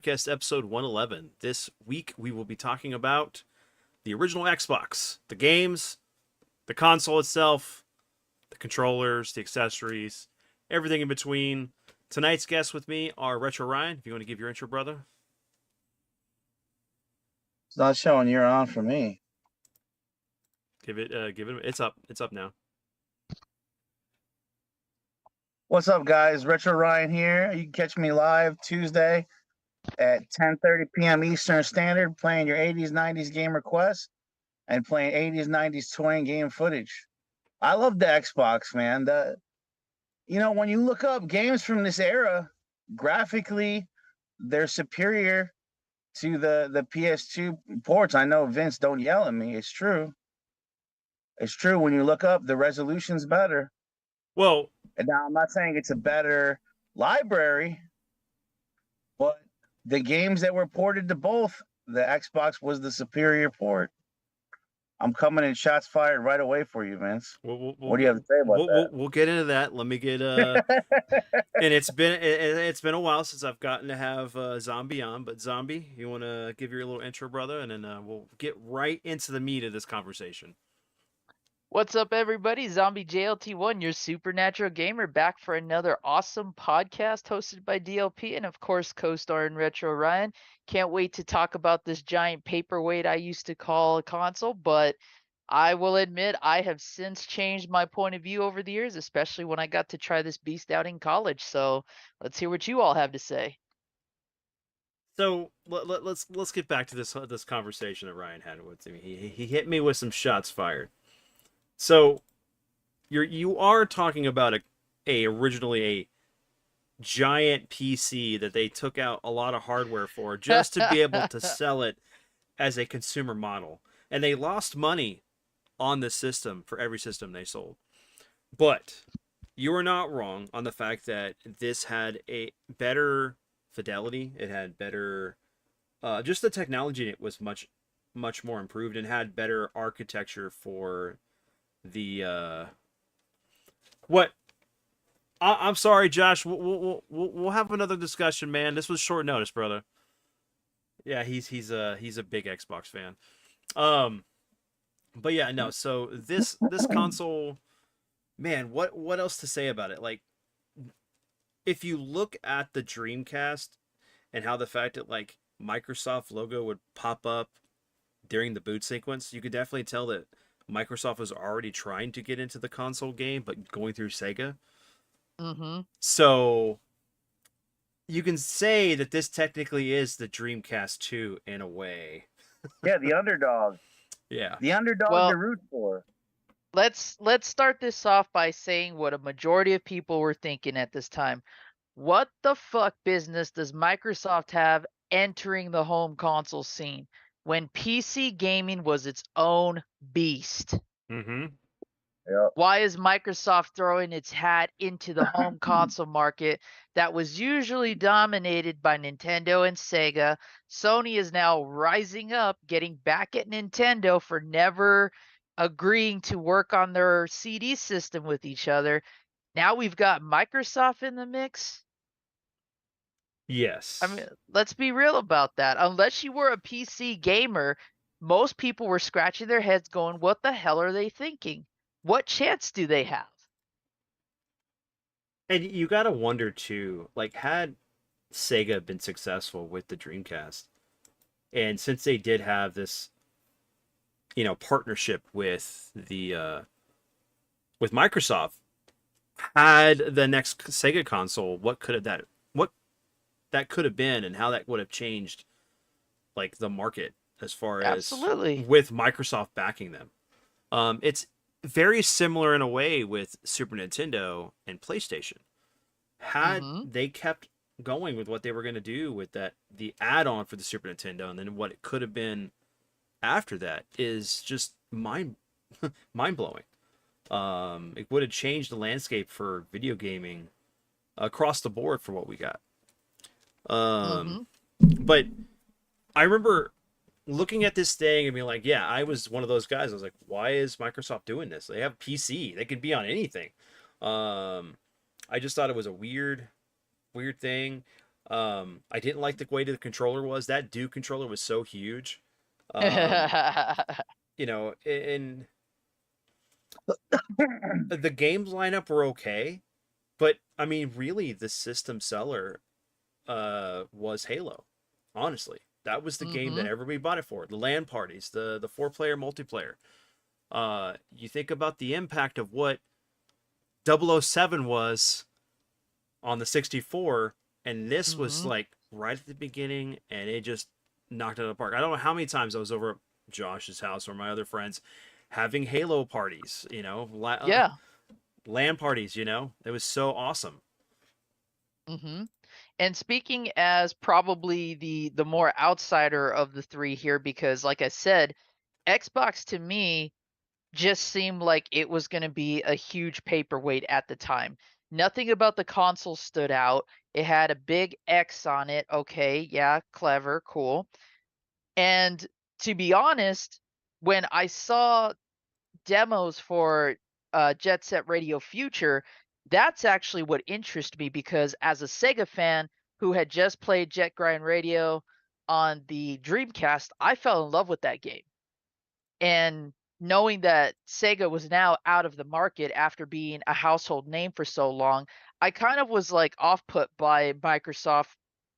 Podcast episode 111. This week we will be talking about the original Xbox, the games, the console itself, the controllers, the accessories, everything in between. Tonight's guests with me are Retro Ryan. If you want to give your intro, brother. It's not showing you're on for me. Give it. It's up. It's up now. What's up, guys? Retro Ryan here. You can catch me live Tuesday at 10:30 p.m. Eastern Standard, playing your 80s, 90s game requests and playing 80s, 90s toy and game footage. I love the Xbox, man. When you look up games from this era, graphically, they're superior to the PS2 ports. I know Vince, don't yell at me. It's true. It's true. When you look up, the resolution's better. Well, And now I'm not saying it's a better library, but the games that were ported to both, the Xbox was the superior port. I'm coming in shots fired right away for you, Vince. What do you have to say about that? We'll get into that. Let me get and it's been a while since I've gotten to have Zombie on, but Zombie, you want to give your little intro, brother, and then we'll get right into the meat of this conversation. What's up, everybody? Zombie JLT1, your supernatural gamer, back for another awesome podcast hosted by DLP and, of course, co-star and Retro Ryan. Can't wait to talk about this giant paperweight I used to call a console, but I will admit I have since changed my point of view over the years, especially when I got to try this beast out in college. So let's hear what you all have to say. So let's get back to this conversation that Ryan had with me. He hit me with some shots fired. So you are talking about originally a giant PC that they took out a lot of hardware for just to be able to sell it as a consumer model. And they lost money on the system for every system they sold. But you are not wrong on the fact that this had a better fidelity. It had better just the technology in it was much more improved and had better architecture for the what I'm sorry, Josh. We'll have another discussion, man. This was short notice, brother. Yeah, he's a big Xbox fan. But yeah, no. So this console, man. What else to say about it? Like, if you look at the Dreamcast and how the fact that like Microsoft logo would pop up during the boot sequence, you could definitely tell that Microsoft was already trying to get into the console game, but going through Sega. Mm-hmm. So you can say that this technically is the Dreamcast 2 in a way. Yeah, the underdog. Yeah. The underdog Well, to root for. Let's start this off by saying what a majority of people were thinking at this time. What the fuck business does Microsoft have entering the home console scene when PC gaming was its own beast? Mm-hmm. Yep. Why is Microsoft throwing its hat into the home console market that was usually dominated by Nintendo and Sega? Sony is now rising up, getting back at Nintendo for never agreeing to work on their CD system with each other. Now we've got Microsoft in the mix. Yes. I mean, let's be real about that. Unless you were a PC gamer, most people were scratching their heads going, what the hell are they thinking? What chance do they have? And you gotta wonder too, like, had Sega been successful with the Dreamcast, and since they did have this, partnership with the with Microsoft, had the next Sega console, what that could have been, and how that would have changed, like, the market as far as Absolutely. with Microsoft backing them. It's very similar in a way with Super Nintendo and PlayStation. Had they kept going with what they were going to do with the add-on for the Super Nintendo, and then what it could have been after that is just mind blowing. It would have changed the landscape for video gaming across the board for what we got. But I remember looking at this thing and being like, yeah, I was one of those guys. I was like, why is Microsoft doing this? They have PC. They could be on anything. I just thought it was a weird thing. I didn't like the way the controller was. That Duke controller was so huge. Um, you know, and the games lineup were okay, but I mean, really, the system seller was Halo. Honestly, that was the game that Mhm. everybody bought it for. The LAN parties, the 4-player multiplayer. You think about the impact of what 007 was on the 64, and this was Mhm. like right at the beginning, and it just knocked it out of the park. I don't know how many times I was over at Josh's house or my other friends having Halo parties, Yeah. LAN parties, it was so awesome. Mhm. And speaking as probably the more outsider of the three here, because like I said, Xbox to me just seemed like it was going to be a huge paperweight at the time. Nothing about the console stood out. It had a big X on it. Okay, yeah, clever, cool. And to be honest, when I saw demos for Jet Set Radio Future, that's actually what interested me because as a Sega fan who had just played Jet Grind Radio on the Dreamcast, I fell in love with that game. And knowing that Sega was now out of the market after being a household name for so long, I kind of was like off put by Microsoft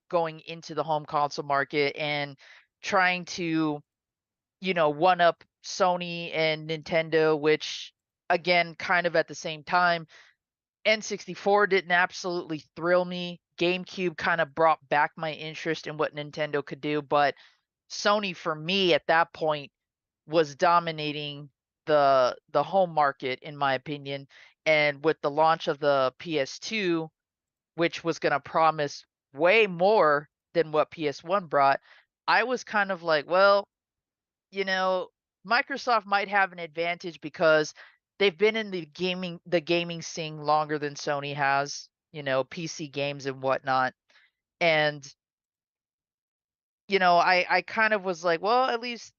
going into the home console market and trying to, one up Sony and Nintendo, which again, kind of at the same time, N64 didn't absolutely thrill me. GameCube kind of brought back my interest in what Nintendo could do, but Sony for me at that point was dominating the home market in my opinion, and with the launch of the PS2, which was going to promise way more than what PS1 brought, I was kind of like, well, you know, Microsoft might have an advantage because they've been in the gaming scene longer than Sony has, PC games and whatnot. And I kind of was like, well, at least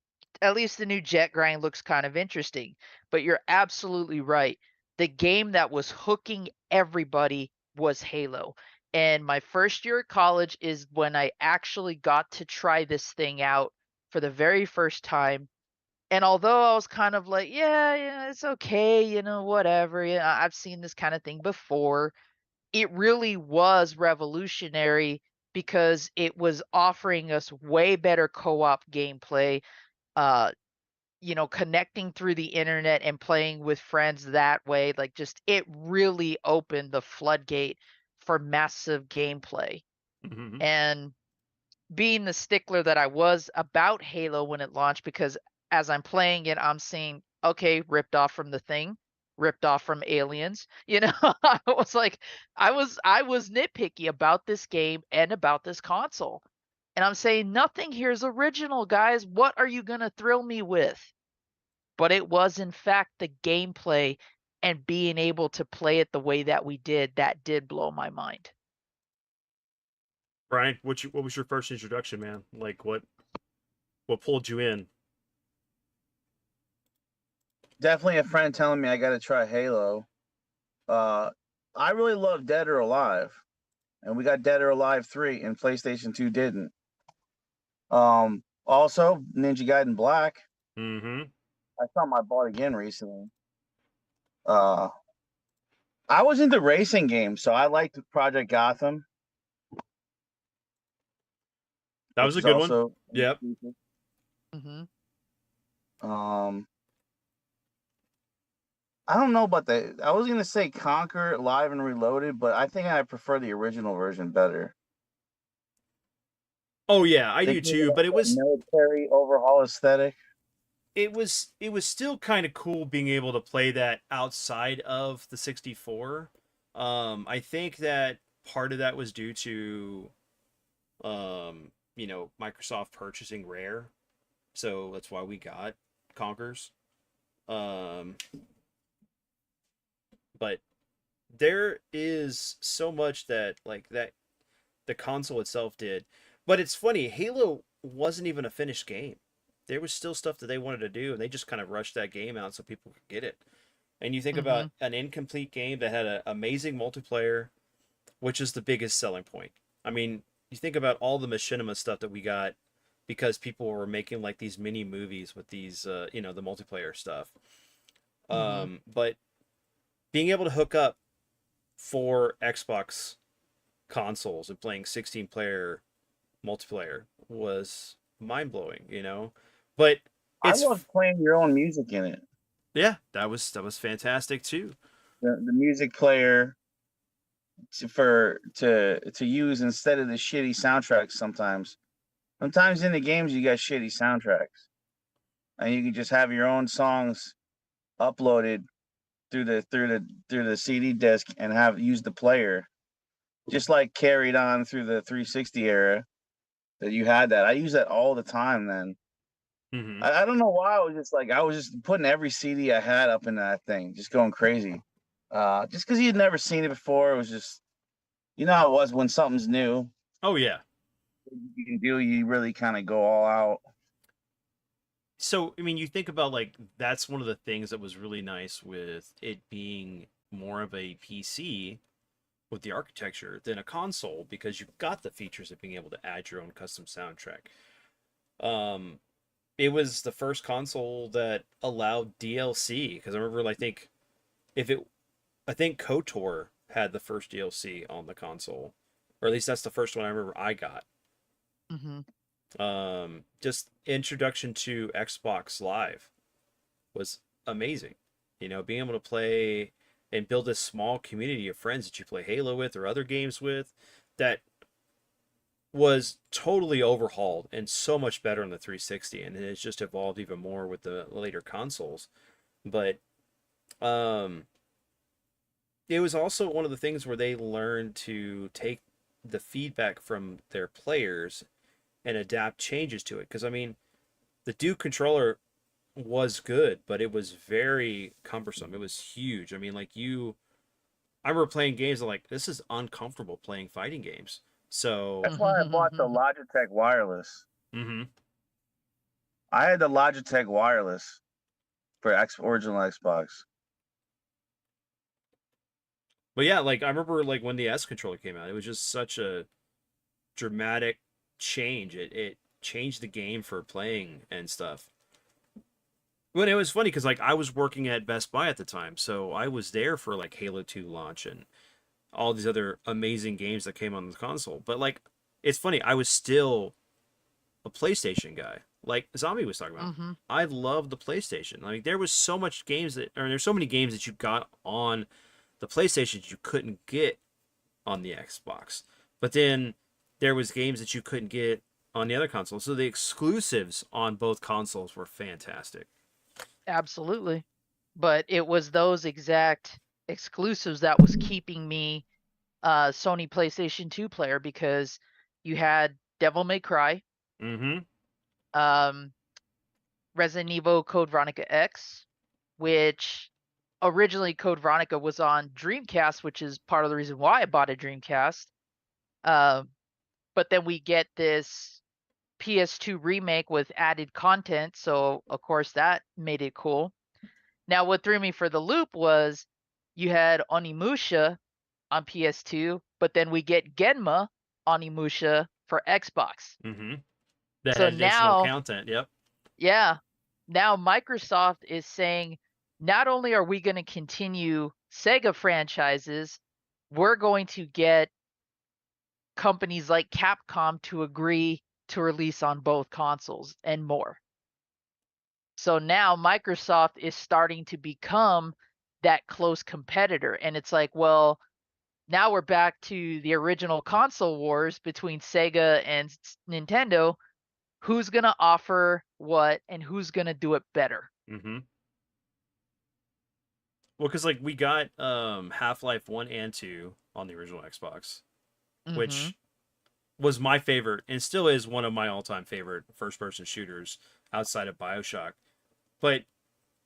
the new Jet Grind looks kind of interesting. But you're absolutely right. The game that was hooking everybody was Halo. And my first year at college is when I actually got to try this thing out for the very first time. And although I was kind of like, yeah, yeah, it's okay, whatever. Yeah, I've seen this kind of thing before. It really was revolutionary because it was offering us way better co-op gameplay, uh, connecting through the internet and playing with friends that way. Like just it really opened the floodgate for massive gameplay. Mm-hmm. And being the stickler that I was about Halo when it launched, because as I'm playing it, I'm seeing, okay, ripped off from The Thing, ripped off from Aliens. I was like, I was nitpicky about this game and about this console. And I'm saying nothing here is original, guys. What are you gonna thrill me with? But it was in fact the gameplay and being able to play it the way that we did that did blow my mind. Brian, what was your first introduction, man? Like what pulled you in? Definitely a friend telling me I got to try Halo. Uh, I really love Dead or Alive, and we got Dead or Alive 3, and PlayStation 2 didn't. Also Ninja Gaiden Black. Mm-hmm. I saw my bought again recently. Uh, I was into racing games, so I liked Project Gotham, That was which a is good one. also Yep. Hmm. um. I don't know about the. I was gonna say Conquer Live and Reloaded, but I think I prefer the original version better. Oh yeah, I They do gave it too, but a military overhaul aesthetic. it was still kind of cool being able to play that outside of the 64. I think that part of that was due to Microsoft purchasing Rare. So that's why we got Conkers. Um but there is so much that like that the console itself did. But it's funny, Halo wasn't even a finished game. There was still stuff that they wanted to do, and they just kind of rushed that game out so people could get it. And you think Hmm. about an incomplete game that had an amazing multiplayer, which is the biggest selling point. I mean, you think about all the machinima stuff that we got because people were making like these mini movies with these you know, the multiplayer stuff. But being able to hook up 4 Xbox consoles and playing 16 player multiplayer was mind blowing, you know. But I it's love playing your own music in it. yeah, that was fantastic too. The music player to use instead of the shitty soundtracks sometimes. Sometimes in the games you got shitty soundtracks. And you can just have your own songs uploaded through the CD disc and have use the player. Just like carried on through the 360 era that you had that. I use that all the time then. I don't know why I was just putting every CD I had up in that thing, just going crazy. Just because you'd never seen it before, it was just, you know how it was when something's new. Oh yeah. You can do, you really kind of go all out. So I mean, you think about like that's one of the things that was really nice with it being more of a PC with the architecture than a console because you've got the features of being able to add your own custom soundtrack. Um, it was the first console that allowed DLC because I remember if it I think KOTOR had the first DLC on the console, or at least that's the first one I remember I got. Just introduction to Xbox Live was amazing. You know, being able to play and build a small community of friends that you play Halo with or other games with that was totally overhauled and so much better on the 360, and it's just evolved even more with the later consoles. But it was also one of the things where they learned to take the feedback from their players and adapt changes to it. Because I mean, the Duke controller was good, but it was very cumbersome. It was huge. I mean, I remember playing games and like, this is uncomfortable playing fighting games. So, That's why I bought the Logitech wireless. mhm. I had the Logitech wireless for original Xbox. But yeah, like I remember like when the S controller came out, it was just such a dramatic change. It changed the game for playing and stuff. But it was funny because like I was working at Best Buy at the time, so I was there for like Halo 2 launch and all these other amazing games that came on the console. But like it's funny, I was still a PlayStation guy. Like Zombie was talking about. I love the PlayStation. Like there was so much games there's so many games that you got on the PlayStation that you couldn't get on the Xbox. But then there was games that you couldn't get on the other consoles. So the exclusives on both consoles were fantastic. Absolutely. But it was those exact exclusives that was keeping me Sony PlayStation 2 player because you had Devil May Cry, um, Resident Evil Code Veronica X, which originally Code Veronica was on Dreamcast, which is part of the reason why I bought a Dreamcast. But then we get this PS2 remake with added content, so of course that made it cool. Now what threw me for the loop was you had Onimusha on PS2, but then we get Genma Onimusha for Xbox. That So had additional now, content. Yep. yeah, now Microsoft is saying not only are we going to continue Sega franchises, we're going to get companies like Capcom to agree to release on both consoles and more. So now Microsoft is starting to become that close competitor. And it's like, well, now we're back to the original console wars between Sega and Nintendo. Who's going to offer what and who's going to do it better? Well, because like we got Half-Life 1 and 2 on the original Xbox, which was my favorite and still is one of my all-time favorite first-person shooters outside of BioShock. But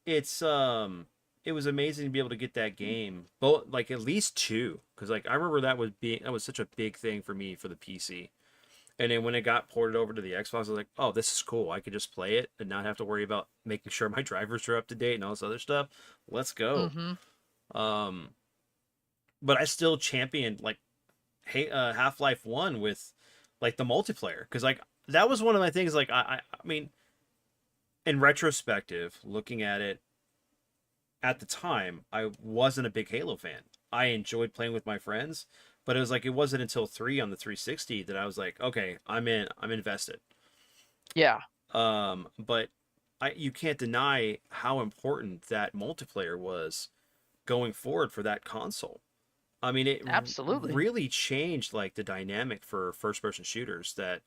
it's it was amazing to be able to get that game, both like at least 2, because like I remember that was such a big thing for me for the PC. And then when it got ported over to the Xbox, I was like, oh, this is cool. I could just play it and not have to worry about making sure my drivers are up to date and all this other stuff. Let's go. But I still championed like Half-Life 1 with like the multiplayer, because like that was one of my things. Like I mean, in retrospective, looking at it at the time, I wasn't a big Halo fan. I enjoyed playing with my friends, but it was like it wasn't until 3 on the 360 that I was like, okay, I'm in, I'm invested. Yeah, But you can't deny how important that multiplayer was going forward for that console. I mean, it absolutely. really changed like the dynamic for first-person shooters that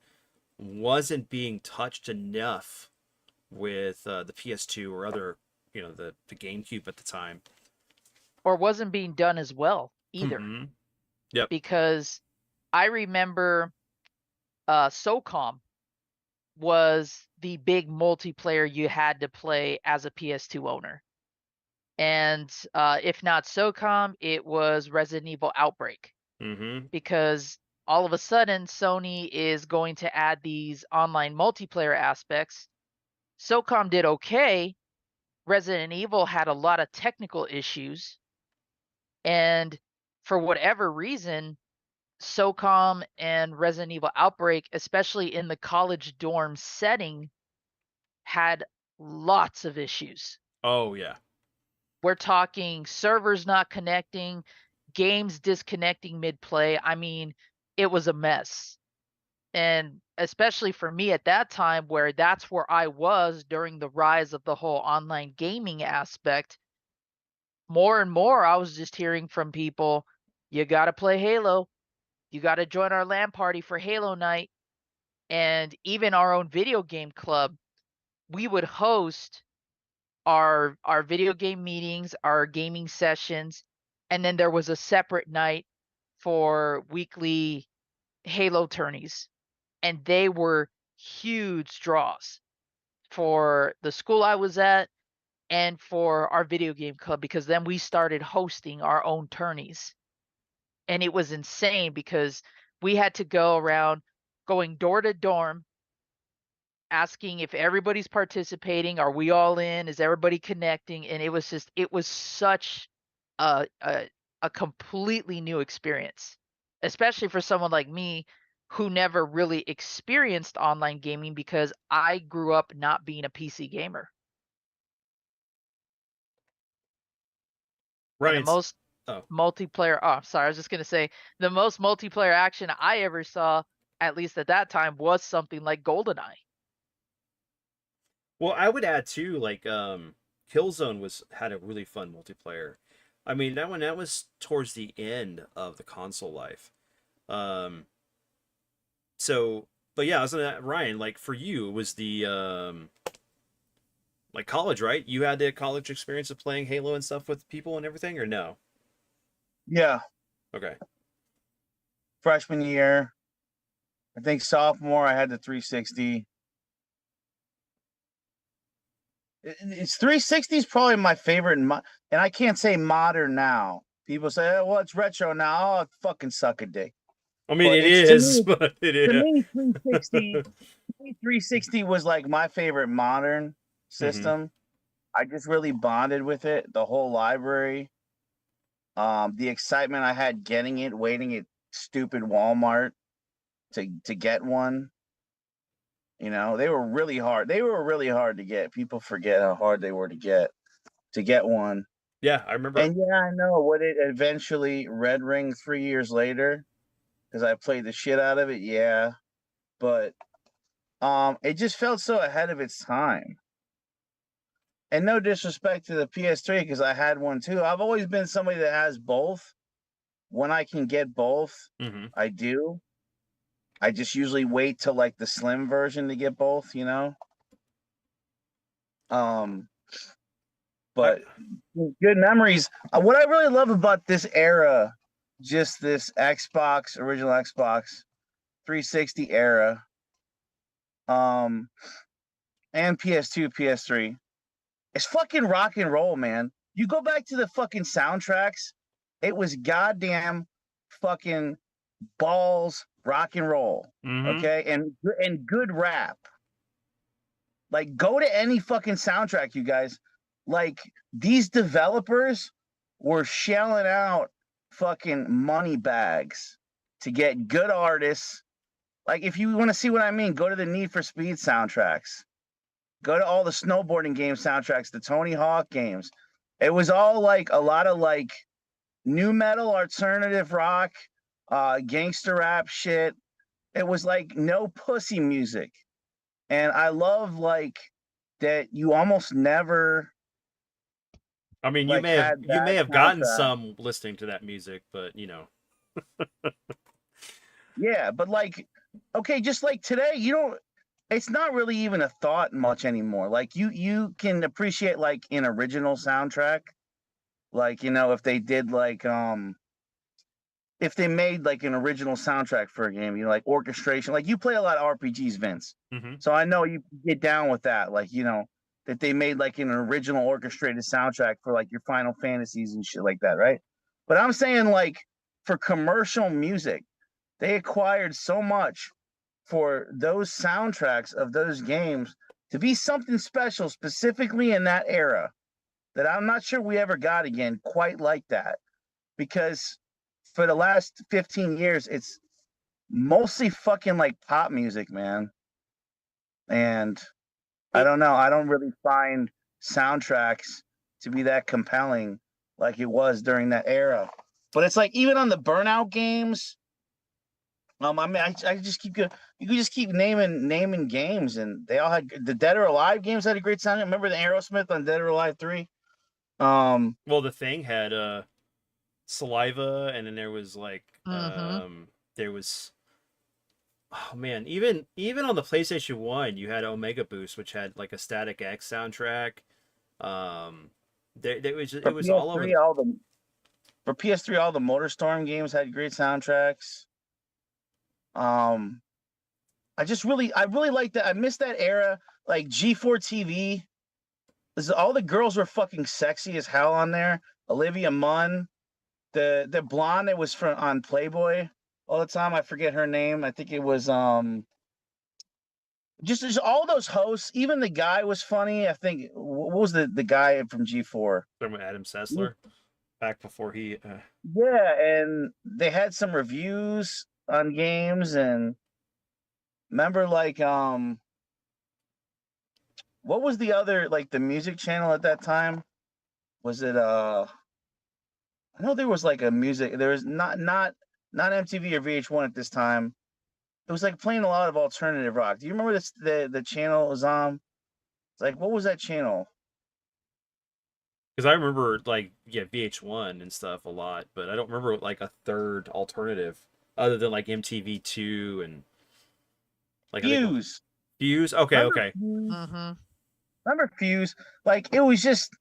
wasn't being touched enough with the PS2 or other, the GameCube at the time. Or wasn't being done as well either. Mm-hmm. Yep. Because I remember SOCOM was the big multiplayer you had to play as a PS2 owner. And if not SOCOM, it was Resident Evil Outbreak. Mm-hmm. Because all of a sudden, Sony is going to add these online multiplayer aspects. SOCOM did okay. Resident Evil had a lot of technical issues. And for whatever reason, SOCOM and Resident Evil Outbreak, especially in the college dorm setting, had lots of issues. Oh yeah. We're talking servers not connecting, games disconnecting mid-play. I mean, it was a mess. And especially for me at that time, where that's where I was during the rise of the whole online gaming aspect, more and more I was just hearing from people, you got to play Halo. You got to join our LAN party for Halo night. And even our own video game club, we would host our video game meetings, our gaming sessions, and then there was a separate night for weekly Halo tourneys. And they were huge draws for the school I was at and for our video game club, because then we started hosting our own tourneys. And it was insane because we had to go around going door to dorm, asking if everybody's participating, are we all in, is everybody connecting? And it was such a completely new experience, especially for someone like me who never really experienced online gaming because I grew up not being a PC gamer. And the Right. most Oh. multiplayer, oh, sorry, I was just going to say the most multiplayer action I ever saw, at least at that time, was something like GoldenEye. Well, I would add too, like Killzone had a really fun multiplayer. I mean, that was towards the end of the console life. Um, so, but yeah, I was gonna Ryan, like for you, it was the like college, right? You had the college experience of playing Halo and stuff with people and everything, or no? Yeah, Okay. freshman year. I think sophomore, I had the 360. It's 360 is probably my favorite, and I can't say modern now. People say, "Oh, well, it's retro now." Oh, fucking suck a dick. I mean, But it it's to is, me, but it to is. me, 360 was like my favorite modern Hmm. system. I just really bonded with it, the whole library. The excitement I had getting it, waiting at stupid Walmart to get one. You know, they were really hard. They were really hard to get. People forget how hard they were to get one. Yeah, I remember. And yeah, I know what it eventually Red Ring 3 years later, because I played the shit out of it. Yeah, but it just felt so ahead of its time. And no disrespect to the PS3, because I had one too. I've always been somebody that has both. When I can get both, Hmm. I do. I just usually wait till like the slim version to get both, you know. Um, I but good memories. What I really love about this era, just this Xbox, original Xbox 360 era, um, and PS2, PS3, it's fucking rock and roll, man. You go back to the fucking soundtracks, it was goddamn fucking balls rock and roll, hmm. okay, and good rap. Like, go to any fucking soundtrack, you guys. Like, these developers were shelling out fucking money bags to get good artists. Like, if you want to see what I mean, go to the Need for Speed soundtracks. Go to all the snowboarding game soundtracks, the Tony Hawk games. It was all like a lot of like new metal, alternative rock, gangster rap shit. It was like no pussy music. And I love like that you almost never I mean, like had you that may have gotten soundtrack. some listening to that music, but you know. Yeah, but like, okay, just like today, you don't. It's not really even a thought much anymore. Like you can appreciate like an original soundtrack, like if they did like if they made like an original soundtrack for a game, like orchestration. Like you play a lot of RPGs, Vince, Hmm. so I know you get down with that. Like that they made like an original orchestrated soundtrack for like your Final Fantasies and shit like that, right? But I'm saying like for commercial music, they acquired so much for those soundtracks of those games to be something special specifically in that era that I'm not sure we ever got again quite like that, because for the last 15 years it's mostly fucking like pop music, man. And I don't know, I don't really find soundtracks to be that compelling like it was during that era. But it's like even on the Burnout games, I mean, I just keep you could just keep naming games, and they all had the Dead or Alive games had a great sound. Remember the Aerosmith on Dead or Alive 3? Well, the thing had Saliva, and then there was like Mm-hmm. there was, oh man, even on the PlayStation 1, you had Omega Boost, which had like a Static X soundtrack. Um, there was for it was all over. PS3, all the for PS3, all the MotorStorm games had great soundtracks. Um, I really like that. I miss that era, like G4 TV. All the girls were fucking sexy as hell on there. Olivia Munn, the blonde that was from on Playboy all the time. I forget her name. I think it was just all those hosts. Even the guy was funny. I think what was the guy from G4? Talking about Adam Sessler back before he. Yeah, and they had some reviews on games, and remember like what was the other like the music channel at that time? Was it I know there was like a music there was not MTV or VH1 at this time. It was like playing a lot of alternative rock. Do you remember this the channel was on? It's like what was that channel? Because I remember like VH1 and stuff a lot, but I don't remember like a third alternative other than like MTV2 and like I think Fuse. Fuse. Okay, Remember okay. Fuse? Mm-hmm. Remember Fuse? Like it was just,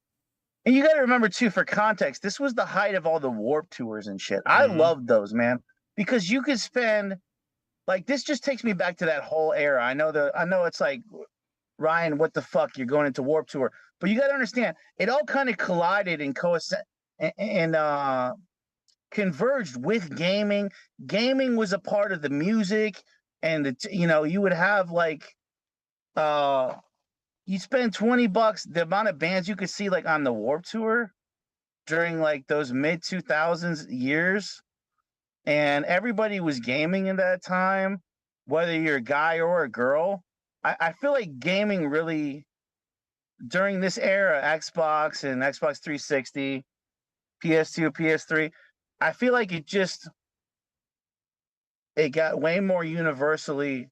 and you got to remember too, for context, this was the height of all the Warp tours and shit. I Mhm. loved those, man, because you could spend like this. Just takes me back to that whole era. I know it's like Ryan, what the fuck? You're going into Warp Tour, but you got to understand, it all kind of collided and and converged with gaming. Gaming was a part of the music, and you would have like uh you spend $20, the amount of bands you could see like on the Warp Tour during like those mid 2000s years, and everybody was gaming in that time, whether you're a guy or a girl. I feel like gaming really during this era, Xbox and Xbox 360, PS2, PS3, I feel like it got way more universally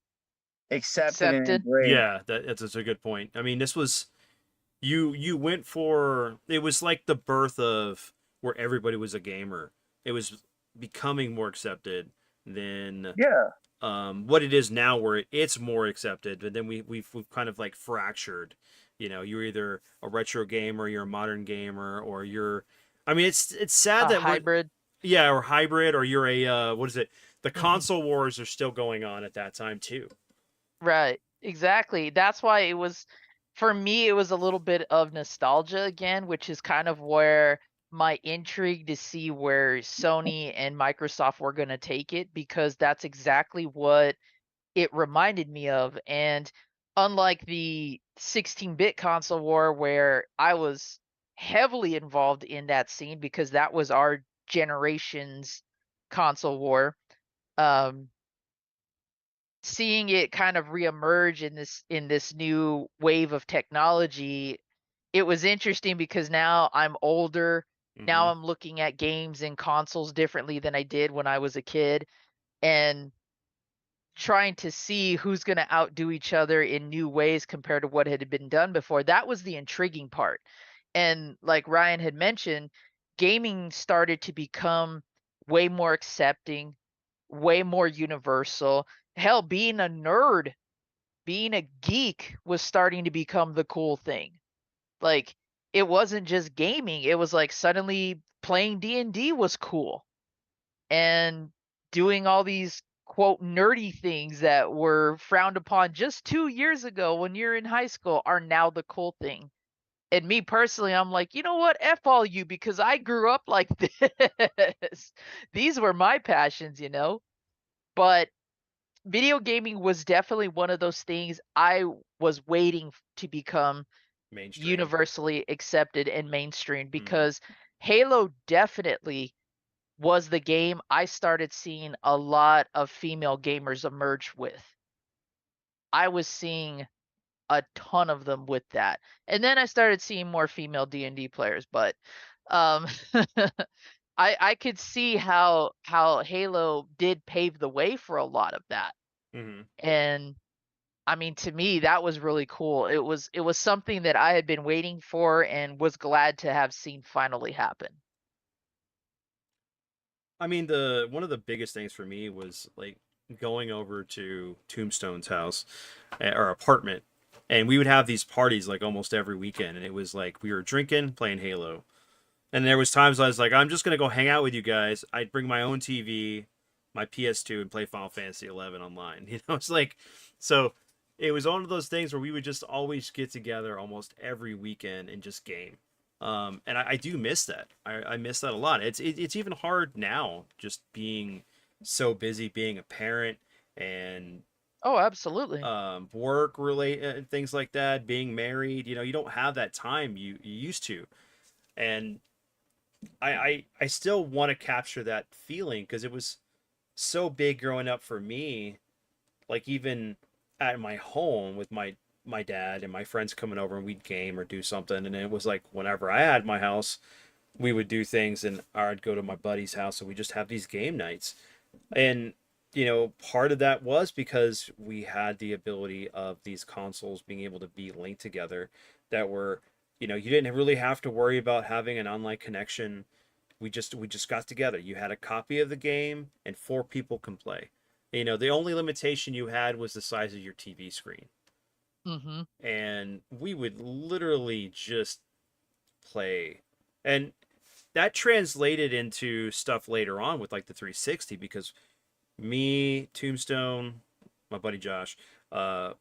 accepted and Accepted. embraced. Yeah, that's a good point. I mean, this was you went for, it was like the birth of where everybody was a gamer. It was becoming more accepted than Yeah. what it is now, where it's more accepted, but then we've kind of like fractured. You're either a retro gamer, you're a modern gamer, or you're, I mean, it's sad A that we're, hybrid. yeah, or hybrid, or you're a what is it? The Mm-hmm. console wars are still going on at that time too. Right. Exactly. That's why it was, for me, it was a little bit of nostalgia again, which is kind of where my intrigue to see where Sony and Microsoft were going to take it, because that's exactly what it reminded me of. And unlike the 16-bit console war, where I was heavily involved in that scene because that was our generation's console war, um, seeing it kind of reemerge in this new wave of technology, it was interesting because now I'm older. Now Hmm. I'm looking at games and consoles differently than I did when I was a kid, and trying to see who's going to outdo each other in new ways compared to what had been done before. That was the intriguing part. And like Ryan had mentioned, gaming started to become way more accepting, way more universal. Hell, being a nerd, being a geek was starting to become the cool thing. Like, it wasn't just gaming, it was like suddenly playing D&D was cool. And doing all these quote nerdy things that were frowned upon just 2 years ago when you're in high school are now the cool thing. And me personally, I'm like, you know what? F all you, because I grew up like this. These were my passions, you know? But video gaming was definitely one of those things I was waiting to become Mainstream. universally accepted and mainstream, Hmm. because Halo definitely was the game I started seeing a lot of female gamers emerge with. I was seeing a ton of them with that. And then I started seeing more female D&D players, but um I could see how Halo did pave the way for a lot of that. Hmm. And I mean, to me that was really cool. It was something that I had been waiting for and was glad to have seen finally happen. I mean, the one of the biggest things for me was like going over to Tombstone's house or apartment, and we would have these parties like almost every weekend, and it was like we were drinking, playing Halo, and there was times I was like, I'm just gonna go hang out with you guys. I'd bring my own TV, my PS2, and play Final Fantasy 11 online. It's like, so it was one of those things where we would just always get together almost every weekend and just game. And I do miss that. I miss that a lot. It's even hard now, just being so busy, being a parent and Oh, absolutely. work relate things like that. Being married, you don't have that time you used to. And I still want to capture that feeling because it was so big growing up for me. Like even at my home with my dad and my friends coming over and we'd game or do something, and it was like whenever I had my house, we would do things, and I'd go to my buddy's house and we just have these game nights. And part of that was because we had the ability of these consoles being able to be linked together that were, you didn't really have to worry about having an online connection. We just got together. You had a copy of the game and four people can play. The only limitation you had was the size of your TV screen. Mhm. And we would literally just play. And that translated into stuff later on with like the 360 because me, Tombstone, my buddy Josh, uh,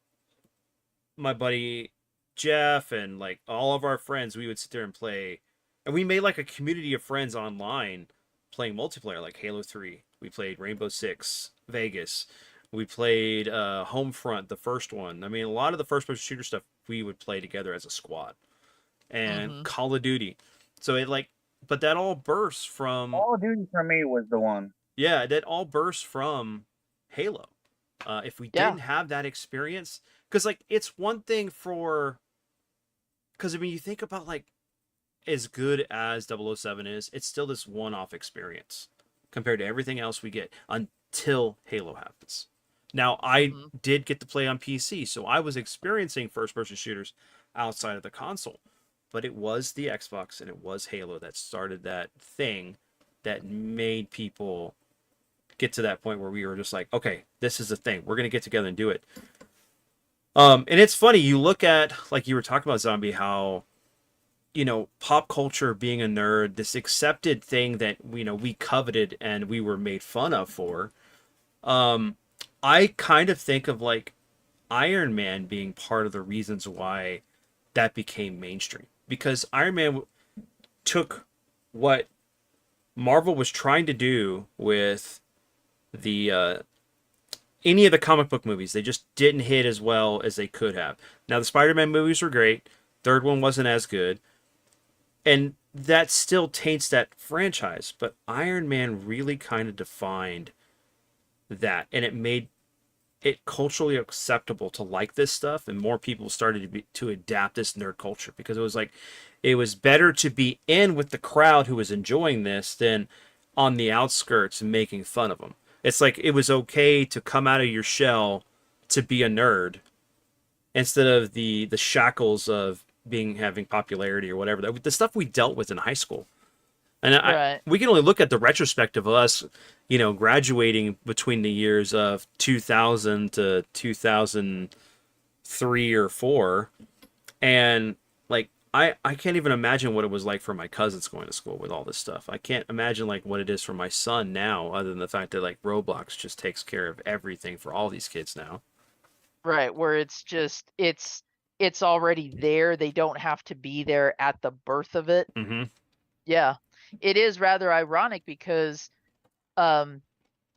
my buddy Jeff, and like all of our friends, we would sit there and play. And we made like a community of friends online playing multiplayer, like Halo 3. We played Rainbow Six, Vegas. We played Homefront, the first one. I mean, a lot of the first person shooter stuff we would play together as a squad. And Mhm. Call of Duty. So but that all bursts from, Call of Duty for me was the one. yeah, that all bursts from Halo. If we Yeah. didn't have that experience, because like it's one thing because I mean you think about like as good as 007 is, it's still this one-off experience compared to everything else we get until Halo happens. Now I Mhm. did get to play on PC, so I was experiencing first-person shooters outside of the console, but it was the Xbox and it was Halo that started that thing that made people get to that point where we were just like, okay, this is the thing. We're gonna get together and do it. And it's funny, you look at like you were talking about Zombie, how pop culture being a nerd, this accepted thing that we coveted and we were made fun of for. Um, I kind of think of like Iron Man being part of the reasons why that became mainstream because Iron Man took what Marvel was trying to do with the any of the comic book movies. They just didn't hit as well as they could have. Now the Spider-Man movies were great. Third one wasn't as good. And that still taints that franchise, but Iron Man really kind of defined that and it made it culturally acceptable to like this stuff, and more people started to adapt this nerd culture, because it was like it was better to be in with the crowd who was enjoying this than on the outskirts and making fun of them. It's like it was okay to come out of your shell to be a nerd instead of the shackles of being having popularity or whatever. The stuff we dealt with in high school. And Right. we can only look at the retrospective of us, graduating between the years of 2000 to 2003 or 4. And like, I can't even imagine what it was like for my cousins going to school with all this stuff. I can't imagine like what it is for my son now, other than the fact that like Roblox just takes care of everything for all these kids now. Right, where it's just it's already there. They don't have to be there at the birth of it. Mm-hmm. Yeah. It is rather ironic because um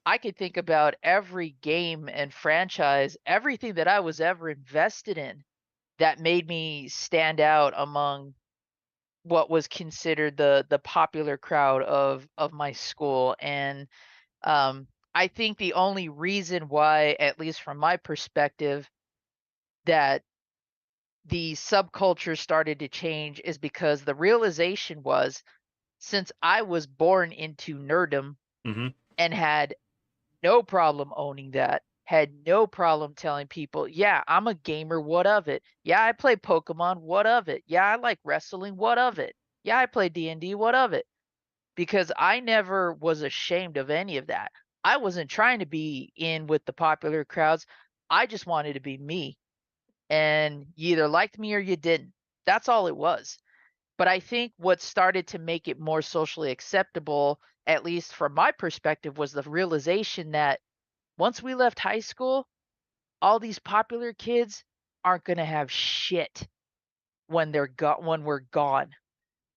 I could think about every game and franchise, everything that I was ever invested in that made me stand out among what was considered the popular crowd of my school. And I think the only reason why, at least from my perspective, that the subculture started to change is because the realization was, since I was born into nerddom Mm-hmm. and had no problem owning that, had no problem telling people, yeah, I'm a gamer, what of it? Yeah, I play Pokemon, what of it? Yeah, I like wrestling, what of it? Yeah, I play D&D, what of it? Because I never was ashamed of any of that. I wasn't trying to be in with the popular crowds. I just wanted to be me. And you either liked me or you didn't. That's all it was. But I think what started to make it more socially acceptable, at least from my perspective, was the realization that once we left high school, all these popular kids aren't going to have shit when we're gone.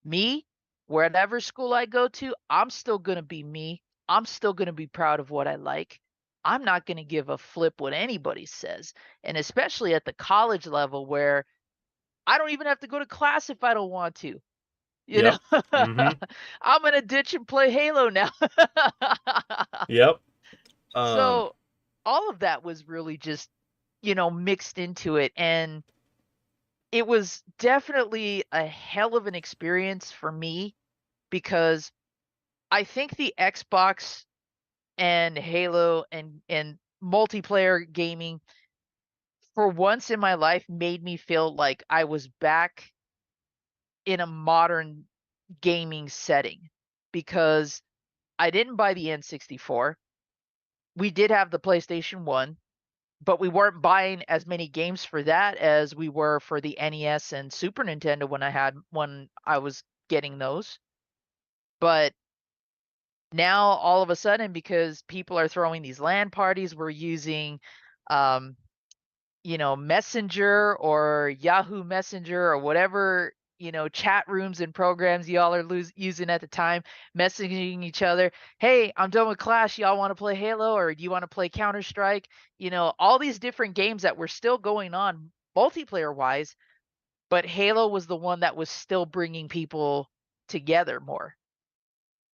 Me, whatever school I go to, I'm still going to be me. I'm still going to be proud of what I like. I'm not going to give a flip what anybody says. And especially at the college level where I don't even have to go to class if I don't want to. You know, Yep. Mm-hmm. I'm going to ditch and play Halo now. Yep. So all of that was really just, mixed into it. And it was definitely a hell of an experience for me because I think the Xbox and Halo and multiplayer gaming for once in my life made me feel like I was back in a modern gaming setting because I didn't buy the N64. We did have the PlayStation 1, but we weren't buying as many games for that as we were for the NES and Super Nintendo when I was getting those. But now all of a sudden, because people are throwing these LAN parties, we're using um, Messenger or Yahoo Messenger or whatever, chat rooms and programs y'all are using at the time, messaging each other. Hey, I'm done with class. Y'all want to play Halo or do you want to play Counter-Strike? All these different games that were still going on multiplayer wise, but Halo was the one that was still bringing people together more.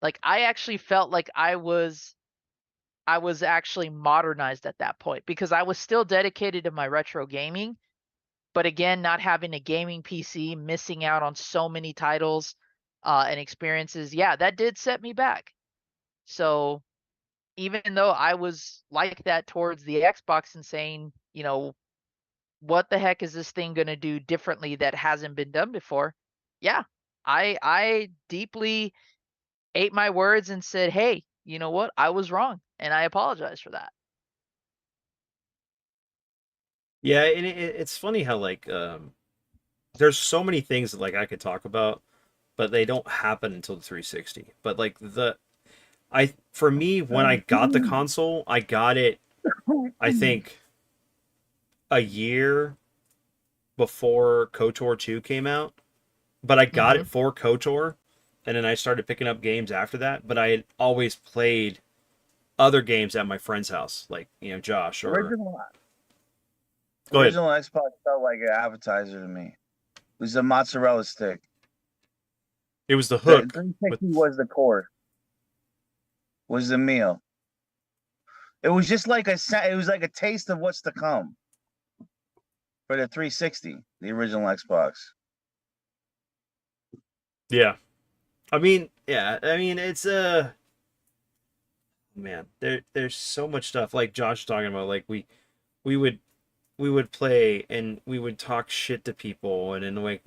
Like I actually felt like I was actually modernized at that point because I was still dedicated to my retro gaming, but again, not having a gaming PC, missing out on so many titles and experiences, yeah, that did set me back. So even though I was like that towards the Xbox and saying, what the heck is this thing going to do differently that hasn't been done before? Yeah, I deeply ate my words and said, hey, you know what? I was wrong, and I apologize for that. Yeah, and it's funny how like there's so many things that like I could talk about, but they don't happen until the 360. But like for me, when I got the console, I got it, I think, a year before KOTOR 2 came out. But I got Hmm. it for KOTOR, and then I started picking up games after that. But I had always played other games at my friend's house, like Josh or Original go ahead. original Xbox felt like an appetizer to me. It was a mozzarella stick. It was the The hook 360 with was the core, was the meal. It was just like it was like a taste of what's to come for the 360, the original Xbox. Yeah. I mean, it's man, there's so much stuff like Josh was talking about. Like we would we would play and we would talk shit to people, and then like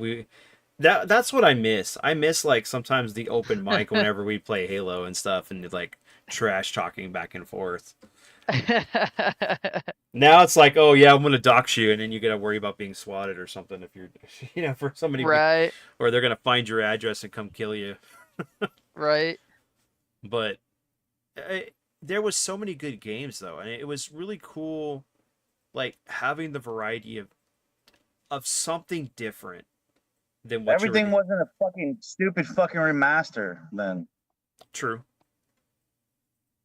that's what I miss. I miss like sometimes the open mic whenever we play Halo and stuff, and like trash talking back and forth. Now it's like, oh yeah, I'm gonna dox you, and then you gotta worry about being swatted or something if you're, for somebody, Right, or they're gonna find your address and come kill you. right. But there was so many good games though, and it was really cool, like having the variety of something different than what Everything you were. wasn't a fucking stupid fucking remaster then. True,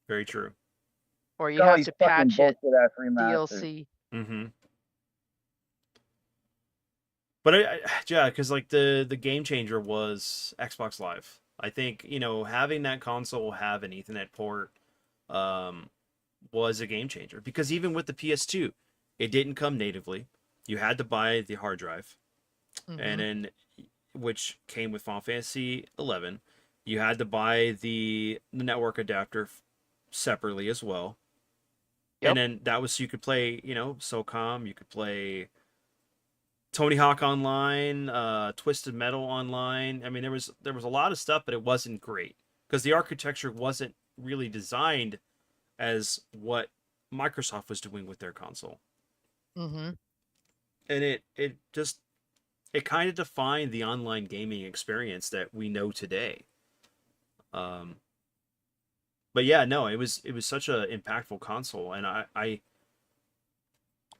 very true. Or you All have these to fucking patch it, bullshit ass remasters. DLC. Mm-hmm. But yeah, because like the game changer was Xbox Live. I think having that console have an Ethernet port um, was a game changer, because even with the PS2, it didn't come natively. You had to buy the hard drive, and Hmm. then which came with Final Fantasy 11. You had to buy the network adapter separately as well, and Yep. then that was so you could play SOCOM, you could play Tony Hawk Online, Twisted Metal Online. I mean, there was a lot of stuff, but it wasn't great because the architecture wasn't really designed as what Microsoft was doing with their console, Hmm. and it kind of defined the online gaming experience that we know today. Um, but yeah, no, it was such a impactful console, and I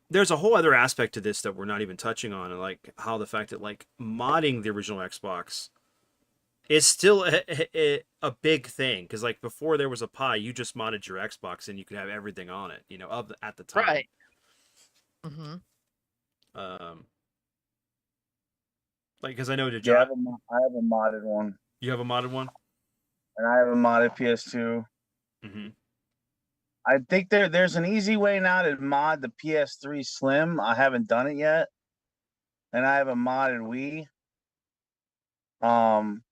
there's a whole other aspect to this that we're not even touching on, and like how the fact that like modding the original Xbox is still a big thing, because like before there was a Pi, you just modded your Xbox and you could have everything on it, at the time. Right. Hmm. Um, like because I know the Yeah, John, I have a modded one, you have a modded one. and I have a modded PS2. Mm-hmm. I think there's an easy way now to mod the PS3 Slim. I haven't done it yet, and I have a modded Wii. Um,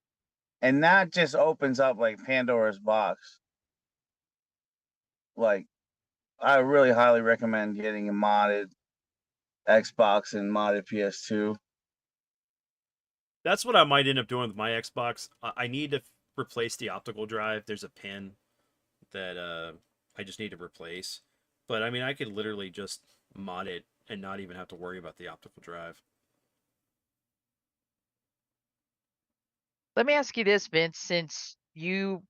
and that just opens up like Pandora's box. Like, I really highly recommend getting a modded Xbox and modded PS2. That's what I might end up doing with my Xbox. I need to replace the optical drive. There's a pin that I just need to replace. But I mean, I could literally just mod it and not even have to worry about the optical drive. Let me ask you this, Vince, since you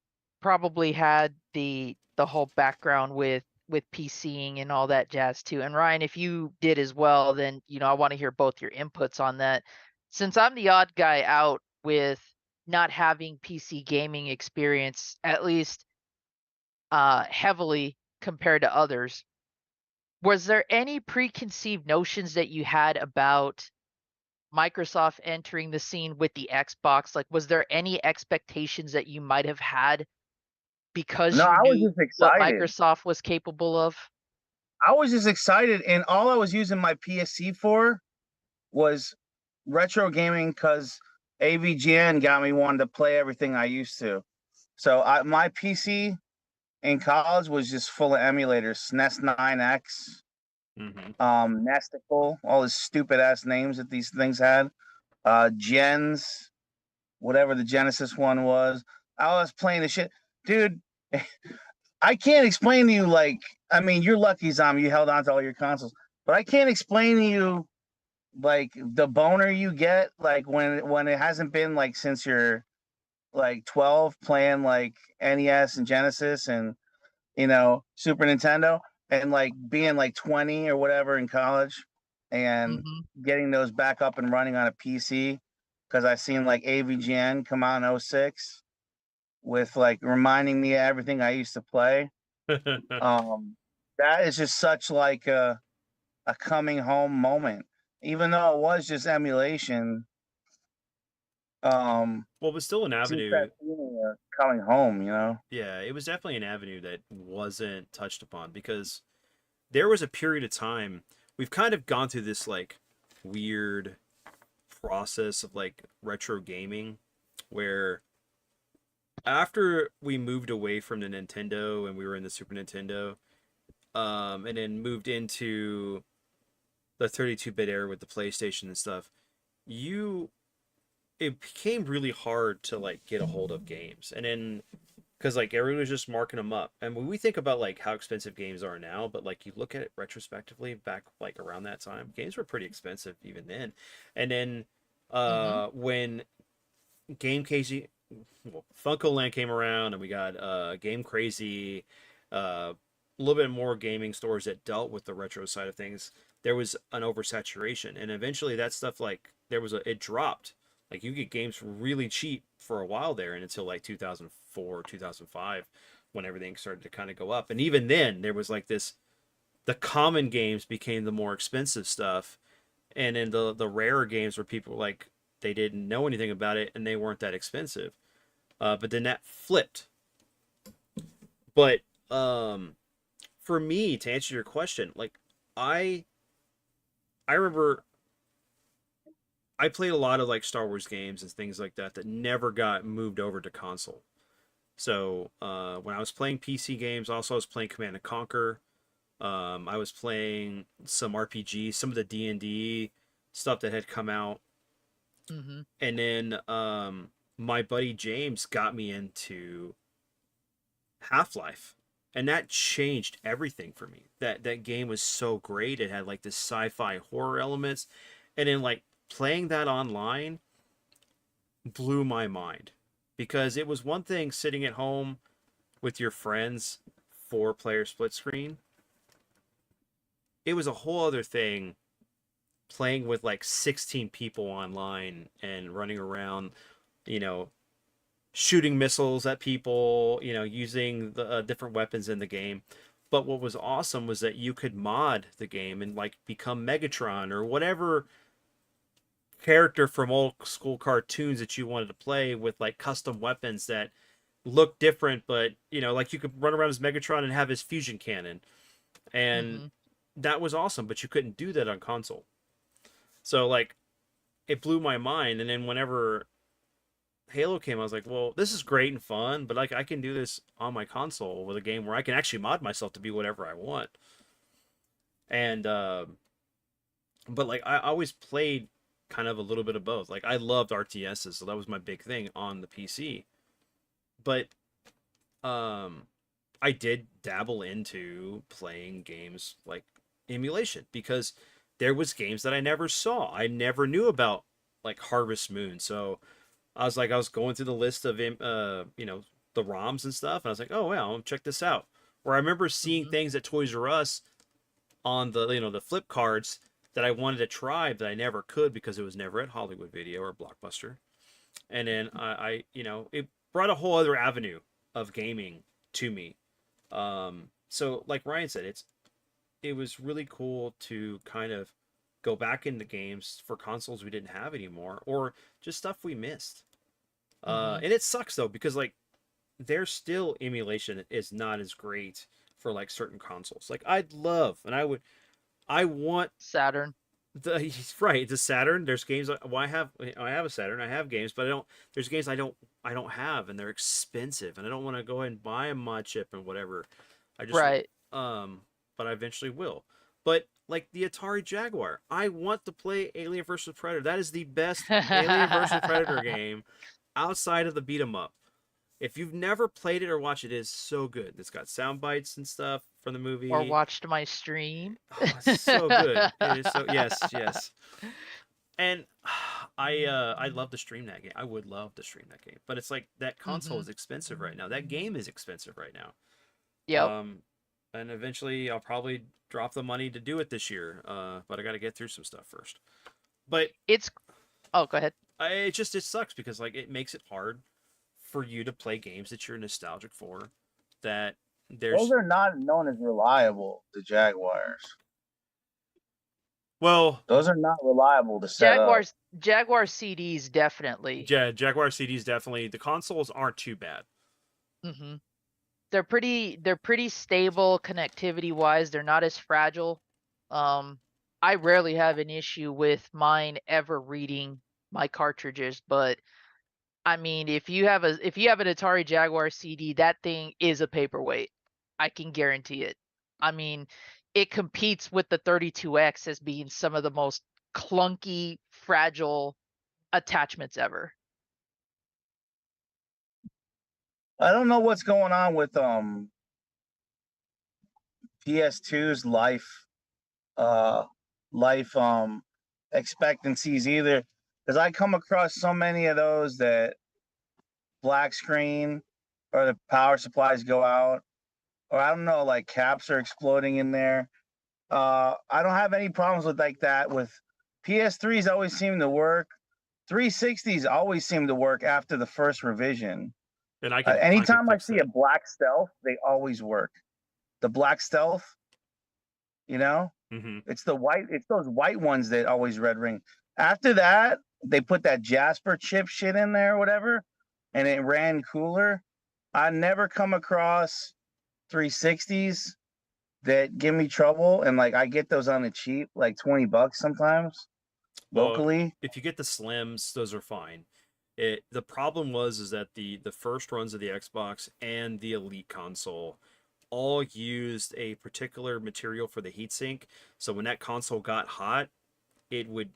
probably had the whole background with PCing and all that jazz too. And Ryan, if you did as well, then I want to hear both your inputs on that. Since I'm the odd guy out with not having PC gaming experience, at least heavily compared to others, was there any preconceived notions that you had about Microsoft entering the scene with the Xbox? Like, was there any expectations that you might have had because No, you I was knew just what excited. Microsoft was capable of? I was just excited, and all I was using my PSC for was retro gaming because AVGN got me wanting to play everything I used to. So my PC in college was just full of emulators, SNES 9X, Mm-hmm. Nesticle, all the stupid ass names that these things had. Gens, whatever the Genesis one was. I was playing the shit. Dude, I can't explain to you, like, I mean, you're lucky, Zombie, you held on to all your consoles, but I can't explain to you like the boner you get like when it hasn't been like since you're like 12 playing like NES and Genesis and Super Nintendo, and like being like 20 or whatever in college and Hmm. getting those back up and running on a PC because I seen like AVGN come out in 06 with like reminding me of everything I used to play. Um, that is just such like a coming home moment. Even though it was just emulation, Well, it was still an Just avenue. that feeling of coming home, you know. Yeah, it was definitely an avenue that wasn't touched upon because there was a period of time we've kind of gone through this like weird process of like retro gaming where after we moved away from the Nintendo and we were in the Super Nintendo, and then moved into the 32-bit era with the PlayStation and stuff, you it became really hard to like get a hold of games. And then because like everyone was just marking them up. And when we think about like how expensive games are now, but like you look at it retrospectively back like around that time, games were pretty expensive even then. And then Mm-hmm. when Game Crazy, well, Funko Land came around, and we got Game Crazy, a little bit more gaming stores that dealt with the retro side of things. There was an oversaturation, and eventually that stuff like it dropped. Like you get games really cheap for a while there, and until like 2004, 2005, when everything started to kind of go up. And even then, there was like this: the common games became the more expensive stuff, and then the rarer games where people like they didn't know anything about it and they weren't that expensive. But then that flipped. But for me, to answer your question, like I I remember I played a lot of like Star Wars games and things like that that never got moved over to console. So when I was playing PC games, also I was playing Command and Conquer. I was playing some RPG, some of the D&D stuff that had come out. Mm-hmm. And then my buddy James got me into Half-Life. And that changed everything for me. That game was so great. It had like this sci-fi horror elements. And then like playing that online blew my mind. Because it was one thing sitting at home with your friends, 4-player split screen. It was a whole other thing playing with like 16 people online and running around, you know, shooting missiles at people, using the different weapons in the game. But what was awesome was that you could mod the game and like become Megatron or whatever character from old school cartoons that you wanted to play with like custom weapons that look different, but like you could run around as Megatron and have his fusion cannon. And Mm-hmm. that was awesome, but you couldn't do that on console. So like it blew my mind. And then whenever Halo came, I was like, well, this is great and fun, but like I can do this on my console with a game where I can actually mod myself to be whatever I want. And but like I always played kind of a little bit of both. Like I loved RTSs, so that was my big thing on the PC. But um I did dabble into playing games like emulation because there was games that I never saw. I never knew about like Harvest Moon. So I was going through the list of the ROMs and stuff, and I was like, oh wow, check this out. Or I remember seeing Mm-hmm. things at Toys R Us on the the flip cards that I wanted to try that I never could because it was never at Hollywood Video or Blockbuster. And then it brought a whole other avenue of gaming to me. So like Ryan said, it was really cool to kind of go back into games for consoles we didn't have anymore or just stuff we missed. Mm-hmm. And it sucks though because like there's still emulation is not as great for like certain consoles. Like I'd love and I want Saturn. the right the Saturn. There's games well, I have a Saturn. I have games, but I don't. There's games I don't have, and they're expensive, and I don't want to go ahead and buy a mod chip and whatever. I just Right. um, but I eventually will. But like the Atari Jaguar, I want to play Alien vs Predator. That is the best Alien vs Predator game outside of the beat 'em up. If you've never played it or watched it, it is so good. It's got sound bites and stuff from the Or movie. watched my stream. Oh, it's so good. It is so yes, yes. And I love to stream that game. I would love to stream that game. But it's like that console Mm-hmm. is expensive right now. That game is expensive right now. Yep. And eventually I'll probably drop the money to do it this year. But I got to get through some stuff first. But It's. Oh, go ahead. it sucks because like it makes it hard for you to play games that you're nostalgic for. That Those there's are not known as reliable, the Jaguars. Well, Those are not reliable to set up. Jaguar CDs definitely. yeah, Jaguar CDs definitely. The consoles aren't too bad. Mm-hmm. They're pretty stable connectivity wise. They're not as fragile. I rarely have an issue with mine ever reading my cartridges, but I mean, if you have an Atari Jaguar CD, that thing is a paperweight. I can guarantee it. I mean, it competes with the 32X as being some of the most clunky, fragile attachments ever. I don't know what's going on with PS2's uh life expectancies either, because I come across so many of those that black screen or the power supplies go out, or I don't know, like caps are exploding in there. I don't have any problems with like that. With PS3s always seem to work. 360s always seem to work after the first revision. And I can Anytime I fix see that. a black stealth, they always work. The black stealth, you know, Mm-hmm. it's those white ones that always red ring. After that, they put that Jasper chip shit in there or whatever, and it ran cooler. I never come across 360s that give me trouble, and like I get those on the cheap, like $20 sometimes Well, locally. if you get the slims, those are fine. The problem is that the first runs of the Xbox and the Elite console all used a particular material for the heatsink. So when that console got hot, it would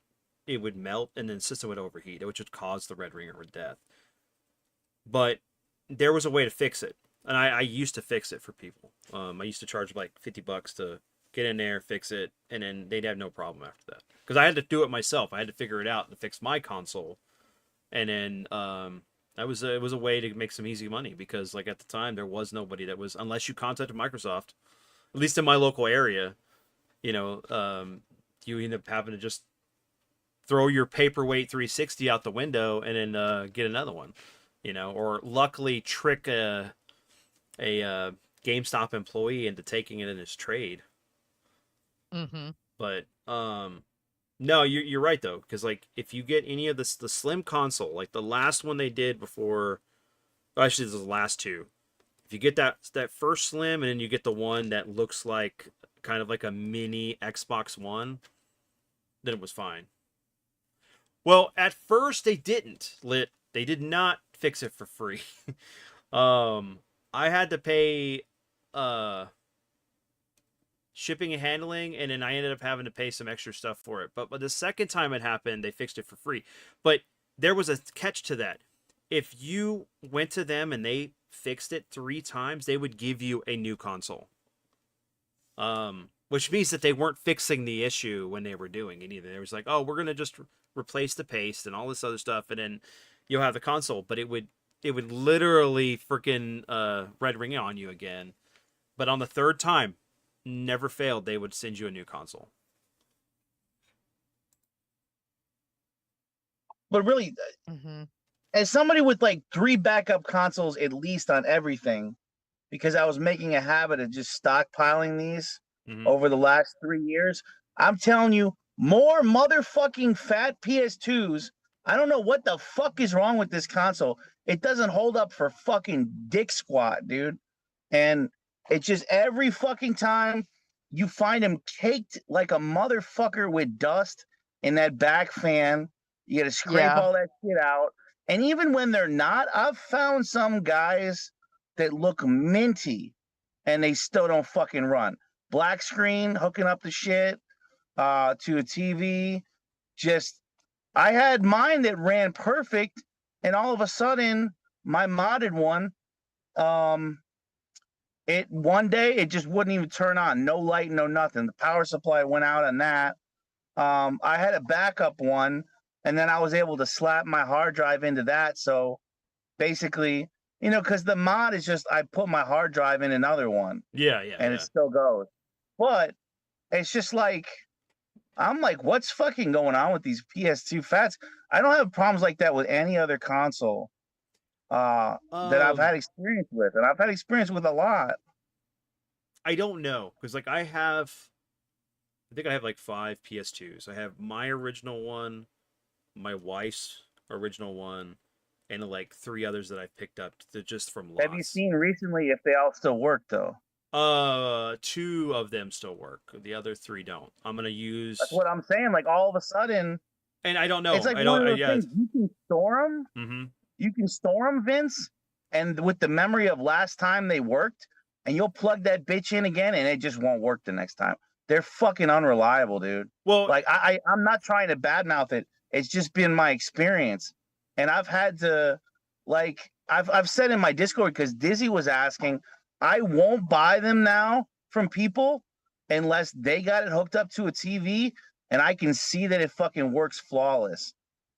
melt and then the system would overheat, which would cause the red ringer of death. But there was a way to fix it, and I used to fix it for people. I used to charge like $50 to get in there, fix it, and then they'd have no problem after that. Because I had to do it myself. I had to figure it out and fix my console, and then it was a way to make some easy money because like at the time there was nobody that was, unless you contacted Microsoft, at least in my local area, you know, you end up having to just throw your paperweight 360 out the window and then get another one, you know, or luckily trick a GameStop employee into taking it in his trade. Mm-hmm. But no, you're right though, because like if you get any of the slim console, like the last one they did before, actually the last two, if you get that first slim and then you get the one that looks like kind of like a mini Xbox One, then it was fine. Well, at first they didn't. They did not fix it for free. I had to pay uh shipping and handling, and then I ended up having to pay some extra stuff for it. But the second time it happened, they fixed it for free. But there was a catch to that. If you went to them and they fixed it 3 times, they would give you a new console. Which means that they weren't fixing the issue when they were doing it either. It was like, oh, we're gonna just replace the paste and all this other stuff, and then you'll have the console. But it would literally freaking red ring on you again. But on the third time, never failed, they would send you a new console. But really, Mm-hmm. as somebody with like 3 backup consoles at least on everything, because I was making a habit of just stockpiling these over the last 3 years, I'm telling you, more motherfucking fat PS2s. I don't know what the fuck is wrong with this console. It doesn't hold up for fucking dick squat, dude. And it's just every fucking time you find them caked like a motherfucker with dust in that back fan. You got to scrape all that shit out. And even when they're not, I've found some guys that look minty and they still don't fucking run. Black screen, hooking up the shit to a TV. Just, I had mine that ran perfect, and all of a sudden, my modded one, it one day it just wouldn't even turn on. No light, no nothing. The power supply went out on that. I had a backup one, and then I was able to slap my hard drive into that. So basically, you know, because the mod is just I put my hard drive in another one, Yeah, and it still goes. But it's just like I'm like, what's fucking going on with these PS2 fats? I don't have problems like that with any other console that I've had experience with, and I've had experience with a lot. I don't know, because like I have I think I have like 5 PS2s. I have my original one, my wife's original one, and like 3 others that I've picked up just from Have you lots. seen recently if they all still work though? 2 of them still work. The other 3 don't. I'm gonna That's use, what I'm saying. Like all of a sudden, and I don't it's know. like I one don't. of those Yeah. things. You can store them. Mm-hmm. You can store them, Vince, and with the memory of last time they worked, and you'll plug that bitch in again, and it just won't work the next time. They're fucking unreliable, dude. Well, Like I'm not trying to badmouth it. It's just been my experience, and I've had to, like, I've said in my Discord because Dizzy was asking, I won't buy them now from people unless they got it hooked up to a TV and I can see that it fucking works flawless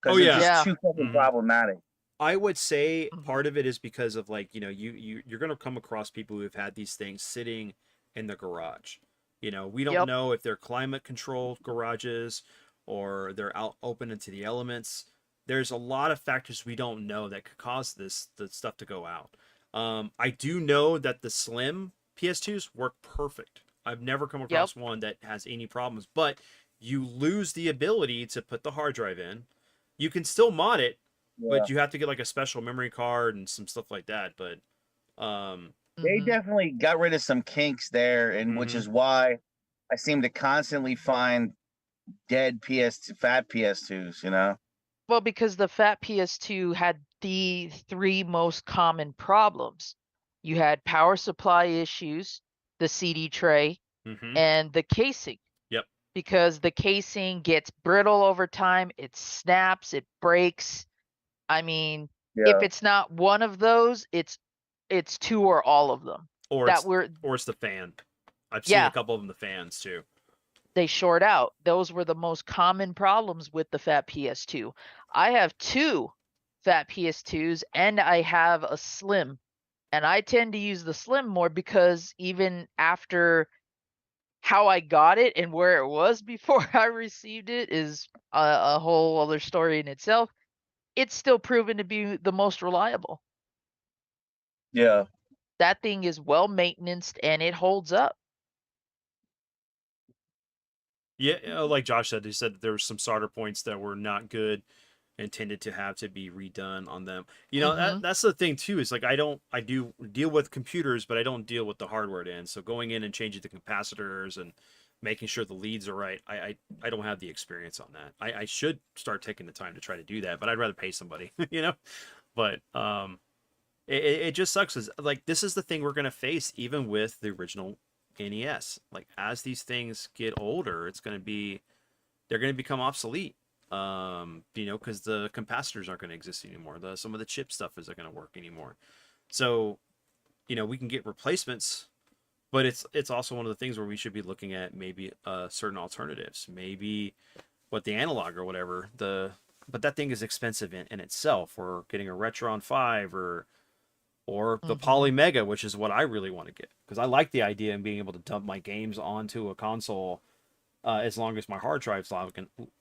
oh because they're yeah. just Yeah. too fucking Mhm. problematic. I would say Mhm. part of it is because of like, you're gonna come across people who have had these things sitting in the garage. We don't Yep. know if they're climate controlled garages or they're out open into the elements. There's a lot of factors we don't know that could cause the stuff to go out. I do know that the slim PS2s work perfect. I've never come Yep. across one that has any problems, but you lose the ability to put the hard drive in. You can still mod it, Yeah. but you have to get like a special memory card and some stuff like that. But They Mhm. definitely got rid of some kinks there, and which mhm. is why I seem to constantly find dead fat PS2s, you know? Well, because the fat PS2 had the 3 most common problems. You had power supply issues, the CD tray, Mhm. and the casing. Yep. Because the casing gets brittle over time, it snaps, it breaks. I mean, if Yeah. it's not one of those, it's 2 or all of them. Or That it's were or it's the fan. I've seen a Yeah, couple of them the fans too. they short out. Those were the most common problems with the fat PS2. I have 2 fat PS2s and I have a slim. And I tend to use the slim more because even after how I got it and where it was before I received it is a whole other story in itself. It's still proven to be the most reliable. Yeah. That thing is well maintained and it holds up. Yeah, like Josh said, he said that there were some solder points that were not good and tended to have to be redone on them. Mhm. That's the thing too, is like I do deal with computers, but I don't deal with the hardware end. So going in and changing the capacitors and making sure the leads are right, I don't have the experience on that. I should start taking the time to try to do that, but I'd rather pay somebody, But it just sucks. Is like this is the thing we're gonna face even with the original NES. Like as these things get older, they're gonna become obsolete. Because the capacitors aren't gonna exist anymore. Some of the chip stuff isn't gonna work anymore. So, we can get replacements, but it's also one of the things where we should be looking at maybe certain alternatives. Maybe what the analog or whatever. But that thing is expensive in itself. Or getting a Retron 5 or the Poly Mhm. Mega, which is what I really want to get because I like the idea of being able to dump my games onto a console, as long as my hard drive's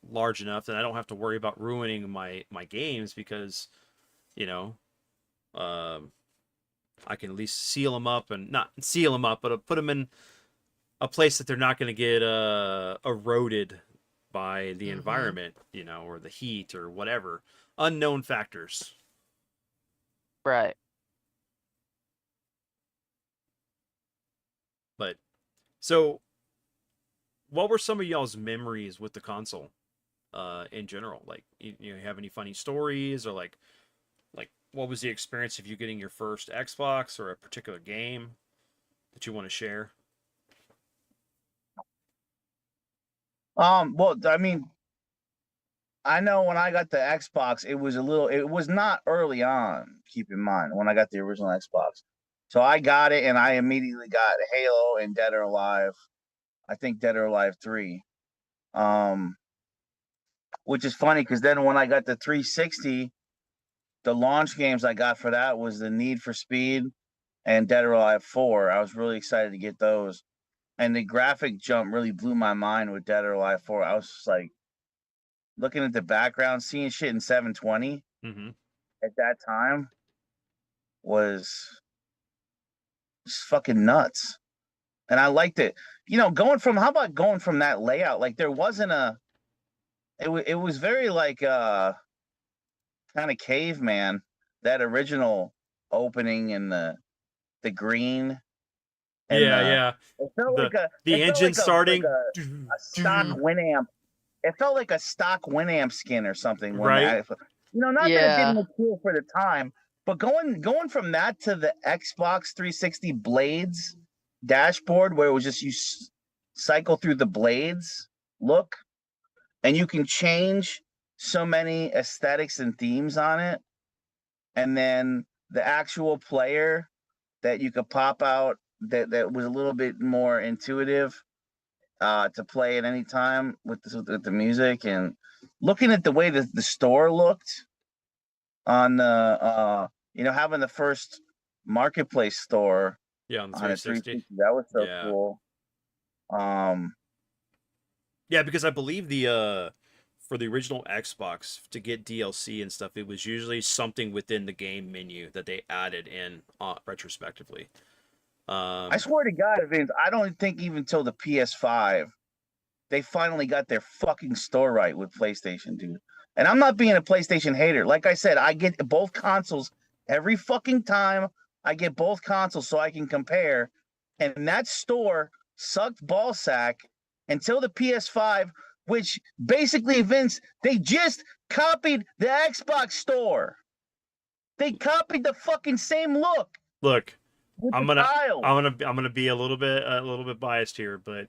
large enough that I don't have to worry about ruining my games because you know um, I can at least seal them up and not seal them up, but put them in a place that they're not going to get eroded by the Mhm. environment, or the heat or whatever unknown factors. Right. But so what were some of y'all's memories with the console in general? Like, you have any funny stories, or like what was the experience of you getting your first Xbox or a particular game that you want to share? Well, I mean, I know when I got the Xbox, it was not early on, keep in mind, when I got the original Xbox. So I got it and I immediately got Halo and Dead or Alive. I think Dead or Alive 3. Um, which is funny because then when I got the 360, the launch games I got for that was the Need for Speed and Dead or Alive 4. I was really excited to get those. And the graphic jump really blew my mind with Dead or Alive 4. I was just like looking at the background, seeing shit in 720 Mm-hmm. at that time was just fucking nuts. And I liked it. how about going from that layout? Like there wasn't it was very like kind of caveman, that original opening and the green and Yeah, yeah. it felt The like a the it felt engine like starting. a stock Winamp. It felt like a stock Winamp skin or something when Right. not that it Yeah. didn't look cool for the time, but going from that to the Xbox 360 blades dashboard where it was just cycle through the blades look, and you can change so many aesthetics and themes on it, and then the actual player that you could pop out that was a little bit more intuitive to play at any time with the music, and looking at the way that the store looked on the having the first marketplace store Yeah, on the on a 360. 360, that was so Yeah. cool. um Yeah, because I believe the for the original Xbox to get DLC and stuff, it was usually something within the game menu that they added in retrospectively. I swear to God, Vince, I don't think even till the PS5 they finally got their fucking store right with PlayStation, dude. And I'm not being a PlayStation hater. Like I said, I get both consoles every fucking time. I get both consoles so I can compare. And that store sucked ballsack until the PS5, which basically, Vince, they just copied the Xbox store. They copied the fucking same look Look, with I'm the gonna tiles. I'm gonna be a little bit biased here, but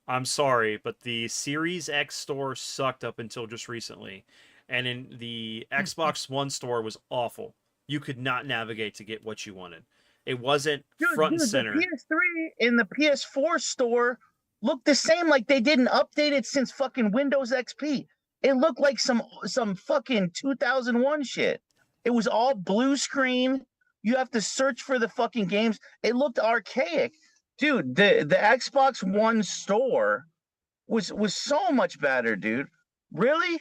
I'm sorry, but the Series X store sucked up until just recently, and in the Xbox One store was awful. You could not navigate to get what you wanted. It wasn't front and Dude, the center. PS3 and the PS4 store look the same, like they didn't update it since fucking Windows XP. It looked like some fucking 2001 shit. It was all blue screen. You have to search for the fucking games. It looked archaic. Dude, the Xbox One store was so much better, dude. Really?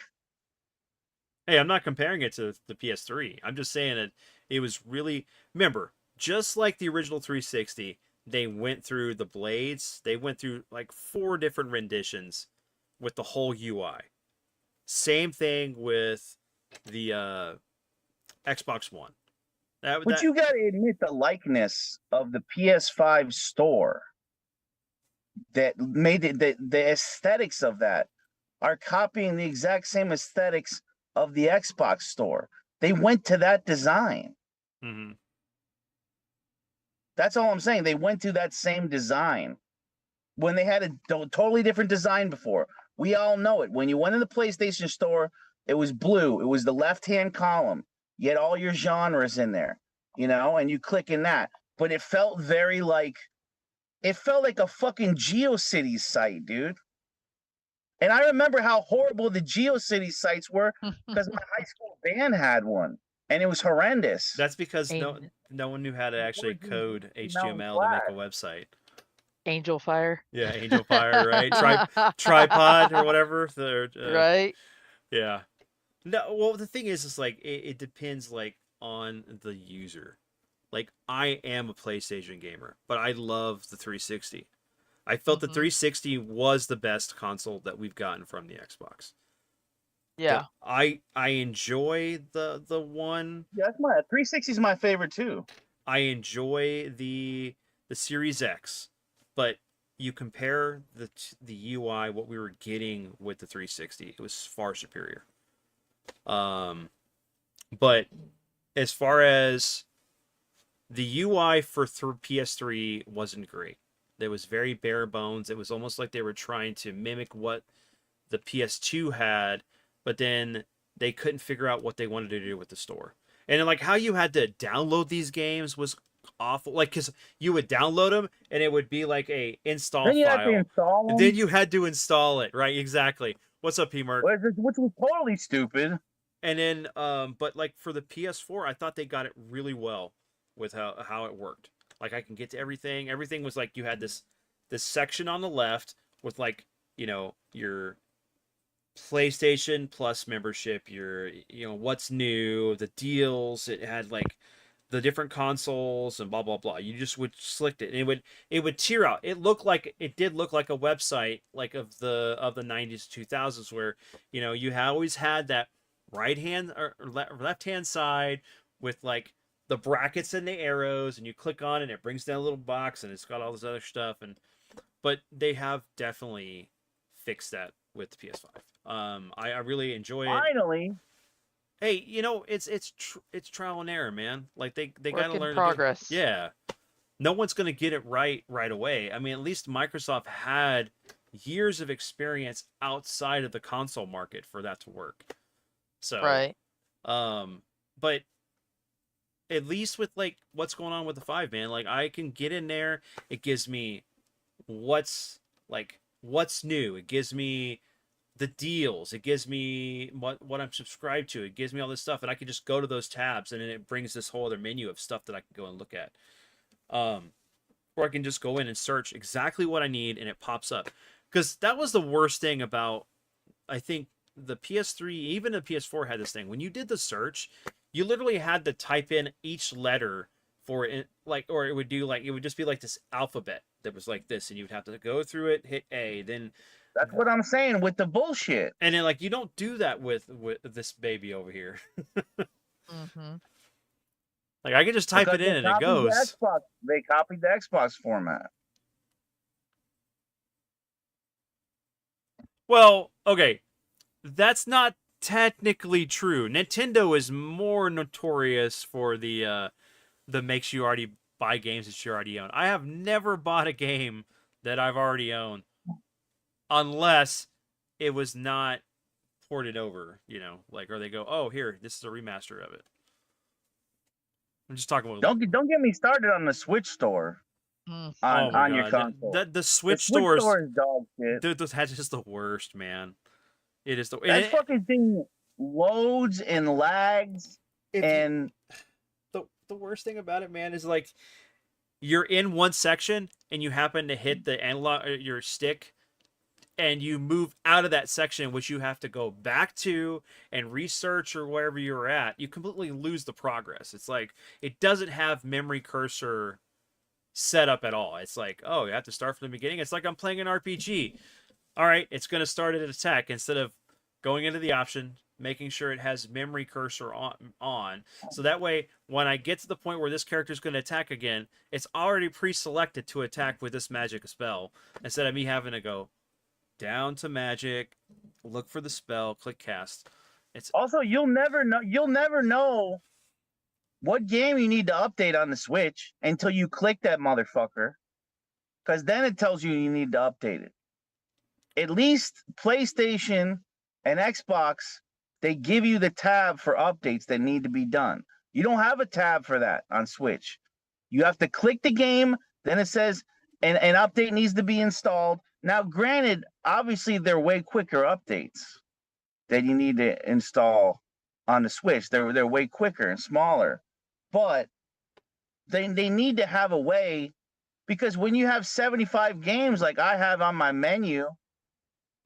Hey, I'm not comparing it to the PS3. I'm just saying that it was really. Remember, just like the original 360, they went through the blades. They went through like 4 different renditions with the whole UI. Same thing with the Xbox One. But you got to admit the likeness of the PS5 store that made it the aesthetics of that are copying the exact same aesthetics of the Xbox store. They went to that design. Mm-hmm. That's all I'm saying. They went to that same design when they had a totally different design before. We all know it. When you went in the PlayStation store, it was blue. It was the left-hand column. You had all your genres in there, and you click in that. But it felt very like a fucking GeoCities site, dude. And I remember how horrible the GeoCities sites were because my high school band had one, and it was horrendous. That's because no one knew how to actually code HTML to make a website. Angel Fire. Yeah, Angel Fire, right? Tripod or whatever. Right. Yeah. No, well, the thing is like it depends like on the user. Like I am a PlayStation gamer, but I love the 360. I felt the 360 was the best console that we've gotten from the Xbox. Yeah. I enjoy the one. Yeah, that's my 360 is my favorite too. I enjoy the Series X, but you compare the UI, what we were getting with the 360, it was far superior. But as far as the UI for PS3 wasn't great. It was very bare bones. It was almost like they were trying to mimic what the PS2 had, but then they couldn't figure out what they wanted to do with the store. And like how you had to download these games was awful. Like because you would download them and it would be like a install then you file. Had to install them. And then you had to install it, right? Exactly. What's up, P-Mark? Which was totally stupid. And then, but like for the PS4, I thought they got it really well with how it worked. Like I can get to everything. Everything was like you had this section on the left with like your PlayStation Plus membership, your what's new, the deals. It had like the different consoles and blah blah blah. You just would select it, and it would tier out. It did look like a website like of the 90s 2000s where you always had that right hand or left hand side with like the brackets and the arrows, and you click on it and it brings down a little box and it's got all this other stuff. But they have definitely fixed that with the PS5. I really enjoy it. Finally. Hey, it's trial and error, man. Like they got to Work in learn progress. to do. Yeah. No one's going to get it right away. I mean, at least Microsoft had years of experience outside of the console market for that to work. So, Right. But at least with like what's going on with the 5, man, like I can get in there. It gives me what's new. It gives me the deals. It gives me what I'm subscribed to. It gives me all this stuff, and I can just go to those tabs, and then it brings this whole other menu of stuff that I can go and look at. Or I can just go in and search exactly what I need, and it pops up. Because that was the worst thing about, I think, the PS3, even the PS4 had this thing. When you did the search, you literally had to type in each letter for it, or it would just be like this alphabet that was like this, and you would have to go through it, hit A, then. That's what I'm saying with the bullshit. And then you don't do that with this baby over here. Mm-hmm. Like I can just type it in and it goes. They copied the Xbox format. Well, okay. That's not technically true. Nintendo is more notorious for the makes you already buy games that you already own. I have never bought a game that I've already owned unless it was not ported over, or they go, "Oh, here, this is a remaster of it." I'm just talking about. Don't get me started on the Switch store. On your console. The Switch store is dog shit. Dude, that's just the worst, man. It is that fucking thing loads and lags, and the worst thing about it, man, is like you're in one section and you happen to hit the analog your stick, and you move out of that section, which you have to go back to and research or wherever you're at. You completely lose the progress. It's like it doesn't have memory cursor set up at all. It's like, oh, you have to start from the beginning. It's like I'm playing an RPG. All right, it's going to start at attack instead of going into the option, making sure it has memory cursor on. So that way, when I get to the point where this character is going to attack again, it's already pre-selected to attack with this magic spell, instead of me having to go down to magic, look for the spell, click cast. It's also, you'll never know what game you need to update on the Switch until you click that motherfucker, because then it tells you need to update it. At least PlayStation and Xbox, they give you the tab for updates that need to be done. You don't have a tab for that on Switch. You have to click the game, then it says an update needs to be installed. Now, granted, obviously they're way quicker updates that you need to install on the Switch. They're way quicker and smaller. But they need to have a way, because when you have 75 games like I have on my menu,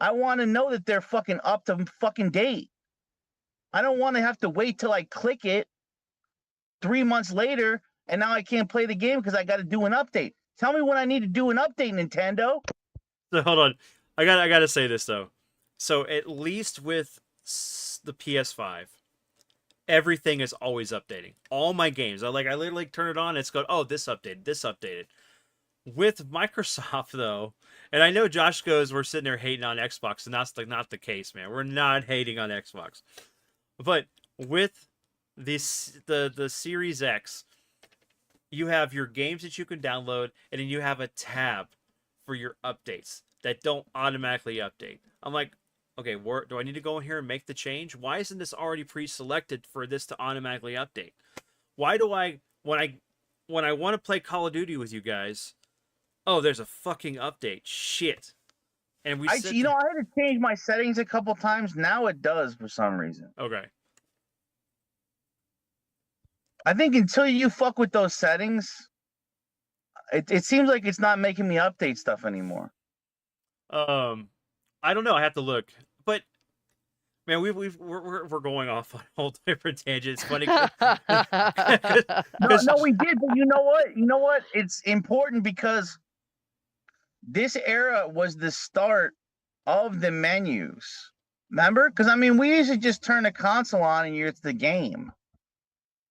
I want to know that they're fucking up to fucking date. I don't want to have to wait till I click it 3 months later and now I can't play the game because I got to do an update. Tell me when I need to do an update, Nintendo. So hold on. I got to say this though. So at least with the PS5, everything is always updating. All my games, I literally turn it on. It's going, oh, this updated. With Microsoft though, and I know Josh goes, we're sitting there hating on Xbox, and that's not the case, man. We're not hating on Xbox, but with the Series X, you have your games that you can download, and then you have a tab for your updates that don't automatically update. I'm like, okay, do I need to go in here and make the change? Why isn't this already pre-selected for this to automatically update? Why do I when I want to play Call of Duty with you guys? Oh, there's a fucking update. Shit. And I had to change my settings a couple times. Now it does for some reason. Okay. I think until you fuck with those settings, it seems like it's not making me update stuff anymore. I don't know. I have to look. But Man, we're going off on a whole different tangent. It's funny No, because no, we did, but you know what? You know what? It's important because this era was the start of the menus. Remember? Because I mean, we used to just turn the console on and it's the game.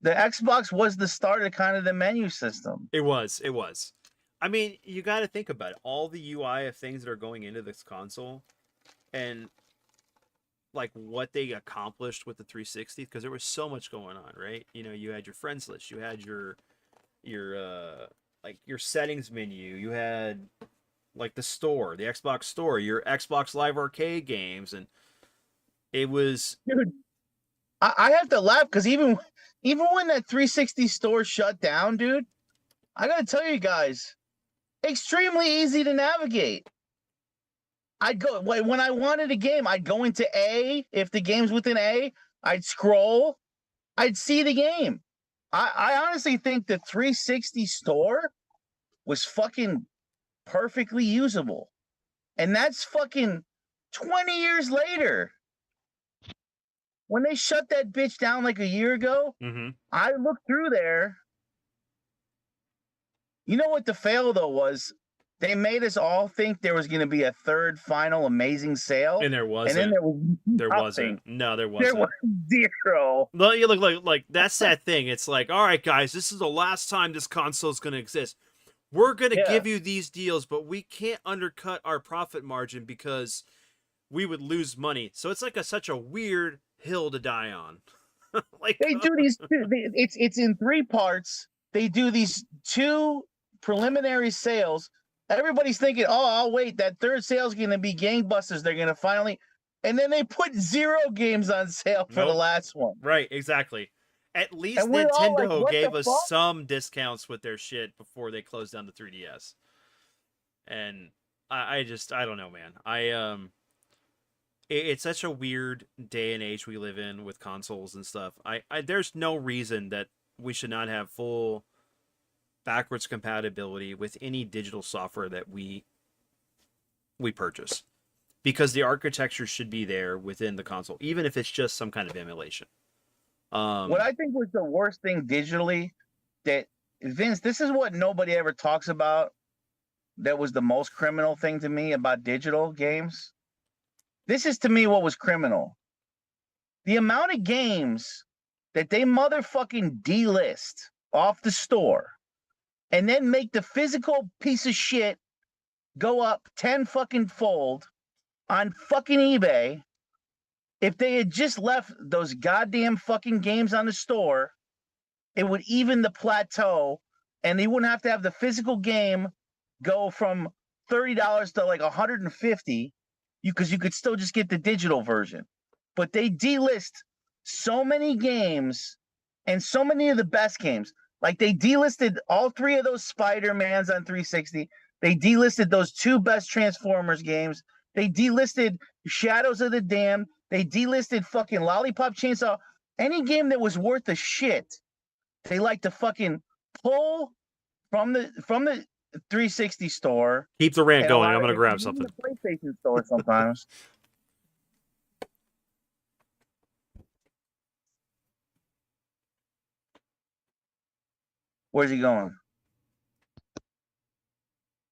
The Xbox was the start of kind of the menu system. it was. I mean, you got to think about it. All the UI of things that are going into this console, and like what they accomplished with the 360, because there was so much going on, right? You know, you had your friends list, you had your like your settings menu, you had like the store, the Xbox store, your Xbox Live Arcade games, and it was Dude, I have to laugh because even when that 360 store shut down, dude, I gotta tell you guys, extremely easy to navigate. I'd go when I wanted a game, I'd go into A. If the game's within A, I'd scroll, I'd see the game. I honestly think the 360 store was fucking perfectly usable. And that's fucking 20 years later. When they shut that bitch down like a year ago, I looked through there. You know what the fail though was? They made us all think there was going to be a third final amazing sale. and there wasn't. And then there was wasn't. No, there wasn't. There was zero. Well, you look like that's that thing. It's like, all right, guys, this is the last time this console is going to exist. We're going to give you these deals, but we can't undercut our profit margin because we would lose money. So it's like such a weird hill to die on. Like They do these it's in 3 parts. They do these 2 preliminary sales. Everybody's thinking, "Oh, I'll wait. That third sale is going to be gangbusters. They're going to finally," and then they put 0 games on sale for the last one. Right, exactly. At least And we're all like, Nintendo "What gave the us fuck?" some discounts with their shit before they closed down the 3DS. And I don't know, man. It's such a weird day and age we live in with consoles and stuff. There's no reason that we should not have full backwards compatibility with any digital software that we purchase, because the architecture should be there within the console, even if it's just some kind of emulation. What I think was the worst thing digitally, that Vince, this is what nobody ever talks about. That was the most criminal thing to me about digital games. This is to me what was criminal. The amount of games that they motherfucking delist off the store and then make the physical piece of shit go up 10 fucking fold on fucking eBay. If they had just left those goddamn fucking games on the store, it would even the plateau, and they wouldn't have to have the physical game go from $30 to like $150, because you could still just get the digital version. But they delist so many games and so many of the best games. Like they delisted all 3 of those Spider-Mans on 360. They delisted those 2 best Transformers games. They delisted Shadows of the Damned. They delisted fucking Lollipop Chainsaw. Any game that was worth a shit, they like to fucking pull from the 360 store. Keep the rant going. I'm gonna grab Even something. the PlayStation store sometimes. Where's he going?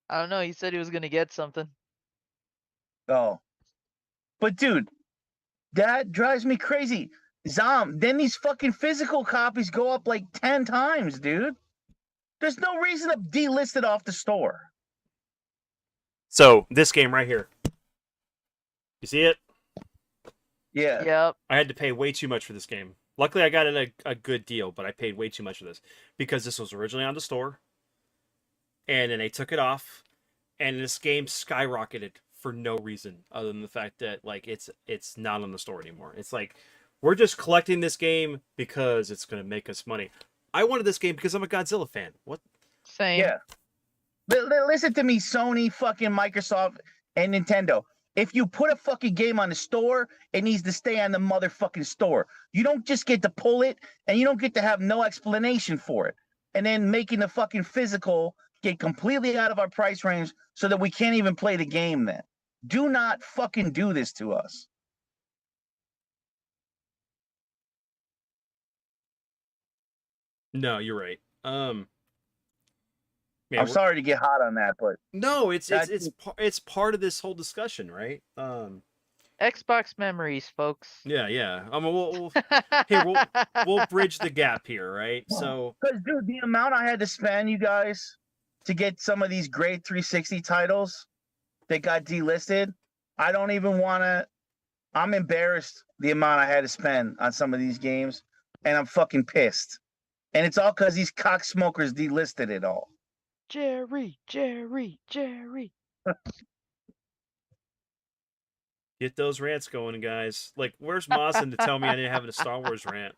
I don't know. He said he was gonna get something. Oh. But dude, that drives me crazy. Then these fucking physical copies go up like 10 times, dude. There's no reason to delist it off the store. So this game right here, you see it? Yeah. Yep. I had to pay way too much for this game. Luckily, I got it a good deal, but I paid way too much for this because this was originally on the store, and then they took it off, and this game skyrocketed for no reason other than the fact that like it's not on the store anymore. It's like we're just collecting this game because it's gonna make us money. I wanted this game because I'm a Godzilla fan. What? Same. Yeah. Listen to me, Sony, fucking Microsoft, and Nintendo. If you put a fucking game on the store, it needs to stay on the motherfucking store. You don't just get to pull it, and you don't get to have no explanation for it. And then making the fucking physical get completely out of our price range so that we can't even play the game then. Do not fucking do this to us. No, you're right. Yeah, I'm sorry to get hot on that, but no, that it's part of this whole discussion, right? Xbox memories, folks. Yeah. Here we'll bridge the gap here, right? So because dude, the amount I had to spend, you guys, to get some of these great 360 titles that got delisted, I don't even want to. I'm embarrassed the amount I had to spend on some of these games, and I'm fucking pissed. And it's all because these cocksmokers delisted it all. Jerry. get those rants going, guys. Like, where's Mazin to tell me I didn't have a Star Wars rant?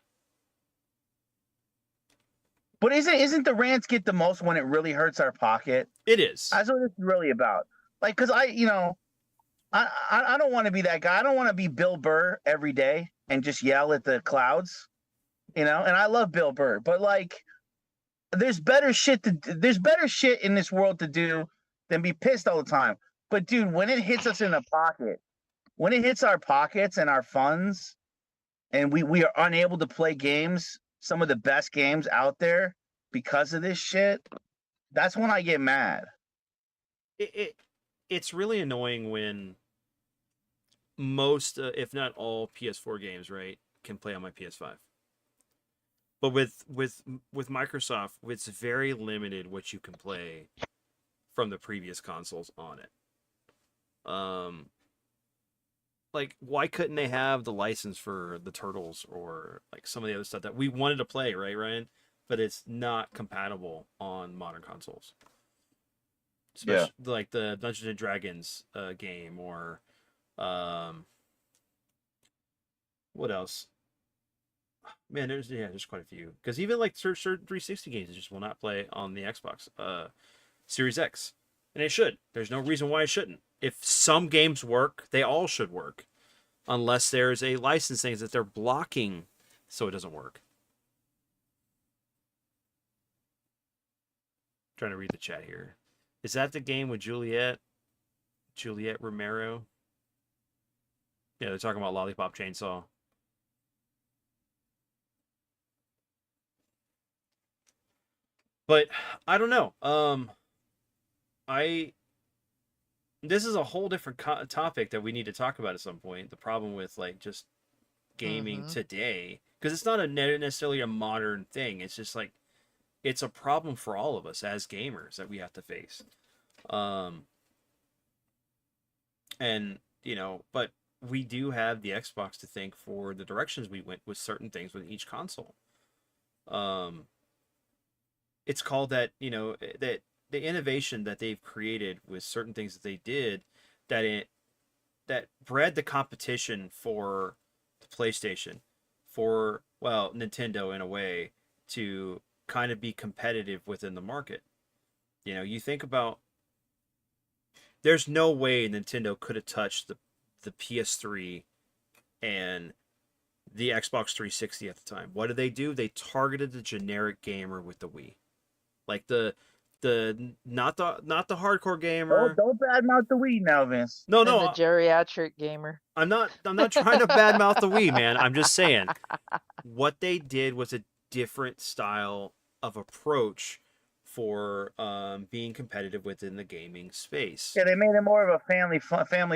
But isn't the rants get the most when it really hurts our pocket? It is. That's what it's really about. Like, cause I don't want to be that guy. I don't want to be Bill Burr every day and just yell at the clouds, And I love Bill Burr, but like, there's better shit in this world to do than be pissed all the time. But dude, when it hits us in the pocket, when it hits our pockets and our funds, and we are unable to play games, some of the best games out there because of this shit, that's when I get mad. It's really annoying when most, if not all, PS4 games, right, can play on my PS5. But with Microsoft, it's very limited what you can play from the previous consoles on it. Like, why couldn't they have the license for the Turtles or like some of the other stuff that we wanted to play, right, Ryan? But it's not compatible on modern consoles. Especially like the Dungeons and Dragons game, or what else? Man, there's quite a few. Because even like certain 360 games, it just will not play on the Xbox Series X, and it should. There's no reason why it shouldn't. If some games work, they all should work, unless there's a licensing that they're blocking, so it doesn't work. Trying to read the chat here. Is that the game with Juliet Romero? Yeah, they're talking about Lollipop Chainsaw. But I don't know. This is a whole different topic that we need to talk about at some point. The problem with like just gaming today, because it's not necessarily a modern thing. It's just like it's a problem for all of us as gamers that we have to face. And but we do have the Xbox to thank for the directions we went with certain things with each console. It's called that that the innovation that they've created with certain things that they did, that bred the competition for the PlayStation, for Nintendo in a way, to kind of be competitive within the market. You think about, there's no way Nintendo could have touched the PS3 and the Xbox 360 at the time. What did they do? They targeted the generic gamer with the Wii. Like the not the hardcore gamer. Don't badmouth the Wii now, Vince. No, the geriatric gamer. I'm not trying to badmouth the Wii, man. I'm just saying what they did was a different style of approach for being competitive within the gaming space. Yeah, they made it more of a family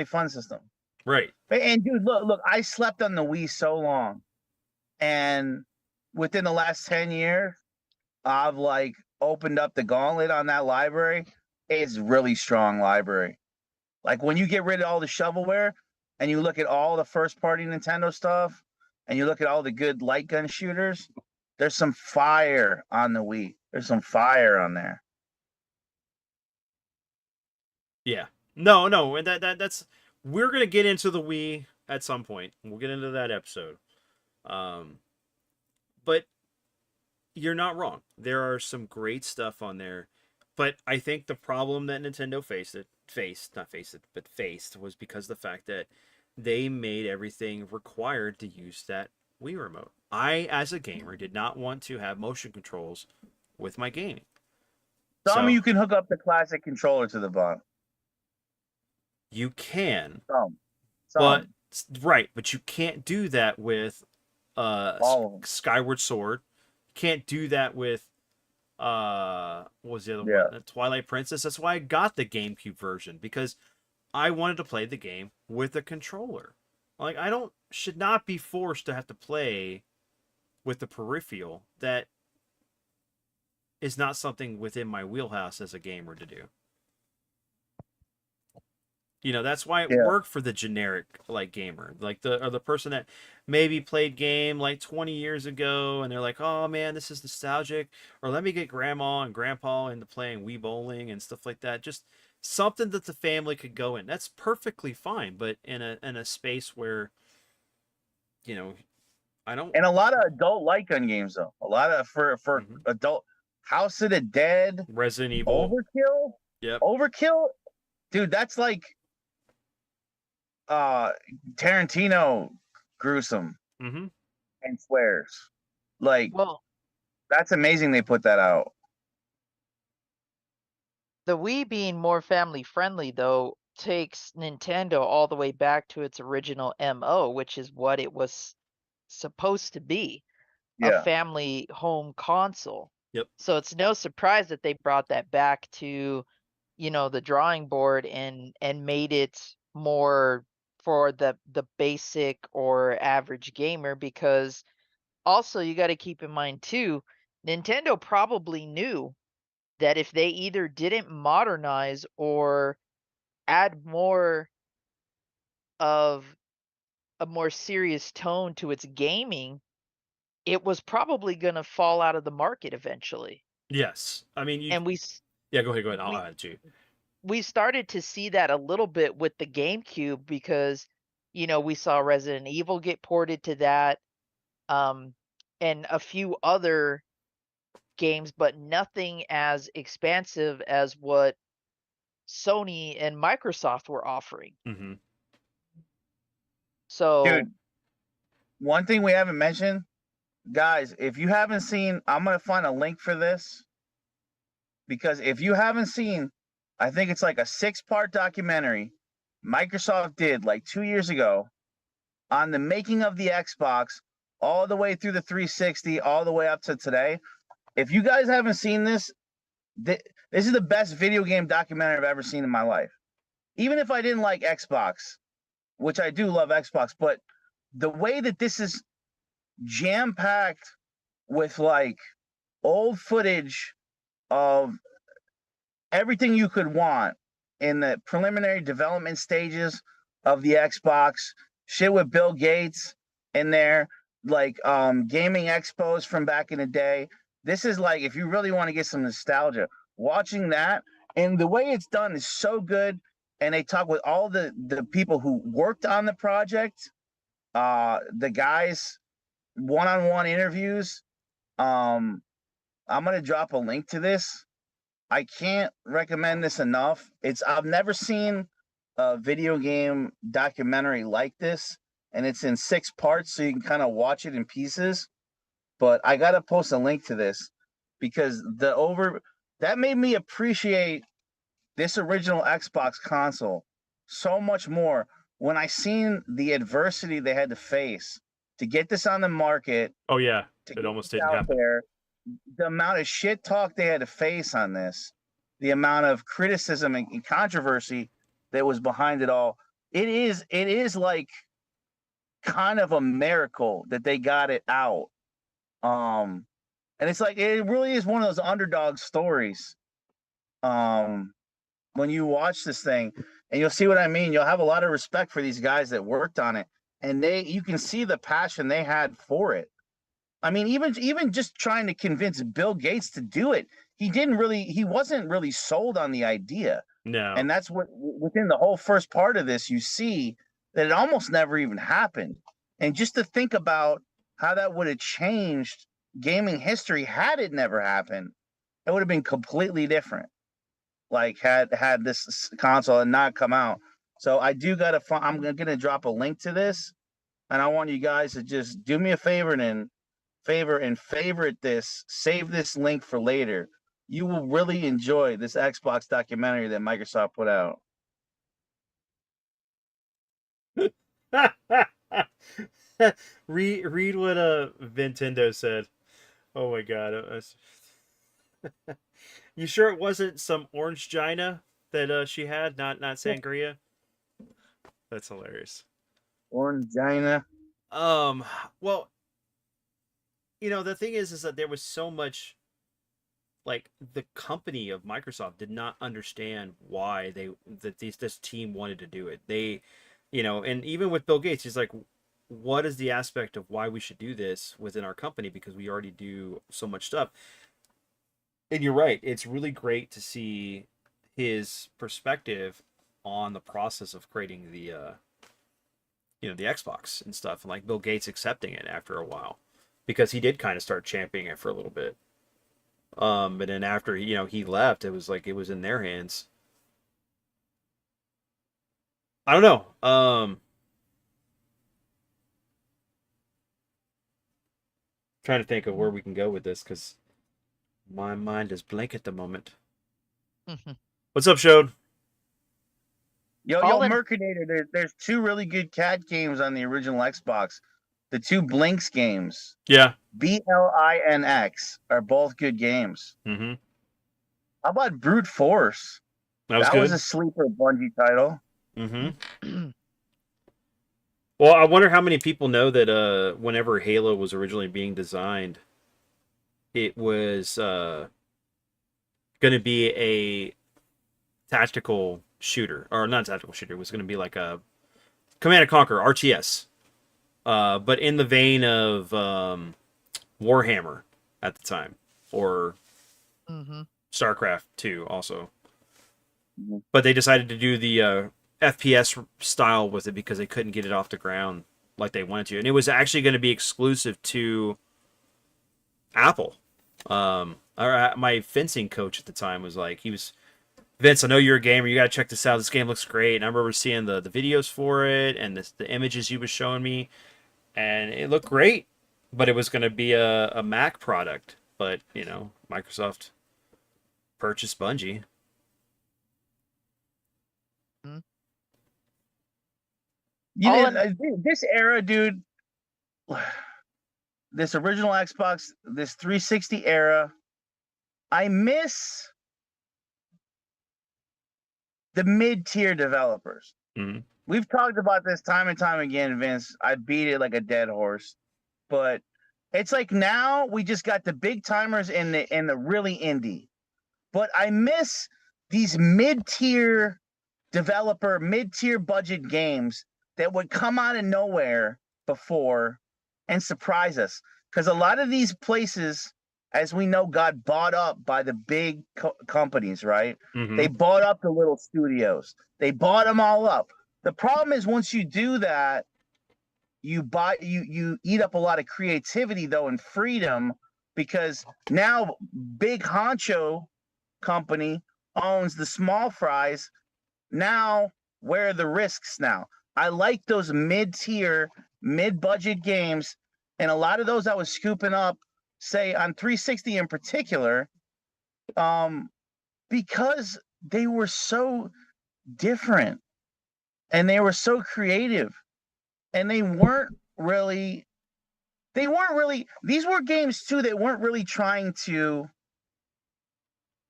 fun system. Right. And dude, look, I slept on the Wii so long, and within the last 10 years, I've like opened up the gauntlet on that library. It's really strong library. Like when you get rid of all the shovelware and you look at all the first party Nintendo stuff and you look at all the good light gun shooters, there's some fire on the Wii. There's some fire on there. Yeah. No, and that's we're gonna get into the Wii at some point. We'll get into that episode. But you're not wrong. There are some great stuff on there, but I think the problem that Nintendo faced was because of the fact that they made everything required to use that Wii remote. I, as a gamer, did not want to have motion controls with my gaming. You can hook up the classic controller to the bottom. You can. But you can't do that with Skyward Sword. Can't do that with what was the other Yeah. one? Twilight Princess. That's why I got the GameCube version, because I wanted to play the game with a controller. Like, I don't should not be forced to have to play with the peripheral. That is not something within my wheelhouse as a gamer to do. You know, that's why it Yeah. worked for the generic like gamer, like the person that maybe played game like 20 years ago, and they're like, "Oh man, this is nostalgic," or "Let me get grandma and grandpa into playing Wii bowling and stuff like that." Just something that the family could go in. That's perfectly fine, but in a space where, you know, I don't. And a lot of adult light gun games though. A lot of for Mhm. adult House of the Dead, Resident Evil. Overkill, Yep. Overkill, dude. That's like uh Tarantino gruesome Mm-hmm. and swears. Like Well, that's amazing they put that out. the Wii being more family friendly though takes Nintendo all the way back to its original MO, which is what it was supposed to be, a Yeah. family home console. Yep. So it's no surprise that they brought that back to, the drawing board and made it more for the basic or average gamer, because also you got to keep in mind too, Nintendo probably knew that if they either didn't modernize or add more of a more serious tone to its gaming, it was probably going to fall out of the market eventually. Yes. I mean, you. And Yeah. Go ahead. Go ahead. I'll we add it to you. we started to see that a little bit with the GameCube, because we saw Resident Evil get ported to that, um and a few other games, but nothing as expansive as what Sony and Microsoft were offering. Mm-hmm. So, Dude, one thing we haven't mentioned, guys, if you haven't seen, I'm gonna find a link for this because if you haven't seen, I think it's like a 6-part documentary Microsoft did like 2 years ago on the making of the Xbox, all the way through the 360, all the way up to today. If you guys haven't seen this, this is the best video game documentary I've ever seen in my life. Even if I didn't like Xbox, which I do love Xbox, but the way that this is jam packed with like old footage of everything you could want in the preliminary development stages of the Xbox, shit with Bill Gates in there, like gaming expos from back in the day. This is like if you really want to get some nostalgia, watching that, and the way it's done is so good. And they talk with all the people who worked on the project, the guys, one-on-one interviews. I'm gonna drop a link to this. I can't recommend this enough. I've never seen a video game documentary like this, and it's in 6 parts, so you can kind of watch it in pieces. But I gotta post a link to this because that made me appreciate this original Xbox console so much more when I seen the adversity they had to face to get this on the market, Oh yeah. to It get almost this didn't out happen. there, the amount of shit talk they had to face on this, the amount of criticism and controversy that was behind it all. It is like kind of a miracle that they got it out. Um and it's like it really is one of those underdog stories. Um when you watch this thing and you'll see what I mean, you'll have a lot of respect for these guys that worked on it, and you can see the passion they had for it. I mean, even just trying to convince Bill Gates to do it, he wasn't really sold on the idea. No. And that's what within the whole first part of this, you see that it almost never even happened. And just to think about how that would have changed gaming history had it never happened, it would have been completely different. Like had this console and not come out. So I do gotta I'm gonna drop a link to this, and I want you guys to just do me a favor and favorite this, save this link for later. You will really enjoy this Xbox documentary that Microsoft put out. Read what Nintendo said. Oh my god. You sure it wasn't some orange gina that she had, not sangria? That's hilarious. Orangina. Um, well, the thing is that there was so much, like, the company of Microsoft did not understand why this team wanted to do it. And even with Bill Gates, he's like, what is the aspect of why we should do this within our company, because we already do so much stuff. And you're right, it's really great to see his perspective on the process of creating the Xbox and stuff, and like Bill Gates accepting it after a while, because he did kind of start championing it for a little bit. And then after he left, it was like it was in their hands. I don't know. Trying to think of where we can go with this, because my mind is blank at the moment. What's up, Shode? Yo, Fallen- Mercadator, there's two really good CAD games on the original Xbox. The two Blinks games, Yeah. BLINX, are both good games. Mm-hmm. How about Brute Force? That was That good. was a sleeper Bungie title. Mm-hmm. Well, I wonder how many people know that whenever Halo was originally being designed, it was going to be a tactical shooter, or not tactical shooter. It was going to be like a Command and Conquer RTS, but in the vein of Warhammer at the time, or StarCraft 2 also. Mhm. But they decided to do the FPS style with it because they couldn't get it off the ground like they wanted to, and it was actually going to be exclusive to Apple. My fencing coach at the time was like, Vince, I know you're a gamer. You got to check this out. This game looks great. And I remember seeing the videos for it and the images he was showing me, and it looked great. But it was going to be a Mac product. But Microsoft purchased Bungie. This era, dude, this original Xbox, this 360 era, I miss the mid-tier developers. Mhm. We've talked about this time and time again, Vince. I beat it like a dead horse, but it's like now we just got the big timers and the really indie. But I miss these mid-tier developer, mid-tier budget games that would come out of nowhere before and surprise us. Because a lot of these places, as we know, got bought up by the big companies, right? Mhm. They bought up the little studios. They bought them all up. The problem is once you do that, you eat up a lot of creativity though and freedom, because now big honcho company owns the small fries. Now, where are the risks now? I like those mid-tier, mid-budget games, and a lot of those I was scooping up, say on 360 in particular, because they were so different and they were so creative, and these were games too that weren't really trying to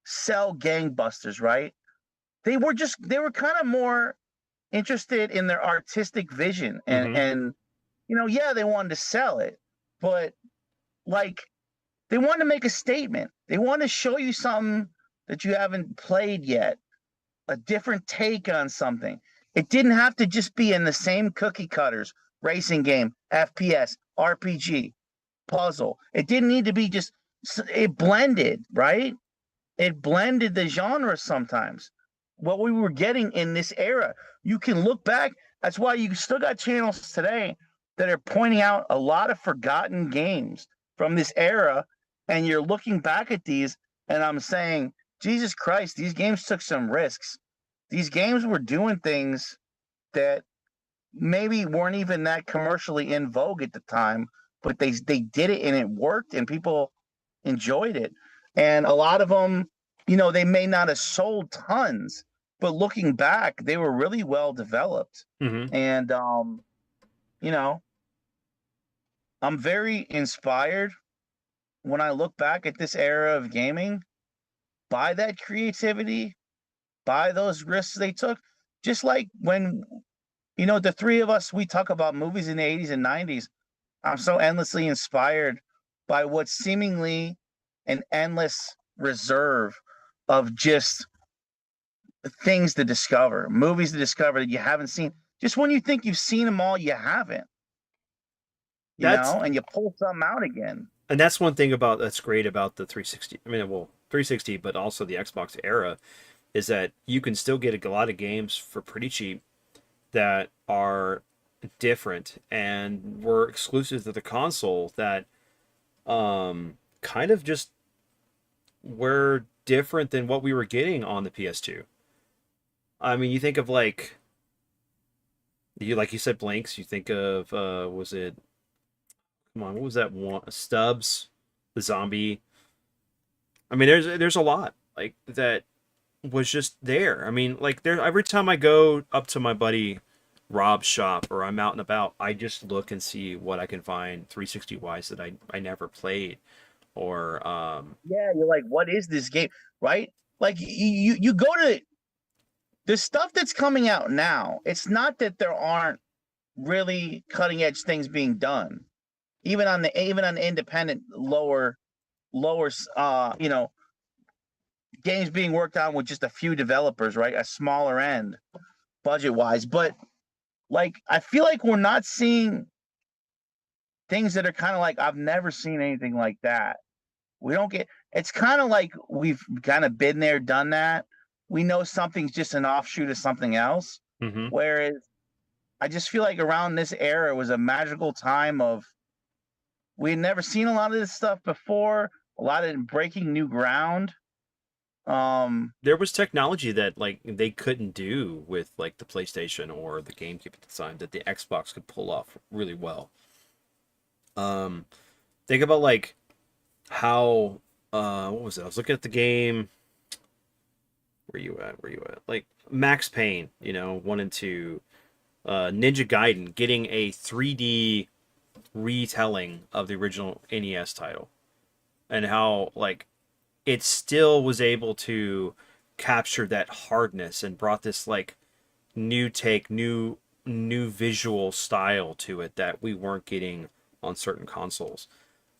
sell gangbusters, right? They were kind of more interested in their artistic vision, and they wanted to sell it, but like they wanted to make a statement. They want to show you something that you haven't played yet, a different take on something. It didn't have to just be in the same cookie cutters, racing game, FPS, RPG, puzzle. It didn't need to be just, it blended, right? It blended the genre sometimes. What we were getting in this era, you can look back. That's why you still got channels today that are pointing out a lot of forgotten games from this era. And you're looking back at these, and I'm saying, Jesus Christ, these games took some risks. These games were doing things that maybe weren't even that commercially in vogue at the time, but they did it and it worked and people enjoyed it. And a lot of them, they may not have sold tons, but looking back, they were really well developed. Mhm. And I'm very inspired when I look back at this era of gaming, by that creativity, by those risks they took, just like when, the three of us, we talk about movies in the 80s and 90s. I'm so endlessly inspired by what's seemingly an endless reserve of just things to discover, movies to discover that you haven't seen. Just when you think you've seen them all, you haven't. That's And you pull something out again. and that's one thing that's great about the 360. I mean, well, 360, but also the Xbox era, is that you can still get a lot of games for pretty cheap that are different and were exclusive to the console that kind of just were different than what we were getting on the PS2. I mean, you think of like you said Blinks, you think of was it, come on, what was that one, Stubbs, the zombie. I mean, there's a lot like that was just there. I mean, like there, every time I go up to my buddy Rob's shop or I'm out and about, I just look and see what I can find 360 wise that I never played. Or Yeah, you're like, what is this game? Right? Like you go to the stuff that's coming out now. It's not that there aren't really cutting edge things being done. Even on the independent lower games being worked on with just a few developers, right? A smaller end budget wise. But like I feel like we're not seeing things that are kind of like, I've never seen anything like that. We don't get, it's kind of like we've kind of been there, done that. We know something's just an offshoot of something else. mm-hmm. Whereas I just feel like around this era was a magical time of, we had never seen a lot of this stuff before, a lot of breaking new ground. There was technology that like they couldn't do with like the PlayStation or the GameCube at the time that the Xbox could pull off really well. Think about like how what was it? I was looking at the game. Where you at? Where you at? Like Max Payne, 1 and 2, Ninja Gaiden getting a 3D retelling of the original NES title, and how like it still was able to capture that hardness and brought this like new take, new visual style to it that we weren't getting on certain consoles.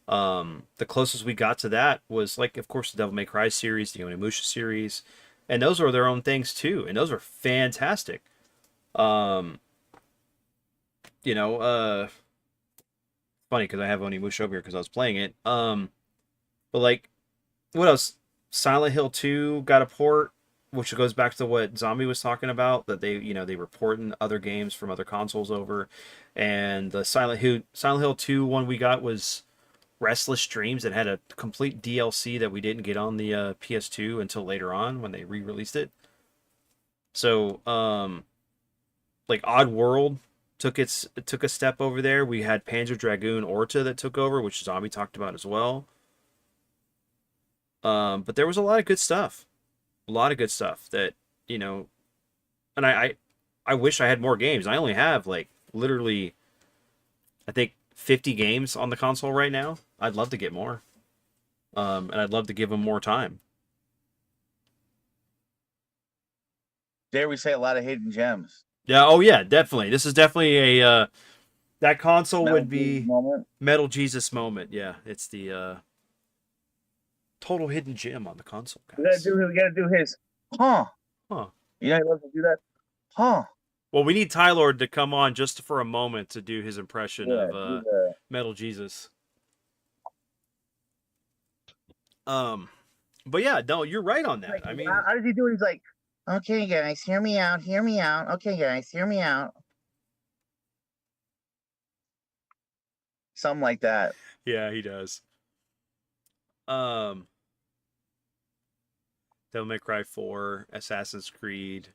The closest we got to that was like, of course, the Devil May Cry series, the Onimusha series, and those are their own things too, and those are fantastic. Um, Funny because I have Onimusha over here because I was playing it. But like, what else? Silent Hill 2 got a port, which goes back to what Zombie was talking about, that they were porting other games from other consoles over. And the Silent Hill 2 one we got was Restless Dreams, that had a complete DLC that we didn't get on the PS2 until later on when they re-released it. So, like Oddworld took a step over there. We had Panzer Dragoon Orta that took over, which Zombie talked about as well. But there was a lot of good stuff. A lot of good stuff that, and I wish I had more games. I only have like literally, I think 50 games on the console right now. I'd love to get more. And I'd love to give them more time. Dare we say a lot of hidden gems. Yeah, oh yeah, definitely. This is definitely a that console Metal would be Jesus moment. Metal Jesus moment. Yeah, it's the total hidden gem on the console, guys. We gotta do his huh. Huh. You know he loves to do that. Huh. Well, we need Tylord to come on just for a moment to do his impression of Metal Jesus. But yeah, no, you're right on that. Like, I mean, how does he do it? He's like, okay, guys, hear me out. Okay, guys, hear me out. Something like that. yeah, he does. Devil May Cry 4, Assassin's Creed,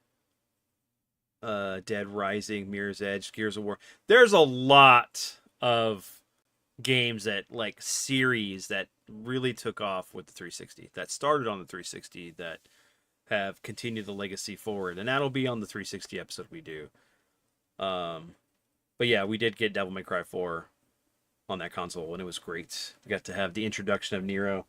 Dead Rising, Mirror's Edge, Gears of War. There's a lot of games that like series that really took off with the 360, that started on the 360, that have continued the legacy forward, and that'll be on the 360 episode we do. But yeah, we did get Devil May Cry 4 on that console, and it was great. I got to have the introduction of Nero.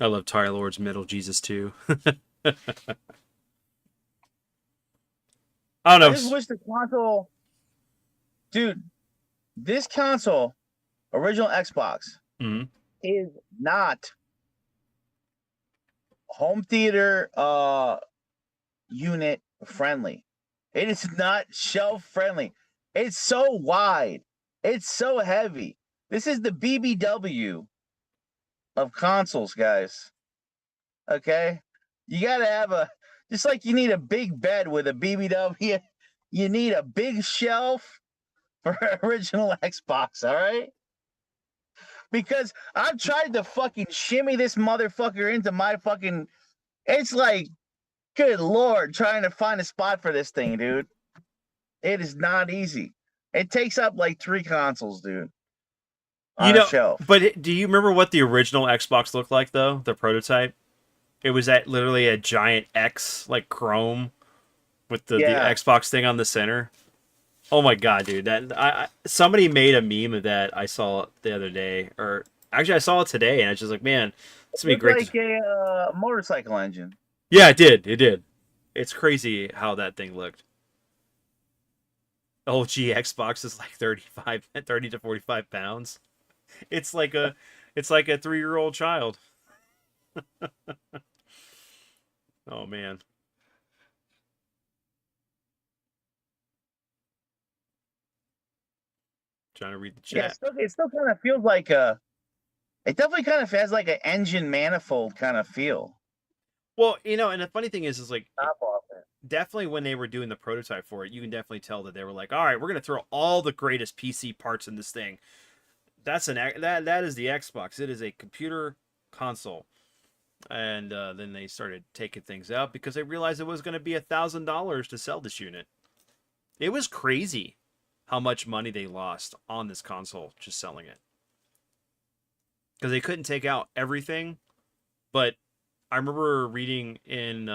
I love Tire Lord's Metal Jesus too. I don't I know. just wish the console, dude. This console, original Xbox, Mhm. is not home theater unit friendly. It is not shelf friendly. It's so wide. It's so heavy. This is the BBW of consoles, guys. Okay? You got to have a just like you need a big bed with a BBW, you need a big shelf for original Xbox, all right? Because I've tried to fucking shimmy this motherfucker into my fucking it's like good lord, trying to find a spot for this thing, dude. It is not easy. It takes up like 3 consoles, dude, You on a know, shelf. but do you remember what the original Xbox looked like though? The prototype. It was at literally a giant X, like chrome, with the Yeah. Xbox thing on the center. Oh my god, dude! That somebody made a meme of that I saw the other day, or actually I saw it today, and I was just like, man, it's gonna be It's great. like a motorcycle engine. Yeah, it did. It did. It's crazy how that thing looked. Oh, gee, Xbox is like 30 to 45 pounds. It's like a 3-year-old child. Oh man. Trying to read the Yeah, chat. it still kind of feels like a. It definitely kind of has like an engine manifold kind of feel. Well, and the funny thing is like Top off it. definitely when they were doing the prototype for it, you can definitely tell that they were like, all right, we're gonna throw all the greatest PC parts in this thing. That is the Xbox. It is a computer console. And then they started taking things out because they realized it was going to be $1,000 to sell this unit. It was crazy how much money they lost on this console just selling it because they couldn't take out everything. But I remember reading in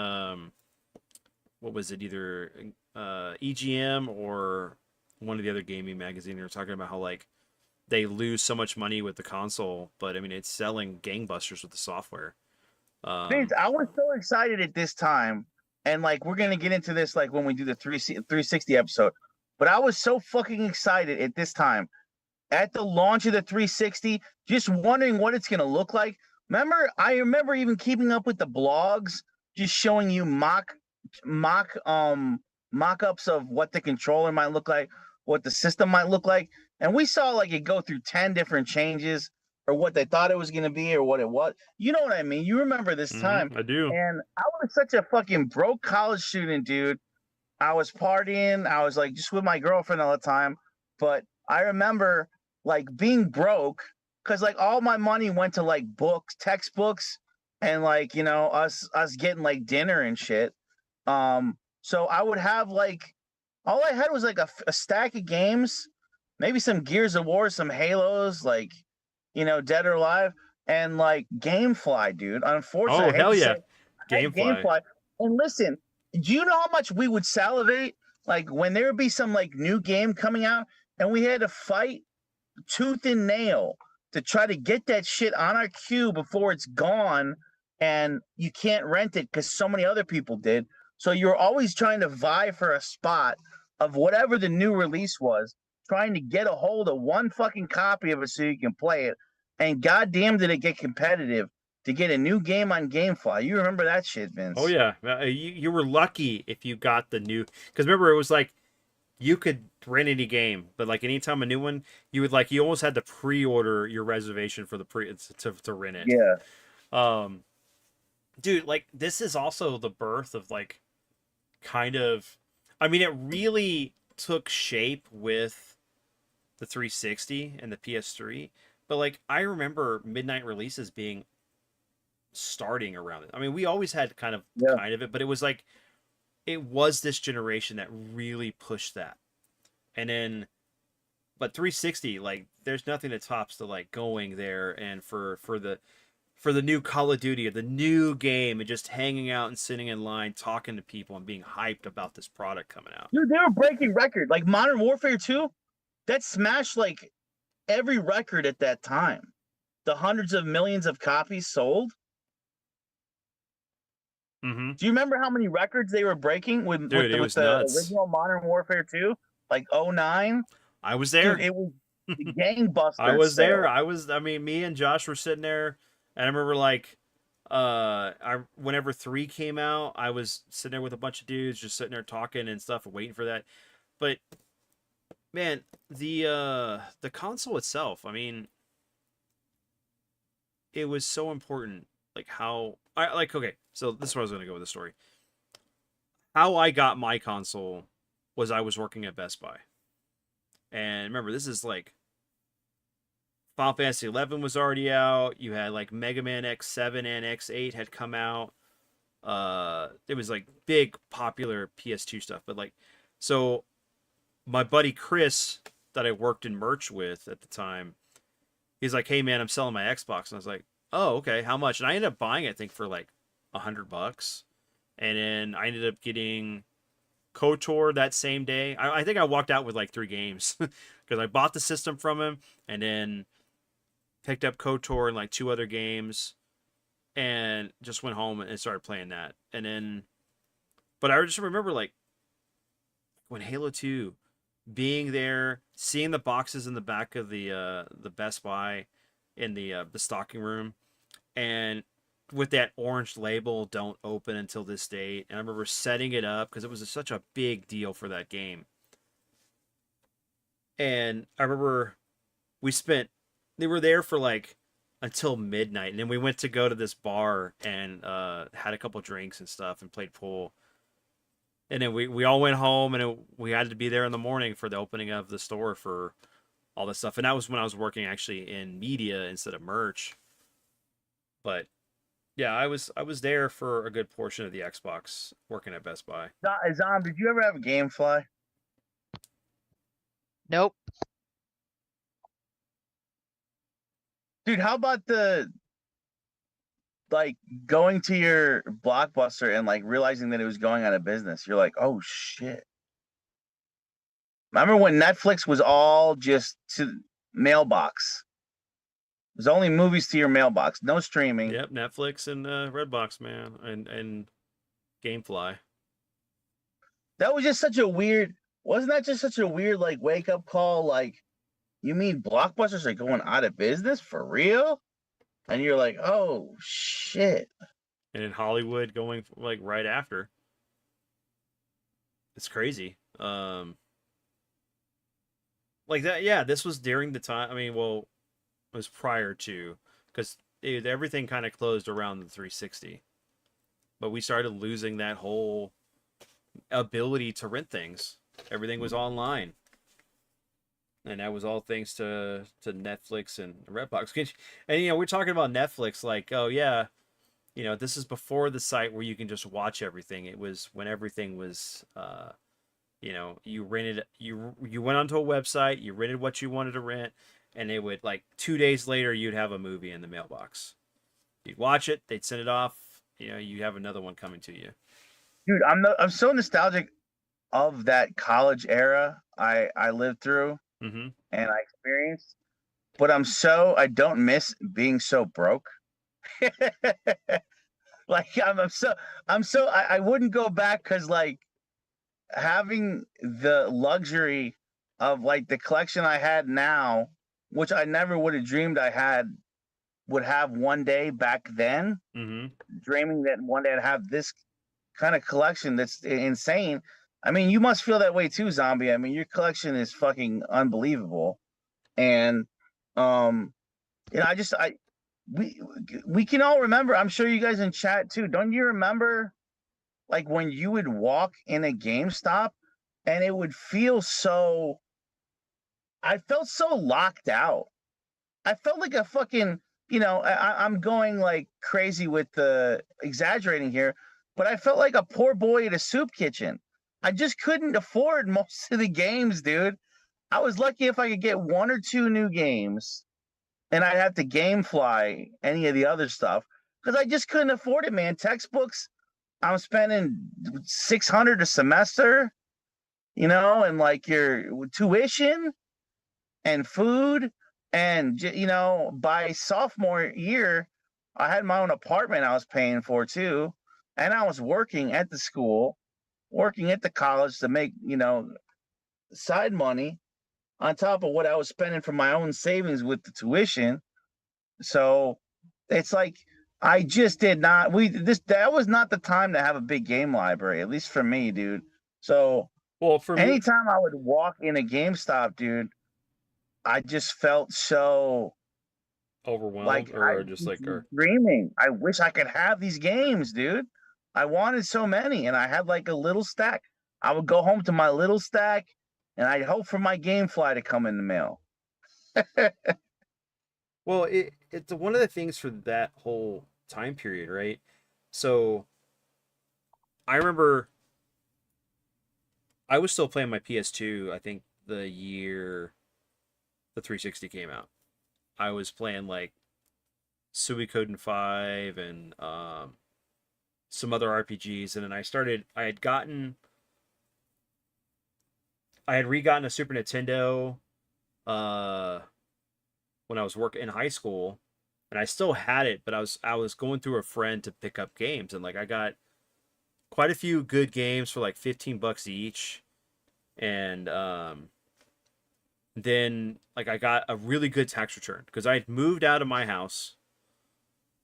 what was it, either EGM or one of the other gaming magazines, they were talking about how like they lose so much money with the console, but I mean it's selling gangbusters with the software. Vince, I was so excited at this time, and like we're gonna get into this like when we do the 360 episode. But I was so fucking excited at this time at the launch of the 360, just wondering what it's gonna look like. I remember even keeping up with the blogs, just showing you mock mock-ups of what the controller might look like, what the system might look like. And we saw like it go through 10 different changes or what they thought it was going to be or what it was. You know what I mean? You remember this time. I do. And I was such a fucking broke college student, dude. I was partying. I was like just with my girlfriend all the time. But I remember like being broke because like all my money went to like books, textbooks, and like, us getting like dinner and shit. So I would have like all I had was like a stack of games, maybe some Gears of War, some Halos, like Dead or Alive, and like GameFly, dude. Unfortunately, Oh I hate hell to yeah, say, I had GameFly. GameFly. And listen, do you know how much we would salivate like when there would be some like new game coming out, and we had to fight tooth and nail to try to get that shit on our queue before it's gone, and you can't rent it because so many other people did. So you're always trying to vie for a spot of whatever the new release was, trying to get a hold of one fucking copy of it so you can play it. And goddamn, did it get competitive to get a new game on GameFly. You remember that shit, Oh Vince? yeah, you were lucky if you got the new, because remember it was like you could rent any game, but like anytime a new one, you almost had to pre-order your reservation for the to rent it. Yeah. Um, dude, like this is also the birth of like kind of, I mean, it really took shape with the 360 and the PS3, but like I remember midnight releases being starting around it. I mean, we always had Yeah. kind of it, but it was like it was this generation that really pushed that. And then but 360, like there's nothing that tops the like going there and for for the new Call of Duty or the new game and just hanging out and sitting in line talking to people and being hyped about this product coming out. Dude, they were breaking record. Like Modern Warfare 2, that smashed like every record at that time. The hundreds of millions of copies sold. Mm-hmm. Do you remember how many records they were breaking with Dude, it was nuts. original Modern Warfare 2? Like 09? I was there. Dude, it was gangbusters. I was there. sales. I mean, me and Josh were sitting there, and I remember like, whenever 3 came out, I was sitting there with a bunch of dudes, just sitting there talking and stuff, and waiting for that. But man, the console itself, I mean, it was so important. Like how I like. Okay, so this is where I was going to go with the story. How I got my console was I was working at Best Buy, and remember, this is like Final Fantasy 11 was already out. You had like Mega Man X7 and X8 had come out. It was like big popular PS2 stuff. But like, so my buddy Chris that I worked in merch with at the time, he's like, "Hey man, I'm selling my Xbox," and I was like, "Oh, okay, how much?" And I ended up buying it, I think, for like $100, and then I ended up getting KOTOR that same day. I think I walked out with like 3 games because I bought the system from him and then picked up KOTOR and like 2 other games and just went home and started playing that. And then, but I just remember like when Halo 2, being there, seeing the boxes in the back of the Best Buy in the stocking room, and with that orange label, "Don't open until this date." And I remember setting it up because it was such a big deal for that game. And I remember they were there for like until midnight, and then we went to go to this bar and had a couple drinks and stuff and played pool. And then we all went home, and we had to be there in the morning for the opening of the store for all this stuff. And that was when I was working actually in media instead of merch. But yeah, I was there for a good portion of the Xbox working at Best Buy. Zom, did you ever have a GameFly? Nope. Dude, how about like going to your Blockbuster and like realizing that it was going out of business? You're like, oh shit. Remember when Netflix was all just to mailbox? It was only movies to your mailbox, no streaming. Yep, Netflix and Redbox, man, and GameFly. That was just wasn't that just such a weird like wake up call? Like, you mean Blockbusters are going out of business for real? And you're like, oh shit. And in Hollywood going like right after. It's crazy. Like that, yeah, this was during the time, I mean, well, it was prior to, because everything kind of closed around the 360. But we started losing that whole ability to rent things. Everything was online. And that was all thanks to Netflix and Redbox. And, you know, we're talking about Netflix like, oh, yeah, you know, this is before the site where you can just watch everything. It was when everything was, you know, you rented, you went onto a website, you rented what you wanted to rent, and it would, like, 2 days later, you'd have a movie in the mailbox. You'd watch it, they'd send it off, you know, you have another one coming to you. Dude, I'm so nostalgic of that college era I lived through. Mm-hmm. And I experienced, but I don't miss being so broke. Like I wouldn't go back because like having the luxury of like the collection I had now, which I never would have dreamed would have one day back then. Mm-hmm. Dreaming that one day I'd have this kind of collection that's insane. I mean, you must feel that way too, Zombie. I mean, your collection is fucking unbelievable, and you know, we can all remember. I'm sure you guys in chat too. Don't you remember, like when you would walk in a GameStop, and it would feel so. I felt so locked out. I felt like a fucking. You know, I'm going like crazy with the exaggerating here, but I felt like a poor boy at a soup kitchen. I just couldn't afford most of the games, dude. I was lucky if I could get 1 or 2 new games. and I'd have to GameFly any of the other stuff because I just couldn't afford it, man. Textbooks, I'm spending $600 a semester, and like your tuition and food, and by sophomore year, I had my own apartment I was paying for too, and I was working at the school, working at the college to make side money on top of what I was spending for my own savings with the tuition. So it's like I just did not that was not the time to have a big game library, at least for me, dude. So Well, for me, anytime I would walk in a GameStop, dude, I just felt so overwhelmed like I or just like, or dreaming. I wish I could have these games, dude. I wanted so many, and I had like a little stack. I would go home to my little stack, and I'd hope for my GameFly to come in the mail. well, it's one of the things for that whole time period, right? So I remember I was still playing my PS2. I think the year the 360 came out. I was playing like Suikoden 5 and some other RPGs, and then I had re-gotten a Super Nintendo uh when I was working in high school, and I still had it, but I was going through a friend to pick up games, and like I got quite a few good games for like $15 each, and then like I got a really good tax return because I had moved out of my house,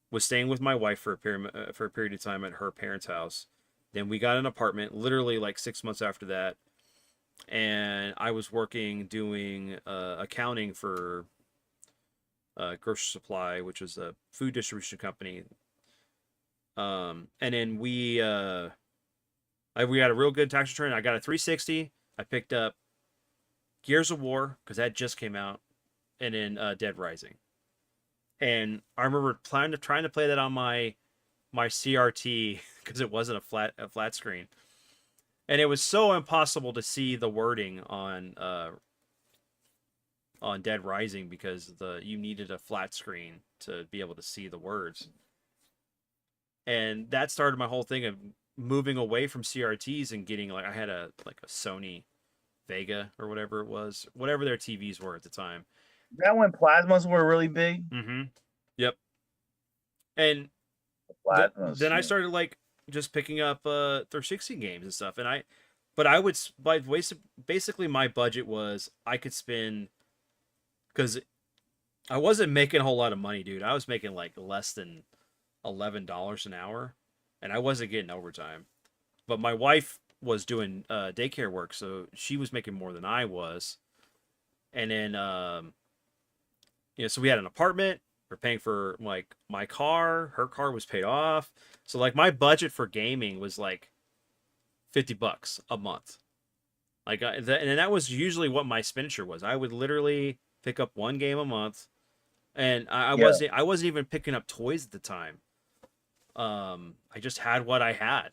was staying with my wife for a period of time at her parents' house. Then we got an apartment literally like 6 months after that, and I was working doing accounting for Grocery Supply, which was a food distribution company. And then we got a real good tax return. I got a 360. I picked up Gears of War because that just came out, and then Dead Rising. And I remember trying to play that on my CRT because it wasn't a flat screen, and it was so impossible to see the wording on Dead Rising because you needed a flat screen to be able to see the words. And that started my whole thing of moving away from CRTs and getting I had a Sony Vega or whatever it was, whatever their TVs were at the time. That when plasmas were really big. Mm-hmm. Yep. And Plasmas. then I started just picking up 360 games and stuff, and I would basically my budget was I could spend, because I wasn't making a whole lot of money, dude. I was making like less than $11 an hour, and I wasn't getting overtime. But my wife was doing daycare work, so she was making more than I was. And then so we had an apartment. We're paying for like my car. Her car was paid off. So like my budget for gaming was like $50 a month. And that was usually what my expenditure was. I would literally pick up one game a month, and I wasn't even picking up toys at the time. I just had what I had.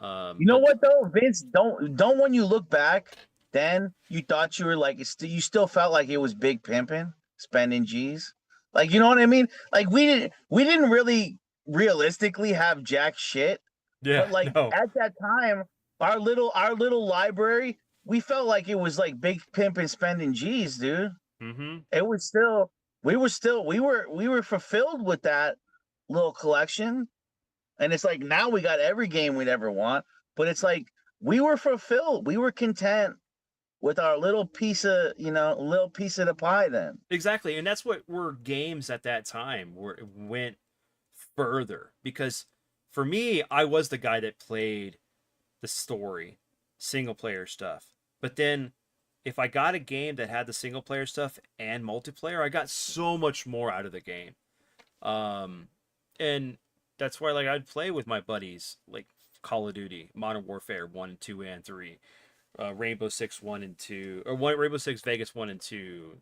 You know what though, Vince? Don't when you look back, then you thought you were like you still felt like it was big pimping, spending G's. Like, you know what I mean? Like we didn't really realistically have jack shit. Yeah. But like no. at that time, our little library, we felt like it was like big pimping, spending G's, dude. Mm-hmm. It was still we were fulfilled with that little collection. And it's like now we got every game we'd ever want, but it's like we were fulfilled. We were content with our little piece of the pie then. Exactly. And that's what were games at that time went further, because for me, I was the guy that played the story, single player stuff. But then if I got a game that had the single player stuff and multiplayer, I got so much more out of the game. And that's why I'd play with my buddies, like Call of Duty, Modern Warfare 1, 2, and 3, Rainbow Six 1 and 2, or Rainbow Six Vegas 1 and 2.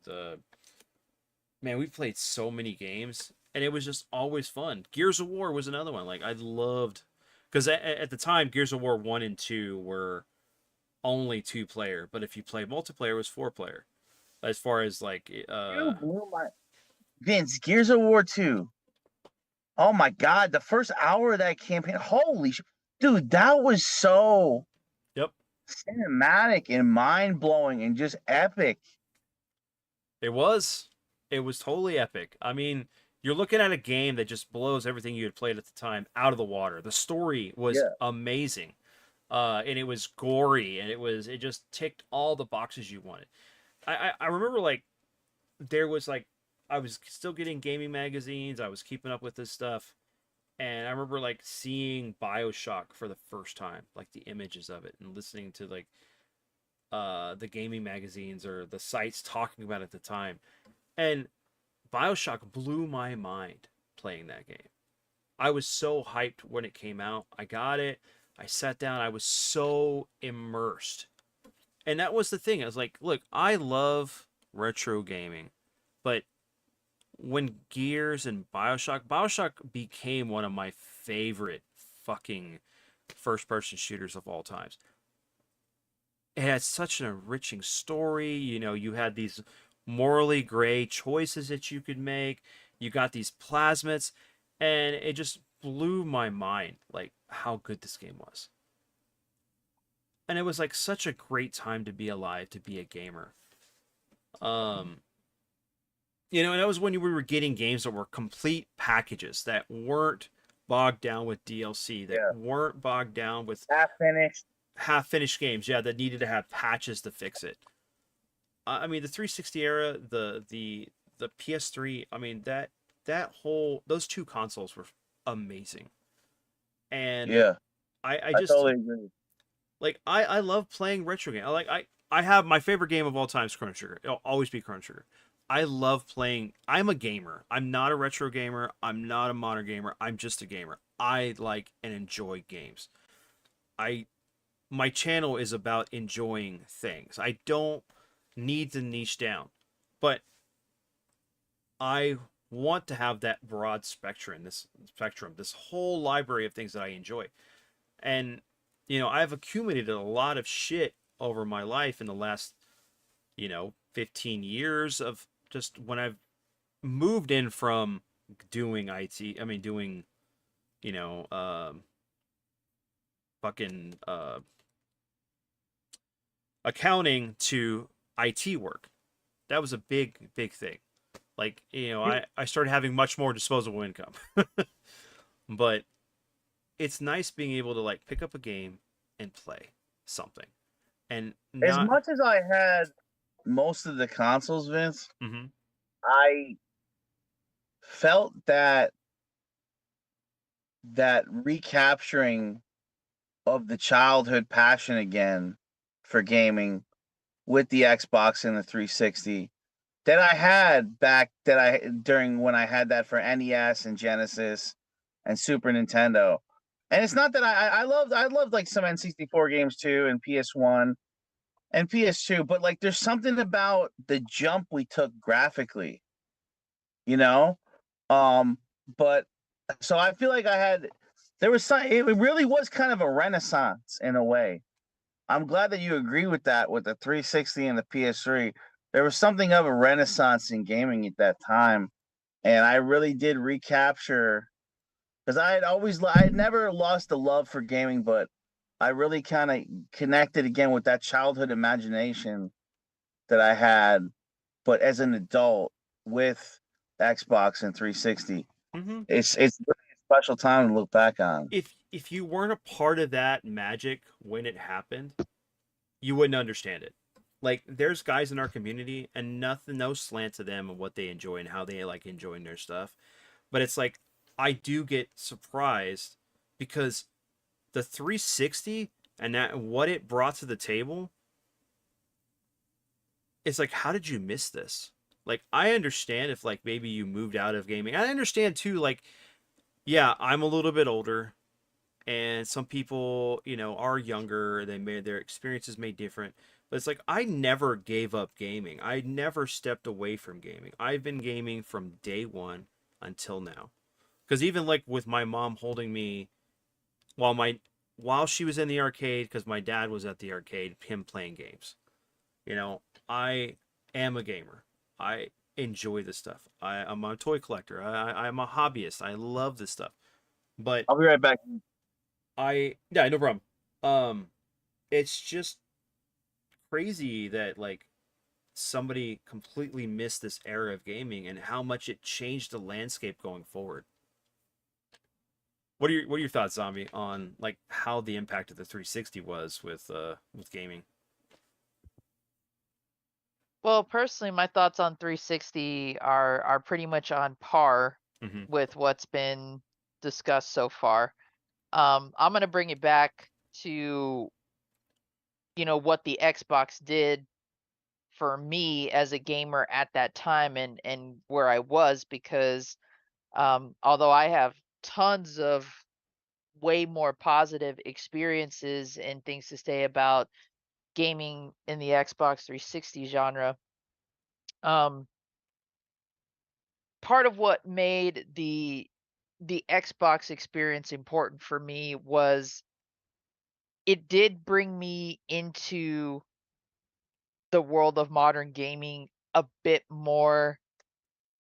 Man, we played so many games, and it was just always fun. Gears of War was another one. I loved, because at the time Gears of War 1 and 2 were only 2-player, but if you play multiplayer, it was 4-player. As far as Vince, Gears of War 2. Oh my God, the first hour of that campaign. Holy dude, that was so Yep. cinematic and mind blowing and just epic. It was. It was totally epic. I mean, you're looking at a game that just blows everything you had played at the time out of the water. The story was Yeah. amazing. And it was gory, and it just ticked all the boxes you wanted. I remember like there was like I was still getting gaming magazines. I was keeping up with this stuff, and I remember like seeing BioShock for the first time, like the images of it, and listening to like the gaming magazines or the sites talking about it at the time. And BioShock blew my mind playing that game. I was so hyped when it came out. I got it. I sat down. I was so immersed. And that was the thing. I was like, look, I love retro gaming, but when Gears and BioShock became one of my favorite fucking first person shooters of all times. It had such an enriching story. You know, you had these morally gray choices that you could make. You got these plasmids, and it just blew my mind like how good this game was. And it was like such a great time to be alive, to be a gamer. Um, you know, and that was when we were getting games that were complete packages that weren't bogged down with DLC, that Yeah. weren't bogged down with Half finished. half-finished games, yeah, that needed to have patches to fix it. I mean, the 360 era, the PS3, I mean that whole those two consoles were amazing. And Yeah, I I just totally agree. like I love playing retro game. I have my favorite game of all time is Chrono Trigger. It'll always be Chrono Trigger. I love playing. I'm a gamer. I'm not a retro gamer. I'm not a modern gamer. I'm just a gamer. I like and enjoy games. I My channel is about enjoying things. I don't need to niche down, but I want to have that broad spectrum, this whole library of things that I enjoy. And you know, I've accumulated a lot of shit over my life in the last, 15 years of just when I've moved in from doing IT, I mean doing, you know, fucking accounting to IT work. That was a big thing. Like, I started having much more disposable income. But it's nice being able to like pick up a game and play something. And As not much as I had most of the consoles, Vince, Mhm. I felt that recapturing of the childhood passion again for gaming with the Xbox and the 360 that I had back that I during when I had that for NES and Genesis and Super Nintendo. And it's not that I loved like some N64 games too and PS1 and PS2, but like there's something about the jump we took graphically, you know? Um, but so I feel like there was some it really was kind of a renaissance in a way. I'm glad that you agree with that with the 360 and the PS3. There was something of a renaissance in gaming at that time, and I really did recapture because I had never lost the love for gaming, but I really kind of connected again with that childhood imagination that I had, but as an adult with Xbox and 360. Mhm. It's really a special time to look back on. If you weren't a part of that magic when it happened, you wouldn't understand it. Like there's guys in our community and nothing no slant to them and what they enjoy and how they like enjoying their stuff. But it's like I do get surprised because the 360 and that what it brought to the table, it's like how did you miss this? Like I understand if like maybe you moved out of gaming. I understand too like yeah, I'm a little bit older and some people, are younger, they made their experiences made different. But it's like I never gave up gaming. I never stepped away from gaming. I've been gaming from day one until now. Because even like with my mom holding me while she was in the arcade, because my dad was at the arcade, him playing games. I am a gamer. I enjoy this stuff. I'm a toy collector. I'm a hobbyist. I love this stuff. But I'll be right back. yeah, no problem. Um, it's just crazy that like somebody completely missed this era of gaming and how much it changed the landscape going forward. What are your thoughts, Zombie, on like how the impact of the 360 was with gaming? Well, personally, my thoughts on 360 are pretty much on par Mm-hmm. with what's been discussed so far. I'm gonna bring it back to, what the Xbox did for me as a gamer at that time and where I was, because although I have tons of way more positive experiences and things to say about gaming in the Xbox 360 genre, um, part of what made the Xbox experience important for me was it did bring me into the world of modern gaming a bit more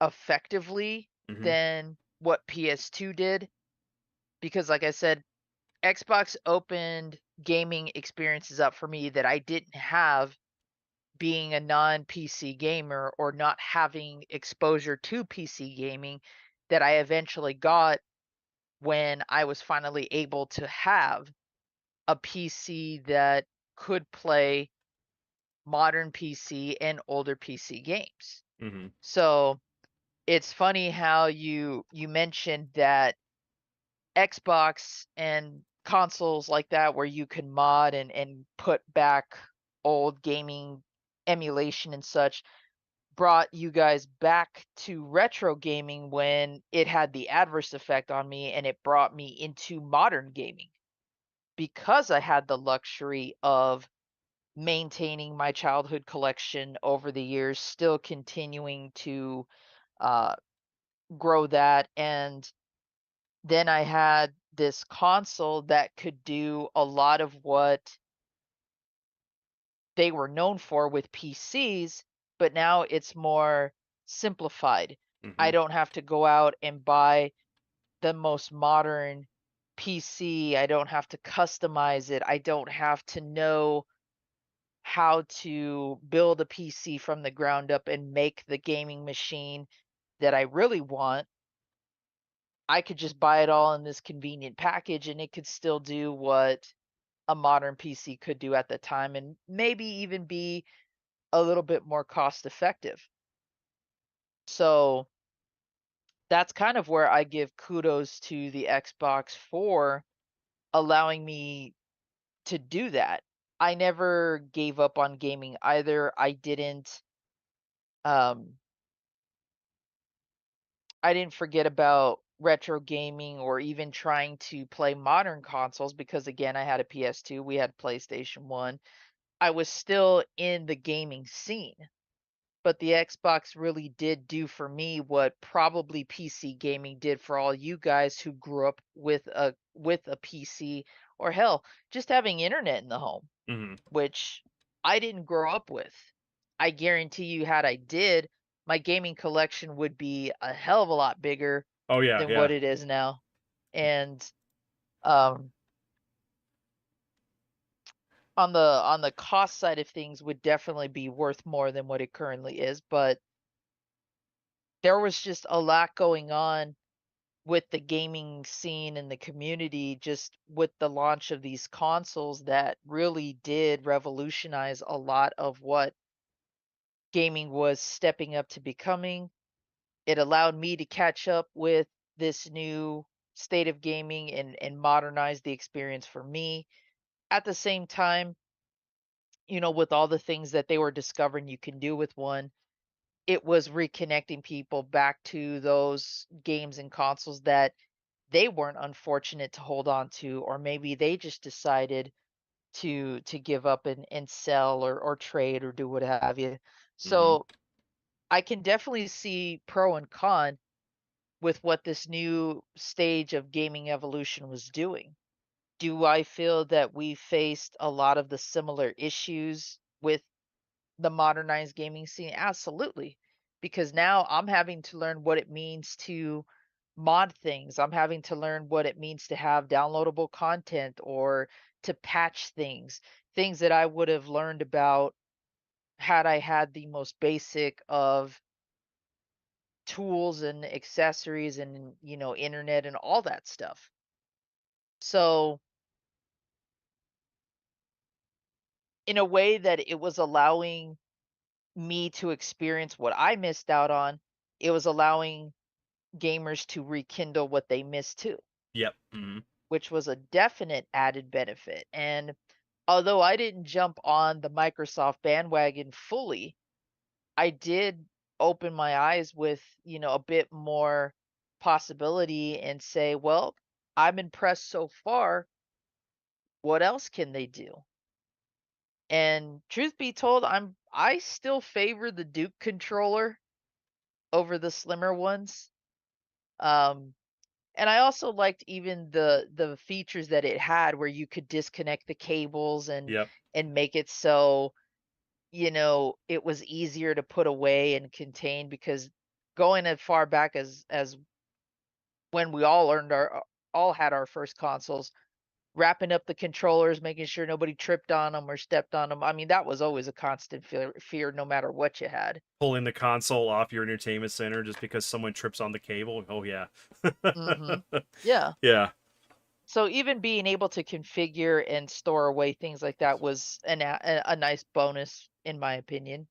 effectively Mm-hmm. than what PS2 did, because like I said, Xbox opened gaming experiences up for me that I didn't have being a non-PC gamer, or not having exposure to PC gaming, that I eventually got when I was finally able to have a PC that could play modern PC and older PC games. Mm-hmm. So it's funny how you mentioned that Xbox and consoles like that where you can mod and put back old gaming emulation and such brought you guys back to retro gaming when it had the adverse effect on me, and it brought me into modern gaming because I had the luxury of maintaining my childhood collection over the years, still continuing to uh, grow that. And then I had this console that could do a lot of what they were known for with PCs, but now it's more simplified. Mm-hmm. I don't have to go out and buy the most modern PC. I don't have to customize it. I don't have to know how to build a PC from the ground up and make the gaming machine that I really want. I could just buy it all in this convenient package, and it could still do what a modern PC could do at the time, and maybe even be a little bit more cost effective. So that's kind of where I give kudos to the Xbox for allowing me to do that. I never gave up on gaming either. Um I didn't forget about retro gaming or even trying to play modern consoles, because again, I had a PS2, we had PlayStation 1. I was still in the gaming scene. But the Xbox really did do for me what probably PC gaming did for all you guys who grew up with a PC, or hell, just having internet in the home, Mm-hmm. which I didn't grow up with. I guarantee you, had I did, my gaming collection would be a hell of a lot bigger Oh yeah, than yeah. what it is now. And um on the cost side of things, would definitely be worth more than what it currently is, but there was just a lot going on with the gaming scene and the community, just with the launch of these consoles, that really did revolutionize a lot of what gaming was stepping up to becoming. It allowed me to catch up with this new state of gaming and modernize the experience for me. At the same time, with all the things that they were discovering you can do with one, it was reconnecting people back to those games and consoles that they weren't unfortunate to hold on to, or maybe they just decided to give up and sell, or trade, or do what have you. Mm-hmm. So I can definitely see pro and con with what this new stage of gaming evolution was doing. Do I feel that we faced a lot of the similar issues with the modernized gaming scene? Absolutely. because now I'm having to learn what it means to mod things. I'm having to learn what it means to have downloadable content or to patch things, things that I would have learned about had I had the most basic of tools and accessories and, internet and all that stuff. So, in a way that it was allowing me to experience what I missed out on, it was allowing gamers to rekindle what they missed too, Yep. Hmm. which was a definite added benefit. And although I didn't jump on the Microsoft bandwagon fully, I did open my eyes with, a bit more possibility and say, well, I'm impressed so far. What else can they do? And truth be told, I still favor the Duke controller over the slimmer ones. Um, and I also liked even the features that it had where you could disconnect the cables Yep. and make it so, it was easier to put away and contain, because going as far back as when we all learned our all had our first consoles, wrapping up the controllers, making sure nobody tripped on them or stepped on them. I mean, that was always a constant fear no matter what you had. Pulling the console off your entertainment center just because someone trips on the cable. Oh yeah. Mhm. Yeah. Yeah. So even being able to configure and store away things like that was a nice bonus in my opinion.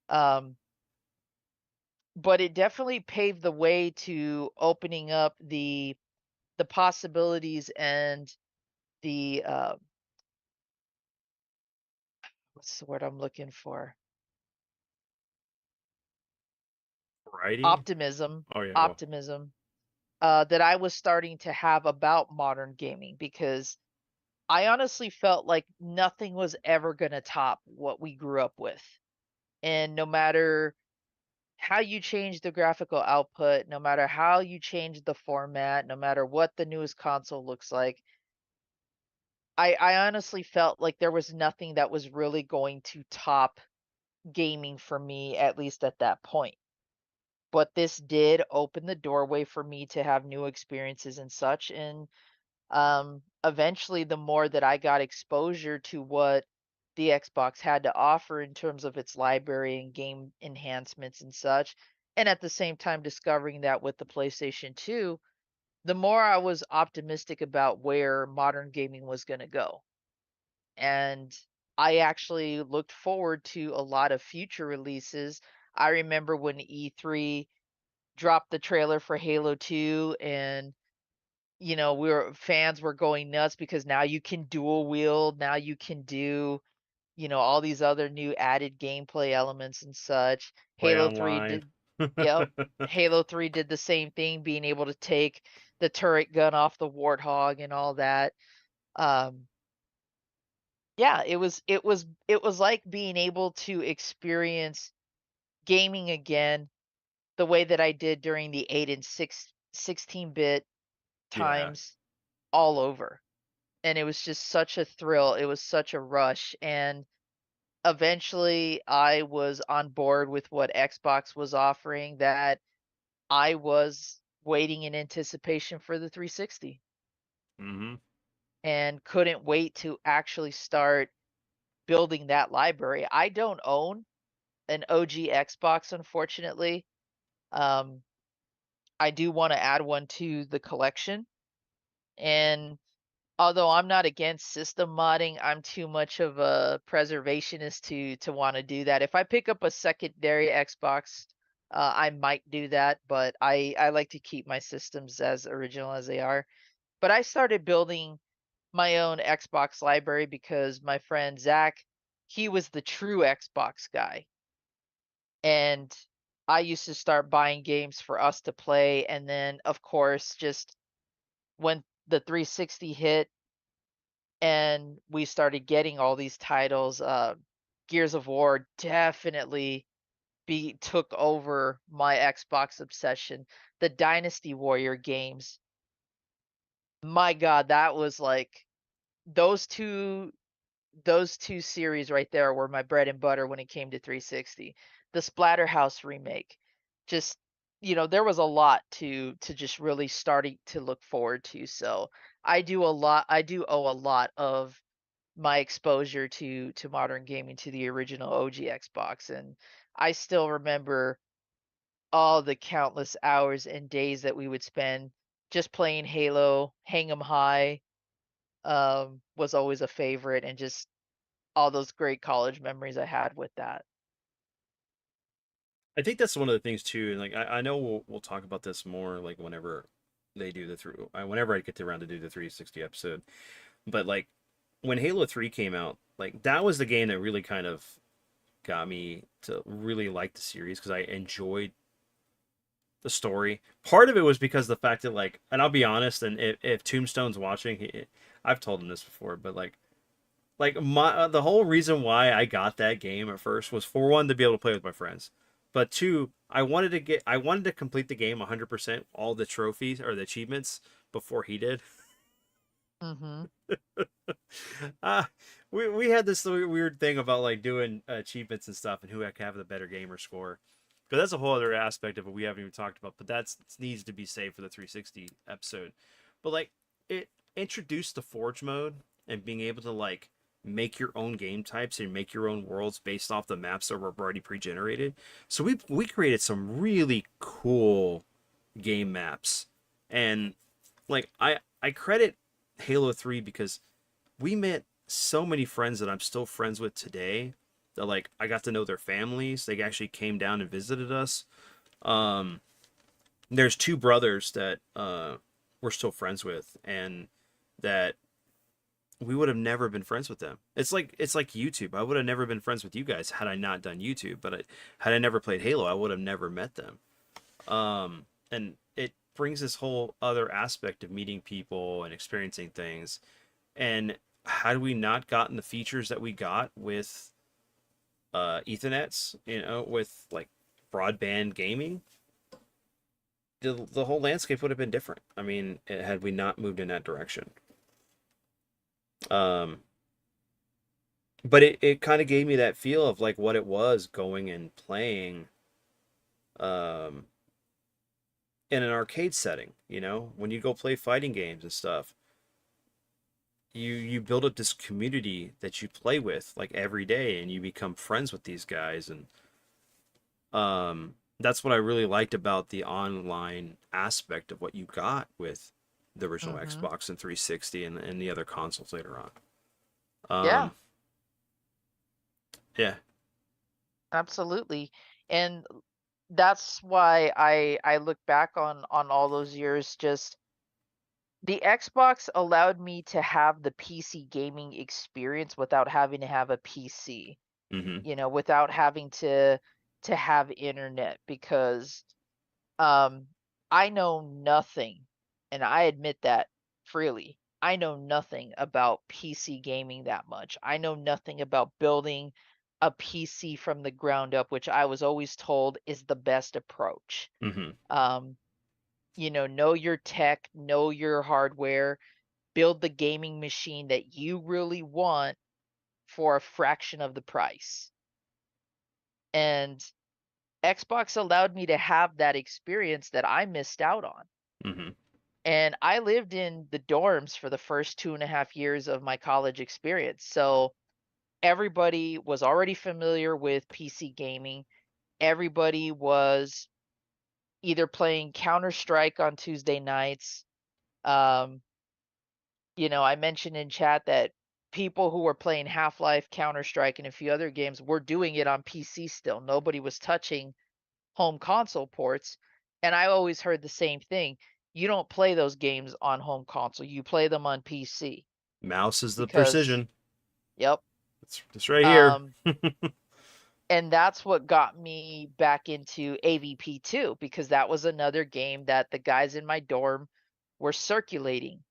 Um, but it definitely paved the way to opening up the possibilities and the what's the word I'm looking for? Variety. Optimism, Oh yeah. Well, optimism that I was starting to have about modern gaming, because I honestly felt like nothing was ever going to top what we grew up with. And no matter how you change the graphical output, no matter how you change the format, no matter what the newest console looks like, I honestly felt like there was nothing that was really going to top gaming for me, at least at that point. But this did open the doorway for me to have new experiences and such. And eventually, the more that I got exposure to what the Xbox had to offer in terms of its library and game enhancements and such, and at the same time discovering that with the PlayStation 2, the more I was optimistic about where modern gaming was going to go. And I actually looked forward to a lot of future releases. I remember when E3 dropped the trailer for Halo 2, and fans were going nuts because now you can dual wield, now you can do, all these other new added gameplay elements and such. play Halo 3 online. did Yep. Halo 3 did the same thing, being able to take the turret gun off the Warthog and all that. Um yeah, it was like being able to experience gaming again the way that I did during the 8 and 16-bit Yeah. times all over. And it was just such a thrill. It was such a rush. And eventually I was on board with what Xbox was offering, that I was waiting in anticipation for the 360 Hmm. and couldn't wait to actually start building that library. I don't own an OG Xbox, unfortunately. Um, I do want to add one to the collection. And although I'm not against system modding, I'm too much of a preservationist to want to do that. If I pick up a secondary Xbox, I might do that, but I like to keep my systems as original as they are. But I started building my own Xbox library because my friend Zach, he was the true Xbox guy. And I used to start buying games for us to play. And then, of course, just when the 360 hit and we started getting all these titles, Gears of War definitely be took over my Xbox obsession. The Dynasty Warrior games, my God, that was like those two those two series right there were my bread and butter when it came to 360. the Splatterhouse remake. Just, there was a lot to just really starting to look forward to. So I do owe a lot of my exposure to modern gaming to the original OG Xbox, and I still remember all the countless hours and days that we would spend just playing Halo. Hang 'em High was always a favorite, and just all those great college memories I had with that. I think that's one of the things too, and like I know we'll talk about this more like whenever they do the through whenever I get around to do the 360 episode. But like when Halo 3 came out, like that was the game that really kind of got me to really like the series because I enjoyed the story. Part of it was because the fact that like, and I'll be honest, and if Tombstone's watching, I've told him this before, but like my the whole reason why I got that game at first was for one to be able to play with my friends, but two, I wanted to complete the game 100%, all the trophies or the achievements before he did. Mhm. uh, we had this weird thing about like doing achievements and stuff and who could have the better gamer score. But that's a whole other aspect of it we haven't even talked about. But that's needs to be saved for the 360 episode. But like it introduced the Forge mode and being able to like make your own game types and make your own worlds based off the maps that were already pre-generated. So we created some really cool game maps. And like I credit Halo 3 because we met so many friends that I'm still friends with today that like I got to know their families. They actually came down and visited us. Um there's two brothers that we're still friends with and that we would have never been friends with them. It's like YouTube. I would have never been friends with you guys had I not done YouTube, but had I never played Halo, I would have never met them. And it brings this whole other aspect of meeting people and experiencing things. And had we not gotten the features that we got with Ethernets, with like broadband gaming, the whole landscape would have been different. I mean, had we not moved in that direction. Um, but it kind of gave me that feel of like what it was going and playing um, in an arcade setting, when you go play fighting games and stuff. You build up this community that you play with like every day and you become friends with these guys and that's what I really liked about the online aspect of what you got with the original Mhm. Xbox and 360 and the other consoles later on. Yeah, um yeah. absolutely. And that's why I look back on all those years. Just the Xbox allowed me to have the PC gaming experience without having to have a PC, Hmm. without having to have internet, because um I know nothing, and I admit that freely. I know nothing about PC gaming that much. I know nothing about building a PC from the ground up, which I was always told is the best approach. Hmm. Um, know your tech, know your hardware, build the gaming machine that you really want for a fraction of the price. And Xbox allowed me to have that experience that I missed out on. Hmm. And I lived in the dorms for the first 2.5 years of my college experience. So everybody was already familiar with PC gaming. Everybody was either playing Counter Strike on Tuesday nights. Um, I mentioned in chat that people who were playing Half-Life, Counter Strike, and a few other games were doing it on PC still. Nobody was touching home console ports. And I always heard the same thing. You don't play those games on home console. You play them on PC Mouse is the because, precision. yep. It's right here. Um, and that's what got me back into AVP 2, because that was another game that the guys in my dorm were circulating.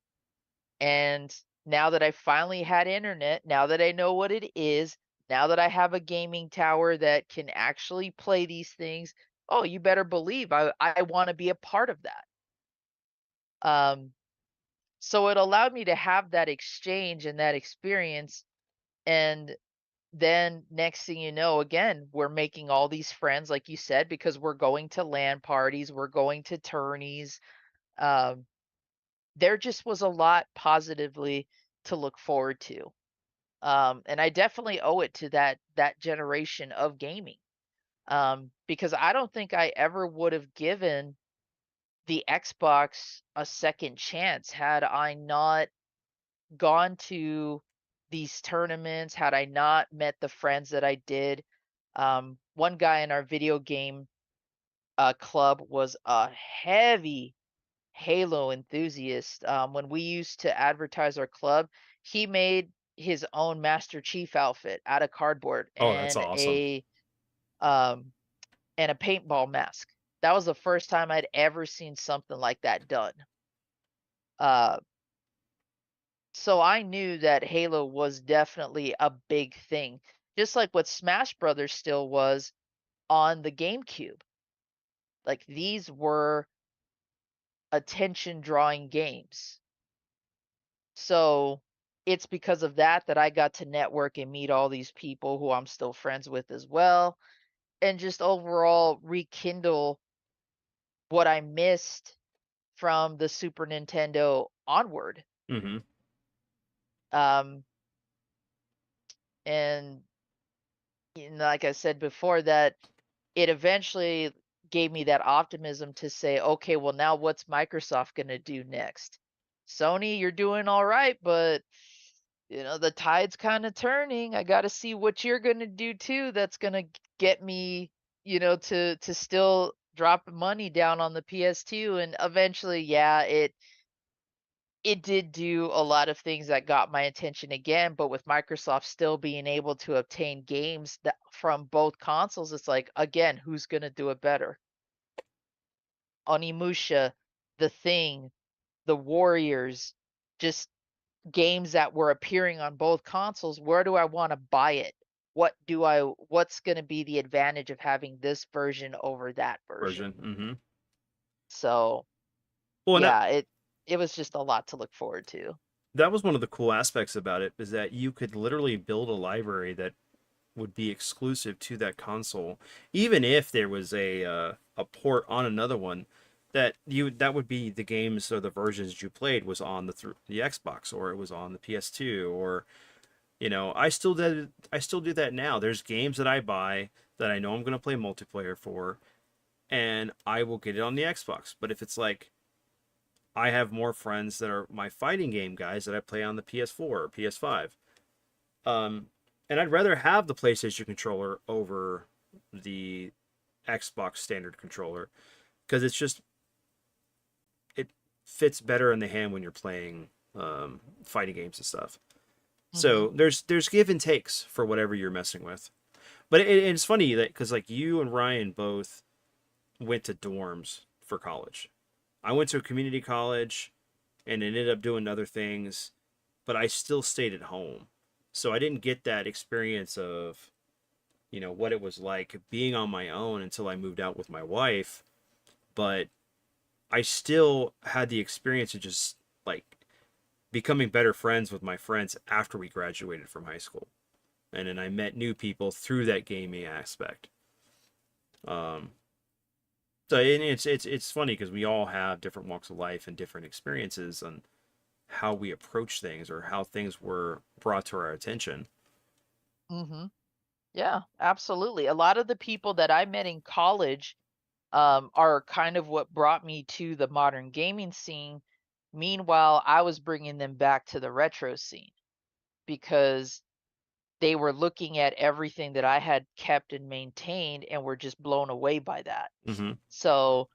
And now that I finally had internet, now that I know what it is, now that I have a gaming tower that can actually play these things, oh, you better believe I want to be a part of that. Um, so it allowed me to have that exchange and that experience. And then next thing you know, again, we're making all these friends, like you said, because we're going to LAN parties, we're going to tourneys. Um, there just was a lot positively to look forward to. And I definitely owe it to that generation of gaming. Because I don't think I ever would have given the Xbox a second chance had I not gone to these tournaments, had I not met the friends that I did. One guy in our video game club was a heavy Halo enthusiast. When we used to advertise our club, he made his own Master Chief outfit out of cardboard Oh, that's awesome. um, and a paintball mask. That was the first time I'd ever seen something like that done. Uh, so I knew that Halo was definitely a big thing, just like what Smash Brothers still was on the GameCube. Like these were attention drawing games. So it's because of that that I got to network and meet all these people who I'm still friends with as well, and just overall rekindle what I missed from the Super Nintendo onward. Mm-hmm. Um, and like I said before, that it eventually gave me that optimism to say, okay, well, now what's Microsoft going to do next? Sony, you're doing all right, but the tide's kind of turning. I got to see what you're going to do too. That's going to get me, to still drop money down on the PS2. And eventually, yeah, it did do a lot of things that got my attention again, but with Microsoft still being able to obtain games that from both consoles, it's like, again, who's going to do it better? Onimusha, The Thing, The Warriors, just games that were appearing on both consoles. Where do I want to buy it? What's going to be the advantage of having this version over that version? Version. Mm-hmm. So, Well, and yeah, it was just a lot to look forward to. that was one of the cool aspects about it, is that you could literally build a library that would be exclusive to that console, even if there was a port on another one. That would be the games or the versions you played was on the Xbox, or it was on the PS2, or I still do that now. There's games that I buy that I know I'm going to play multiplayer for, and I will get it on the Xbox. But if it's like I have more friends that are my fighting game guys that I play on the PS4 or PS5, um, and I'd rather have the PlayStation controller over the Xbox standard controller, because it fits better in the hand when you're playing fighting games and stuff. Hmm. So there's give and takes for whatever you're messing with. But it's funny that, because like you and Ryan both went to dorms for college. I went to a community college and ended up doing other things, but I still stayed at home. So I didn't get that experience of, what it was like being on my own until I moved out with my wife. But I still had the experience of just like becoming better friends with my friends after we graduated from high school. And then I met new people through that gaming aspect. Um, so and it's funny because we all have different walks of life and different experiences on how we approach things or how things were brought to our attention. Hmm. Yeah, absolutely. A lot of the people that I met in college are kind of what brought me to the modern gaming scene. Meanwhile, I was bringing them back to the retro scene because they were looking at everything that I had kept and maintained and were just blown away by that. Mm-hmm. So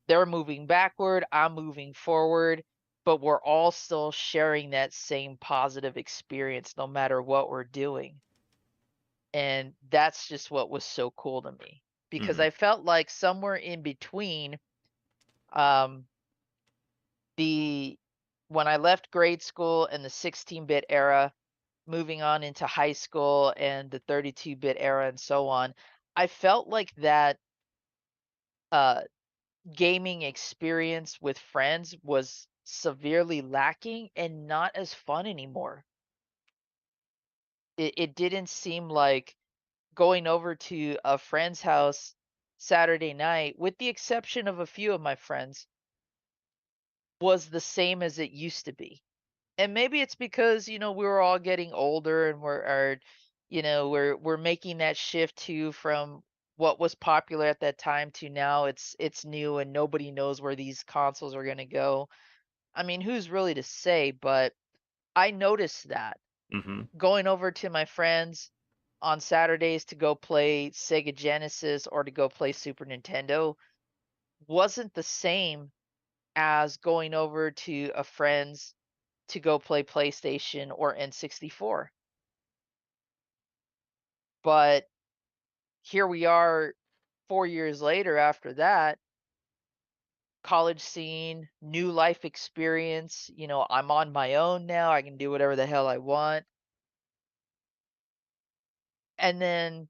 they're moving backward, I'm moving forward, but we're all still sharing that same positive experience no matter what we're doing. And that's just what was so cool to me because Mm-hmm. I felt like somewhere in between um the when I left grade school and the 16-bit era, moving on into high school and the 32-bit era and so on, I felt like that uh gaming experience with friends was severely lacking and not as fun anymore. it didn't seem like going over to a friend's house Saturday night, with the exception of a few of my friends, was the same as it used to be. And maybe it's because, we were all getting older and we're making that shift too from what was popular at that time to now it's new and nobody knows where these consoles are going to go. I mean, who's really to say, but I noticed that Mm-hmm. going over to my friends on Saturdays to go play Sega Genesis or to go play Super Nintendo wasn't the same as going over to a friend's to go play PlayStation or N64. But here we are 4 years later after that, college scene, new life experience, I'm on my own now, I can do whatever the hell I want. And then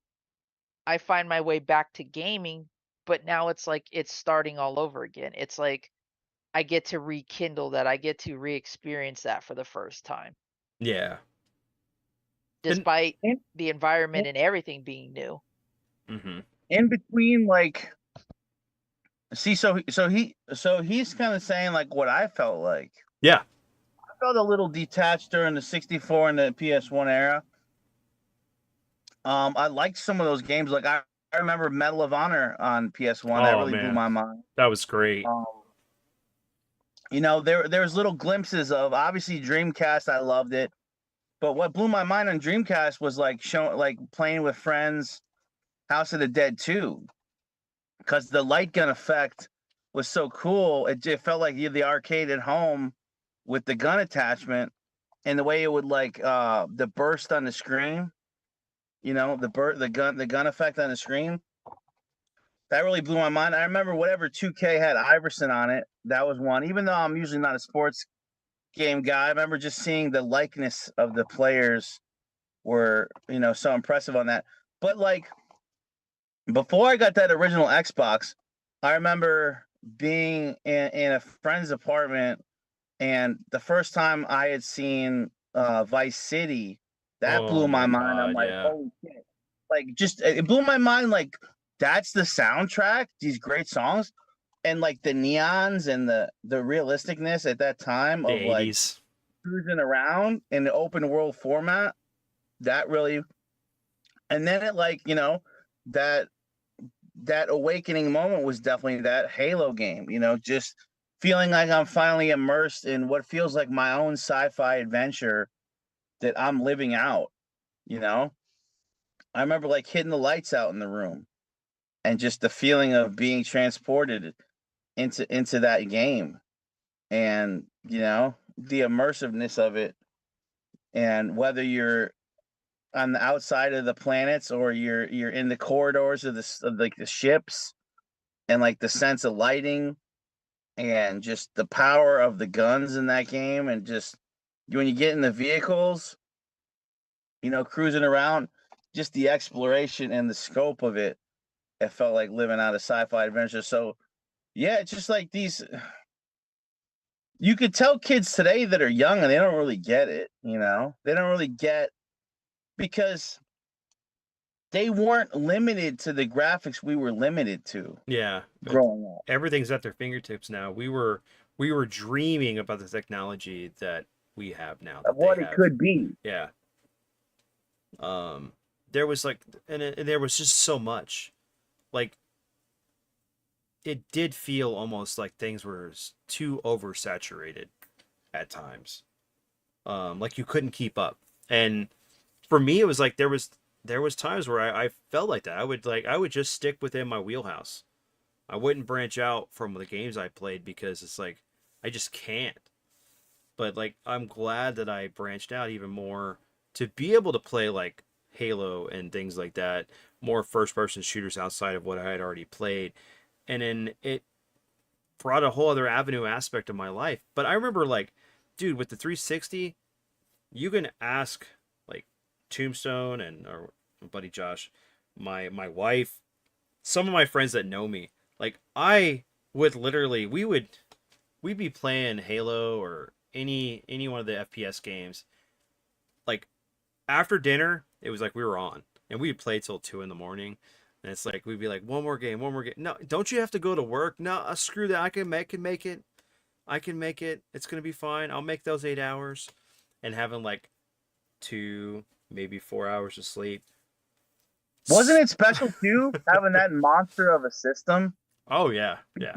I find my way back to gaming, but now it's like it's starting all over again. It's like I get to rekindle that. I get to re-experience that for the first time, Yeah. And despite In, the environment and everything being new. mm-hmm. in between, like, see, so he's kind of saying like what I felt like. Yeah. I felt a little detached during the 64 and the PS1 era. I liked some of those games. Like I remember Medal of Honor on PS1. That Oh really blew man, my mind. that was great. There was little glimpses of obviously Dreamcast. I loved it, but what blew my mind on Dreamcast was like showing like playing with friends, House of the Dead 2, because the light gun effect was so cool. It felt like you had the arcade at home with the gun attachment and the way it would like the burst on the screen. The gun effect on the screen. That really blew my mind. I remember whatever 2K had Iverson on it. That was one. Even though I'm usually not a sports game guy, I remember just seeing the likeness of the players were, so impressive on that. But like before I got that original Xbox, I remember being in a friend's apartment, and the first time I had seen Vice City, that Oh blew my my mind. I'm god, like, yeah. holy shit! Like, just it blew my mind. Like, that's the soundtrack. These great songs, and like the neons and the realisticness at that time The of like 80s. cruising around in the open world format. That really, and then it like that that awakening moment was definitely that Halo game, just feeling like I'm finally immersed in what feels like my own sci-fi adventure that I'm living out, you know? I remember like hitting the lights out in the room and just the feeling of being transported into that game and, the immersiveness of it, and whether you're on the outside of the planets or you're in the corridors of like the ships, and like the sense of lighting and just the power of the guns in that game, and just when you get in the vehicles, cruising around, just the exploration and the scope of it, it felt like living out a sci-fi adventure. So yeah, it's just like these, you could tell kids today that are young and they don't really get it, they don't really get, because they weren't limited to the graphics we were limited to Yeah. growing up. Everything's at their fingertips now. We were dreaming about the technology that we have now, Of that they what it have. could be. Yeah. There was like, and there was just so much. Like, it did feel almost like things were too oversaturated at times. Like you couldn't keep up. And for me, it was like there was times where I felt like that. I would just stick within my wheelhouse. I wouldn't branch out from the games I played because it's like I just can't. But like I'm glad that I branched out even more to be able to play like Halo and things like that, more first person shooters outside of what I had already played. And then it brought a whole other avenue aspect of my life. But I remember like, dude, with the 360, you can ask like Tombstone and our buddy Josh, my wife, some of my friends that know me, like I would literally we'd be playing Halo or any one of the FPS games like after dinner, it was like we were on, and we'd play till 2 in the morning. And it's like we'd be like, one more game, one more game. No, don't you have to go to work? No, screw that. I can make it. I can make it. It's gonna be fine. I'll make those 8 hours, and having like 2, maybe 4 hours of sleep. Wasn't it special too, having that monster of a system? Oh yeah, yeah.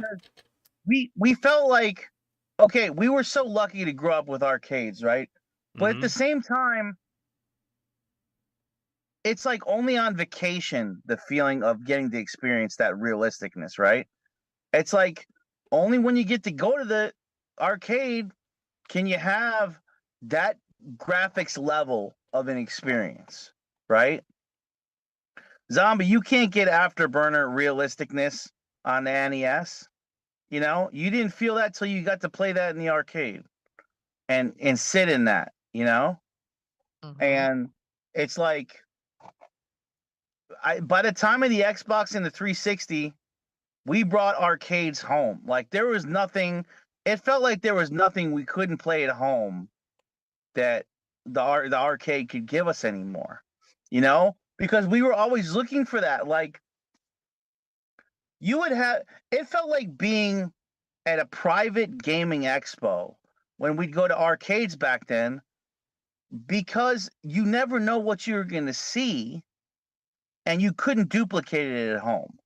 We felt like, okay, we were so lucky to grow up with arcades, right? But at the Mhm. same time, it's like only on vacation the feeling of getting to experience that realisticness, right? It's like only when you get to go to the arcade can you have that graphics level of an experience, right? Zombie, you can't get Afterburner realisticness on the NES. You know, you didn't feel that till you got to play that in the arcade and sit in that, you know? Mm-hmm. And it's like by the time of the Xbox and the 360, we brought arcades home. Like there was nothing, it felt like there was nothing we couldn't play at home that the arcade could give us anymore. You know? Because we were always looking for that. Like you would have, it felt like being at a private gaming expo when we'd go to arcades back then, because you never know what you're going to see and you couldn't duplicate it at home.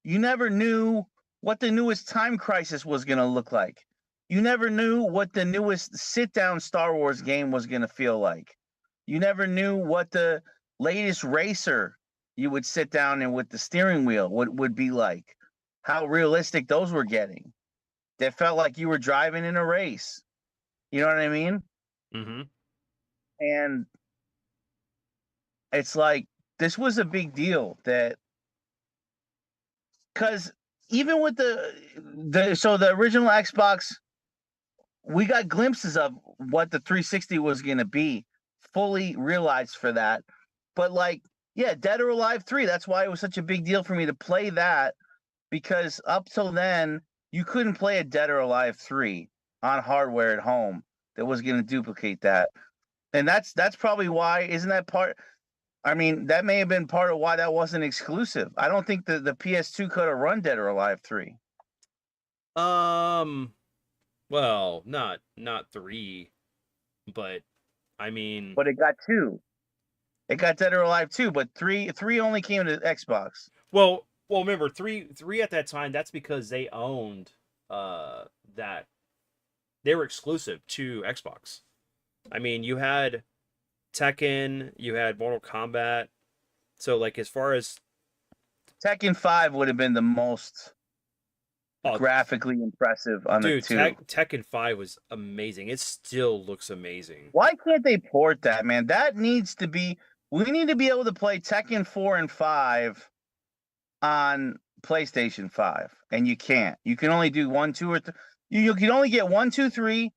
You never knew what the newest Time Crisis was going to look like. You never knew what the newest sit down Star Wars game was going to feel like. You never knew what the latest racer you would sit down and with the steering wheel would be like. How realistic those were getting. That felt like you were driving in a race. You know what I mean? Mhm. And it's like this was a big deal that, because even with the original Xbox, we got glimpses of what the 360 was going to be fully realized for that. But like, yeah, Dead or Alive 3, that's why it was such a big deal for me to play that, because up till then you couldn't play a Dead or Alive 3 on hardware at home that was going to duplicate that. And that's probably why, isn't that part, I mean, that may have been part of why that wasn't exclusive. I don't think the PS2 could have run Dead or Alive 3. Well, not 3, but I mean, But it got 2. It got Dead or Alive 2, but 3 only came to Xbox. well, remember 3 at that time. That's because they owned that they were exclusive to Xbox. I mean, you had Tekken, you had Mortal Kombat. So like as far as Tekken 5 would have been the most oh, graphically impressive on dude, the 2. Tekken 5 was amazing. It still looks amazing. Why can't they port that, man? That needs to be, we need to be able to play Tekken 4 and 5 on PlayStation 5, and you can't. You can only do 1, 2, or 3. You can only get 1, 2, 3,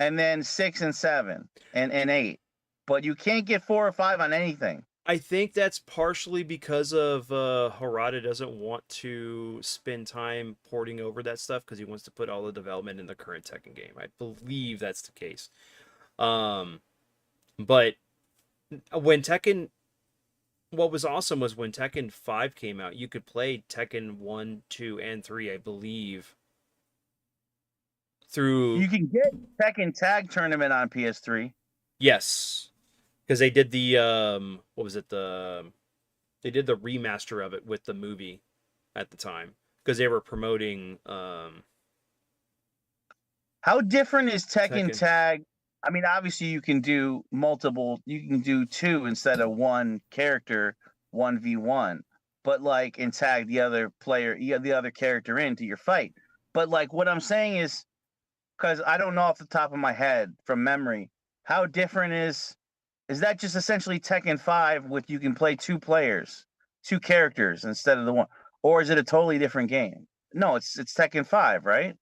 and then 6 and 7 and 8. But you can't get 4 or 5 on anything. I think that's partially because of Harada doesn't want to spend time porting over that stuff because he wants to put all the development in the current Tekken game. I believe that's the case. But when Tekken, what was awesome was when Tekken 5 came out, you could play Tekken 1, 2, and 3, I believe, through. You can get Tekken Tag Tournament on PS3. Yes, because they did the what was it, they did the remaster of it with the movie at the time because they were promoting How different is Tekken Tekken. Tag? I mean, obviously you can do multiple, you can do 2 instead of 1 character, 1v1. But like in Tag, the other player, you have the other character into your fight. But like what I'm saying is, because I don't know off the top of my head from memory, how different is that just essentially Tekken 5 with you can play 2 players, 2 characters instead of the 1? Or is it a totally different game? No, it's Tekken 5, right?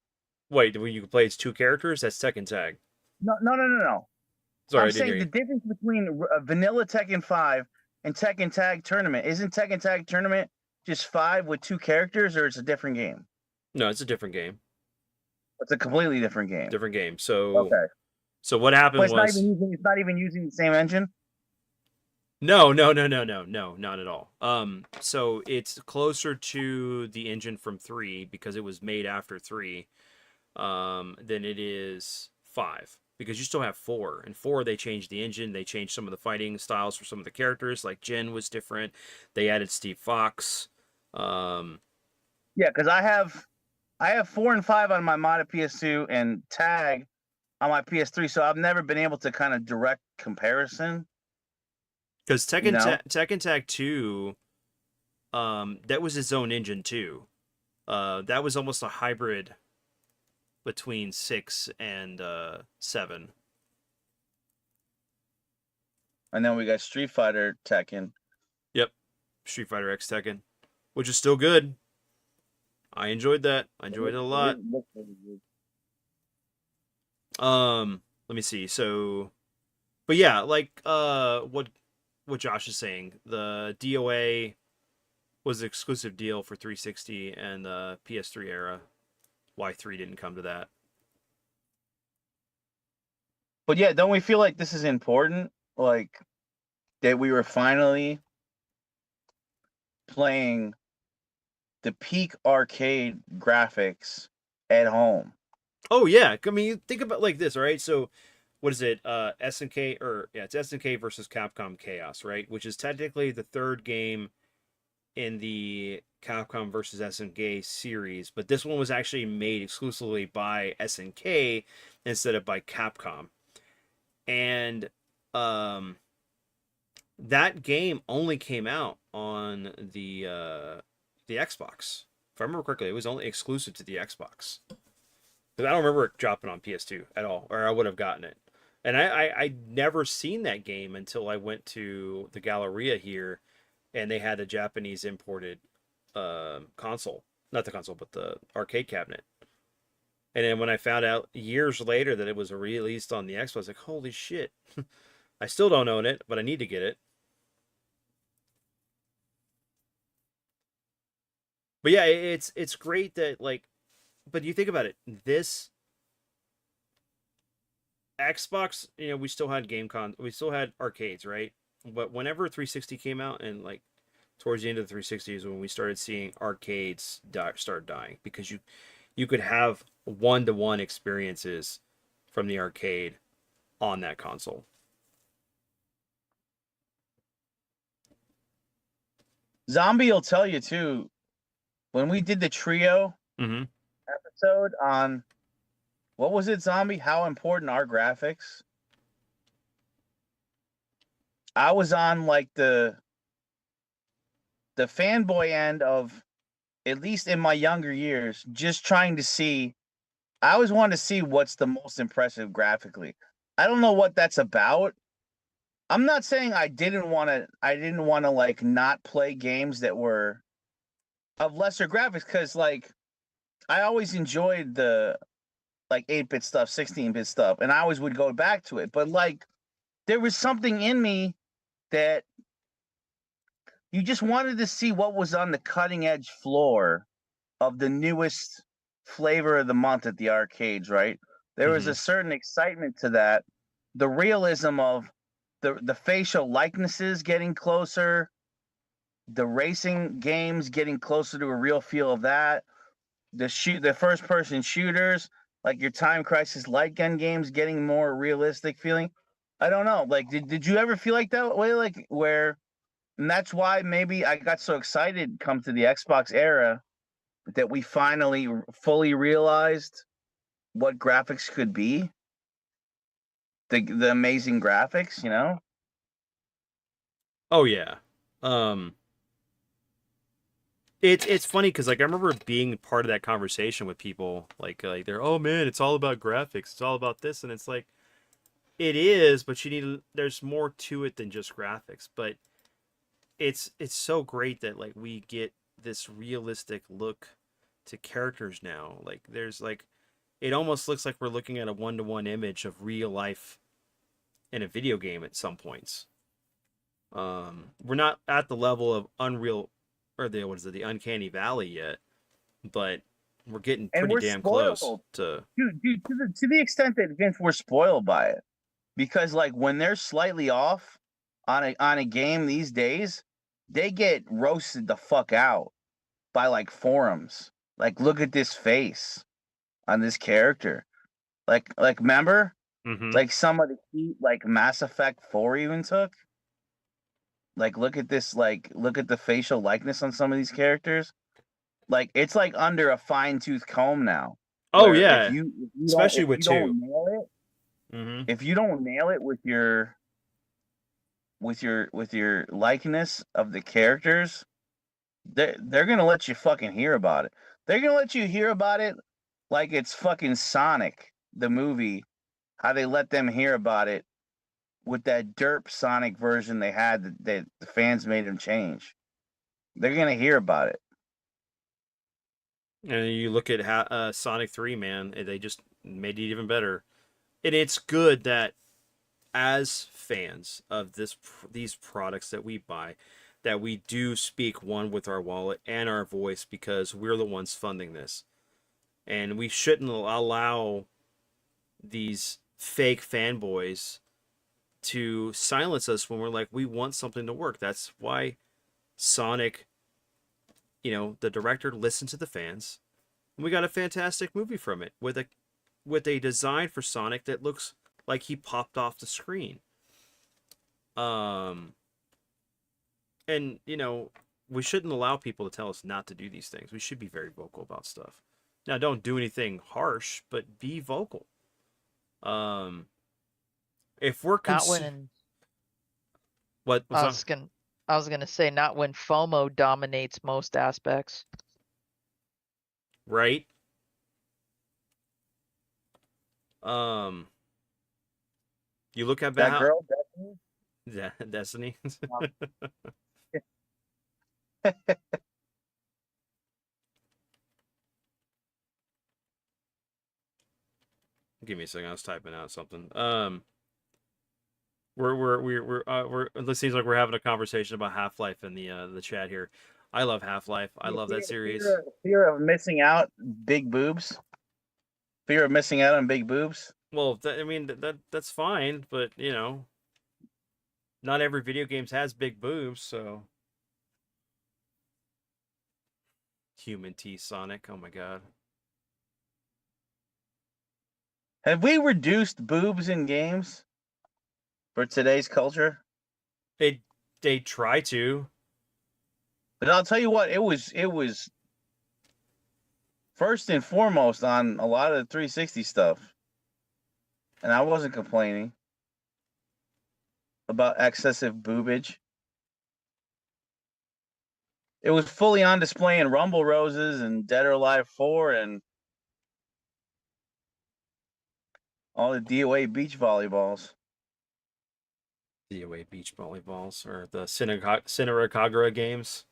Wait, when you can play as 2 characters, that's Tekken Tag. No. Sorry, I'm I didn't hear saying the you. difference between vanilla Tekken 5 and Tekken Tag Tournament, isn't Tekken Tag Tournament just 5 with 2 characters, or it's a different game? No, it's a different game. It's a completely different game. Different game. So Okay, so what but happened it's was not even using the same engine. No, no, no, no, no, no, not at all. So it's closer to the engine from 3 because it was made after 3, than it is 5. Because you still have 4. And 4, they changed the engine, they changed some of the fighting styles for some of the characters, like Jin was different. They added Steve Fox. Um, Yeah, because I have 4 and 5 on my modded PS2 and Tag on my PS3, so I've never been able to kind of direct comparison. because You know, Tekken Tag 2, that was its own engine too. That was almost a hybrid between 6 and 7. and then we got Street Fighter Tekken. Yep, Street Fighter X Tekken, which is still good. I enjoyed that. I enjoyed it a lot. Let me see. So, but yeah, like what Josh is saying, the DOA was an exclusive deal for 360 and the PS3 era. Why 3 didn't come to that? But yeah, don't we feel like this is important? Like that we were finally playing the peak arcade graphics at home. Oh yeah, I mean, you think about it like this, all right? So, what is it? SNK, or yeah, it's SNK versus Capcom Chaos, right? Which is technically the third game in the Capcom versus SNK series, but this one was actually made exclusively by SNK instead of by Capcom. And that game only came out on the Xbox. If I remember correctly, it was only exclusive to the Xbox. Because I don't remember it dropping on PS2 at all, or I would have gotten it. And I never seen that game until I went to the Galleria here, and they had a Japanese imported console, not the console, but the arcade cabinet. And then when I found out years later that it was released on the Xbox, I was like, holy shit! I still don't own it, but I need to get it. But yeah, it's great that, like, but you think about it, this Xbox, we still had we still had arcades, right? But whenever 360 came out, and like towards the end of the 360 is when we started seeing arcades start dying, because you could have one-to-one experiences from the arcade on that console. Zombie will tell you too. When we did the trio Mm-hmm. episode on what was it, Zombie? How important are graphics? I was on like the fanboy end of, at least in my younger years, just trying to see. I always wanted to see what's the most impressive graphically. I don't know what that's about. I'm not saying I didn't want to like not play games that were of lesser graphics, because like I always enjoyed the like 8-bit stuff, 16-bit stuff, and I always would go back to it. But like there was something in me that you just wanted to see what was on the cutting edge floor of the newest flavor of the month at the arcades, right? There was a certain excitement to that. The realism of the facial likenesses getting closer, the racing games getting closer to a real feel of that, the first person shooters, like your Time Crisis light gun games getting more realistic feeling. I don't know. Like did you ever feel like that way? Like where, and that's why maybe I got so excited come to the Xbox era that we finally fully realized what graphics could be. The amazing graphics, you know? Oh yeah. It's funny because, like, I remember being part of that conversation with people, like they're, oh man, it's all about graphics, it's all about this, and it's like, it is, but there's more to it than just graphics. But it's so great that, like, we get this realistic look to characters now. Like, there's like, it almost looks like we're looking at a one-to-one image of real life in a video game at some points. We're not at the level of Unreal, or the Uncanny Valley yet, but we're getting pretty damn close to. Dude, to the extent that Vince, we're spoiled by it, because like when they're slightly off on a game these days, they get roasted the fuck out by like forums. Like, look at this face on this character. Like remember? Mm-hmm. Like some of the heat like Mass Effect 4 even took. Like look at this, like look at the facial likeness on some of these characters. Like it's like under a fine-tooth comb now. Oh where yeah, if you especially if with you 2. don't nail it, Mm-hmm. if you don't nail it with your likeness of the characters, they're gonna let you fucking hear about it. They're gonna let you hear about it like it's fucking Sonic the movie. How they let them hear about it with that derp Sonic version they had that the fans made them change. They're gonna hear about it. And you look at Sonic 3, man, they just made it even better. And it's good that as fans of these products that we buy, that we do speak one with our wallet and our voice, because we're the ones funding this. And we shouldn't allow these fake fanboys to silence us when we're like, we want something to work. That's why Sonic, the director listened to the fans, and we got a fantastic movie from it with a design for Sonic that looks like he popped off the screen. And we shouldn't allow people to tell us not to do these things. We should be very vocal about stuff. Now, don't do anything harsh, but be vocal. If we're Not when what was I was gonna say, not when FOMO dominates most aspects. right? You look at That girl, Destiny. Give me a second. I was typing out something. It seems like we're having a conversation about Half-Life in the chat here. I love Half-Life. I love that series. Fear of missing out, big boobs. Fear of missing out on big boobs. Well, that's fine, but not every video game has big boobs, so. Human T Sonic. Oh my god. Have we reduced boobs in games for today's culture? They try to. But I'll tell you what, it was first and foremost on a lot of the 360 stuff. And I wasn't complaining about excessive boobage. It was fully on display in Rumble Roses and Dead or Alive 4 and all the DOA beach volleyballs. DOA beach volleyballs, or the Sinara games.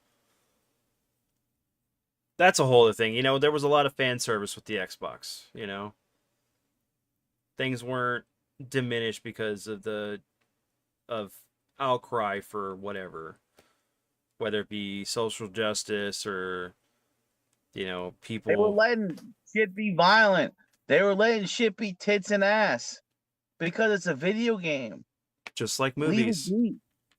That's a whole other thing. There was a lot of fan service with the Xbox, Things weren't diminished because of outcry for whatever. Whether it be social justice or, people. They were letting shit be violent. They were letting shit be tits and ass because it's a video game. Just like movies.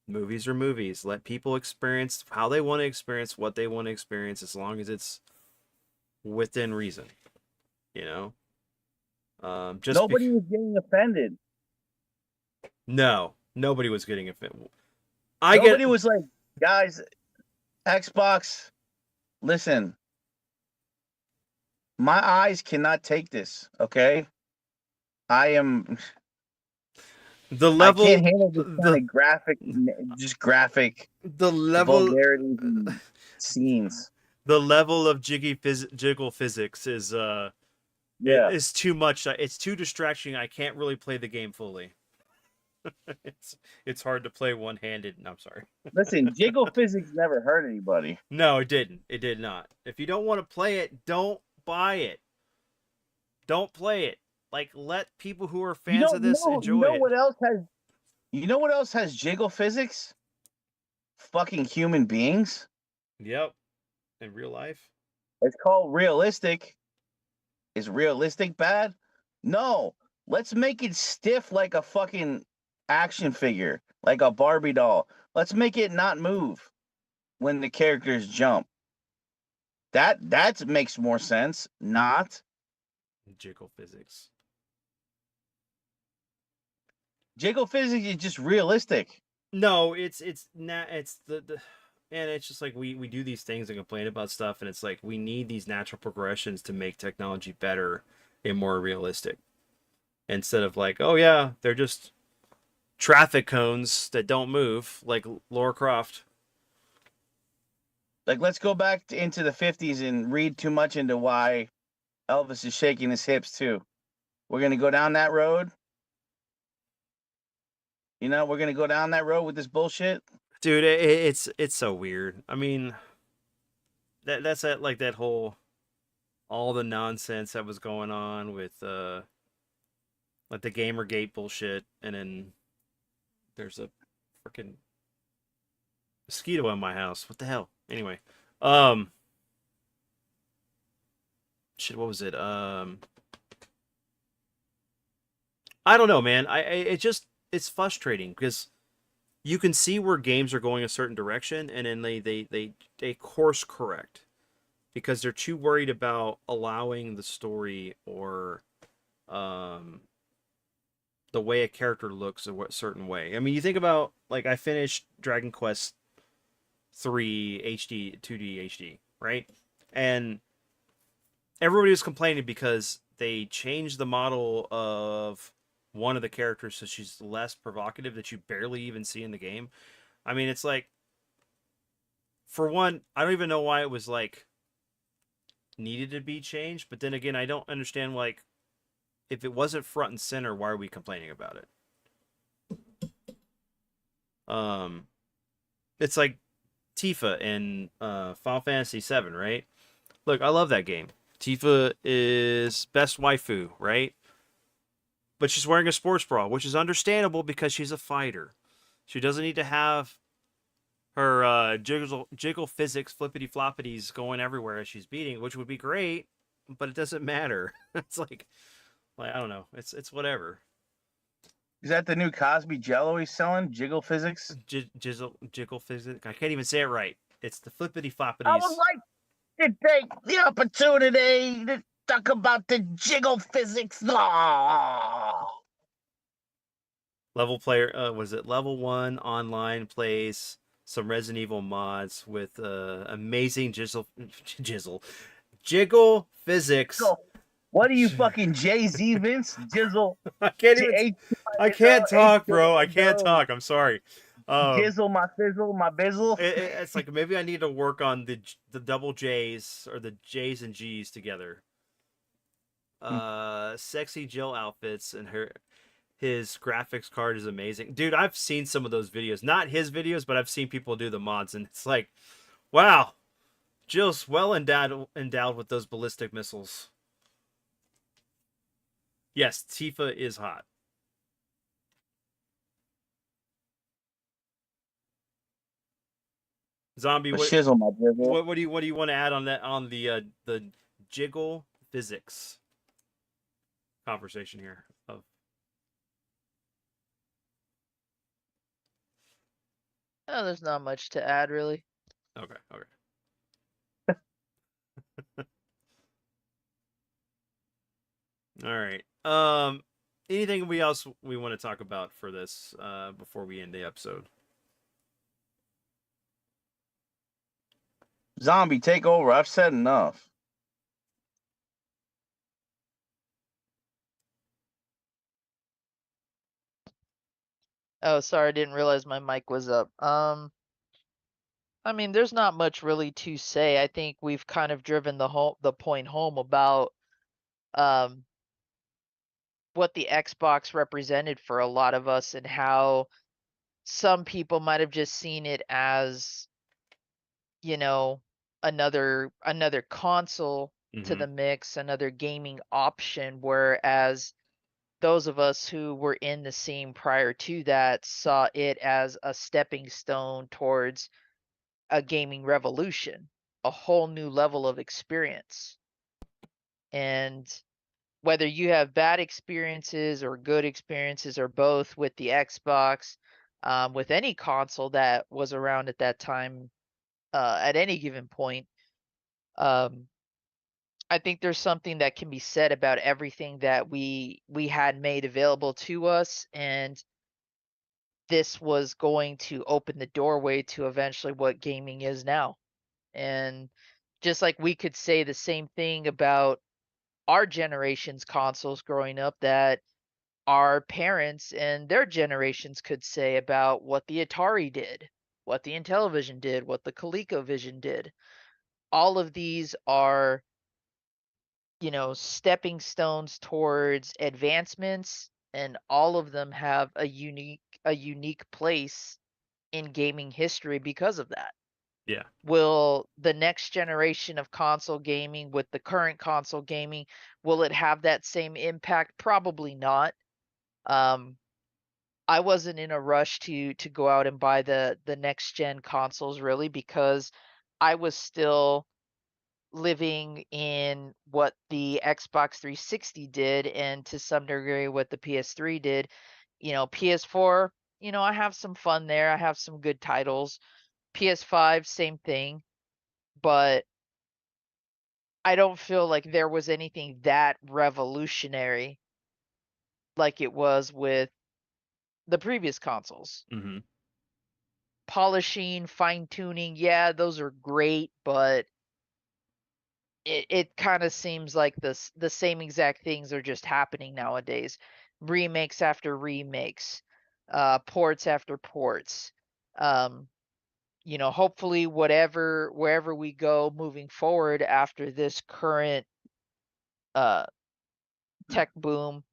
Movies are movies. Let people experience how they want to experience what they want to experience, as long as it's within reason. Nobody was getting offended. No, nobody was getting offended. Nobody was like, guys, Xbox, listen, my eyes cannot take this, okay? I can't handle this kind of graphic the level vulgarity scenes. The level of jiggle physics is is too much. It's too distracting. I can't really play the game fully. It's hard to play one-handed. No, I'm sorry. Listen, jiggle physics never hurt anybody. No, it didn't. It did not. If you don't want to play it, don't buy it. Don't play it. Like, let people who are fans of this enjoy it. You know what else has jiggle physics? Fucking human beings. Yep. In real life. It's called realistic. Is realistic bad? No. Let's make it stiff like a fucking action figure, like a Barbie doll. Let's make it not move when the characters jump. That makes more sense. Not Jiggle physics. jiggle physics is just realistic. No, it's the and it's just like we do these things and complain about stuff, and it's like we need these natural progressions to make technology better and more realistic. Instead of like, oh yeah, they're just traffic cones that don't move, like Lara Croft. Like, let's go back into the 50s and read too much into why Elvis is shaking his hips too. We're gonna go down that road. You know, we're gonna go down that road with this bullshit. Dude, it's so weird. I mean, that's that like that whole all the nonsense that was going on with like the Gamergate bullshit, and then there's a freaking mosquito in my house. What the hell? Anyway, shit, what was it? I don't know, man. It's frustrating because you can see where games are going a certain direction, and then they course correct because they're too worried about allowing the story or the way a character looks a certain way. I mean, you think about, like, I finished Dragon Quest 3 HD 2D HD, right? And everybody was complaining because they changed the model of one of the characters so she's less provocative, that you barely even see in the game. I mean, it's like, for one, I don't even know why it was like needed to be changed, but then again, I don't understand, like, if it wasn't front and center, why are we complaining about it? It's like Tifa in Final Fantasy VII, right? Look, I love that game. Tifa is best waifu, right? But she's wearing a sports bra, which is understandable because she's a fighter. She doesn't need to have her jiggle physics flippity floppities going everywhere as she's beating, which would be great, but it doesn't matter. It's like I don't know. It's whatever. Is that the new Cosby Jello he's selling? Jiggle physics. Jiggle physics. I can't even say it right. It's the flippity I floppities. would like to take the opportunity to talk about the jiggle physics. Level player. Was it level 1 online plays some Resident Evil mods with amazing jiggle physics. So, what are you fucking Jay-Z, Vince? Jizzle. I can't talk, bro. I can't talk. I'm sorry. Jizzle, my fizzle, my bizzle. It's like maybe I need to work on the double J's, or the J's and G's together. Sexy Jill outfits, and his graphics card is amazing. Dude, I've seen some of those videos. Not his videos, but I've seen people do the mods, and it's like, wow, Jill's well endowed with those ballistic missiles. Yes, Tifa is hot. Zombie, what Shizzle, my jizzle. what do you want to add on that, on the jiggle physics conversation here? Oh, there's not much to add, really. Okay. All right. Anything else we want to talk about for this before we end the episode? Zombie, take over. I've said enough. Oh, sorry, I didn't realize my mic was up. I mean, there's not much really to say. I think we've kind of driven the point home about what the Xbox represented for a lot of us, and how some people might have just seen it as, you know, another console to the mix, another gaming option, whereas those of us who were in the scene prior to that saw it as a stepping stone towards a gaming revolution, a whole new level of experience. And whether you have bad experiences or good experiences or both with the Xbox, with any console that was around at that time, at any given point, um, I think there's something that can be said about everything that we had made available to us, and this was going to open the doorway to eventually what gaming is now. And just like we could say the same thing about our generation's consoles growing up, that our parents and their generations could say about what the Atari did, what the Intellivision did, what the ColecoVision did. All of these are, stepping stones towards advancements, and all of them have a unique place in gaming history because of that. Yeah. Will the next generation of console gaming with the current console gaming, will it have that same impact? Probably not. Um, I wasn't in a rush to go out and buy the next gen consoles really, because I was still living in what the Xbox 360 did, and to some degree what the PS3 did. PS4, I have some fun there. I have some good titles. PS5, same thing, but I don't feel like there was anything that revolutionary like it was with the previous consoles. Mm-hmm. Polishing, fine tuning, yeah, those are great, but it kind of seems like the same exact things are just happening nowadays. Remakes after remakes, ports after ports. Um, hopefully wherever we go moving forward after this current uh tech boom,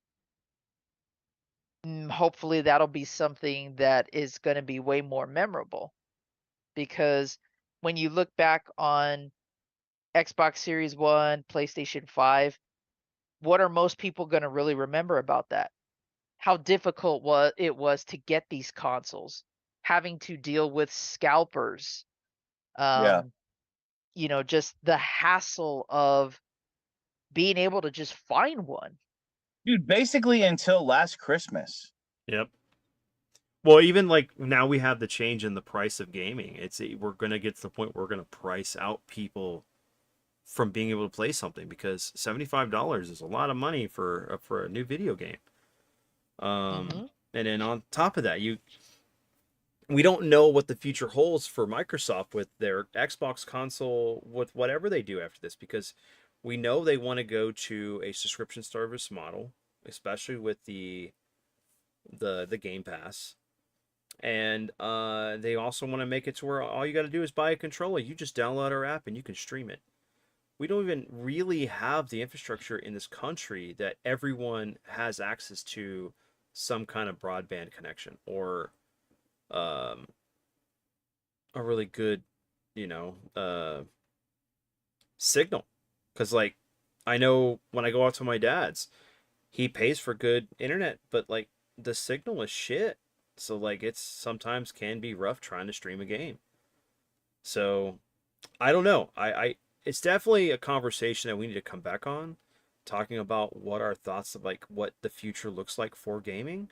hopefully that'll be something that is going to be way more memorable, because when you look back on Xbox Series 1, PlayStation 5, what are most people going to really remember about that? How difficult it was to get these consoles, having to deal with scalpers, Yeah. um, just the hassle of being able to just find one. Dude, basically until last Christmas. Yep. Well, even like now we have the change in the price of gaming. We're gonna get to the point where we're gonna price out people from being able to play something, because $75 is a lot of money for a new video game. Hmm. And then on top of that, we don't know what the future holds for Microsoft with their Xbox console, with whatever they do after this, because we know they want to go to a subscription service model, especially with the Game Pass. And they also want to make it to where all you got to do is buy a controller. You just download our app and you can stream it. We don't even really have the infrastructure in this country that everyone has access to some kind of broadband connection, or um, a really good, you know, signal. Because, like, I know when I go out to my dad's, he pays for good internet, but, like, the signal is shit. So, like, it's sometimes can be rough trying to stream a game. So, I don't know. It's definitely a conversation that we need to come back on, talking about what our thoughts of like what the future looks like for gaming.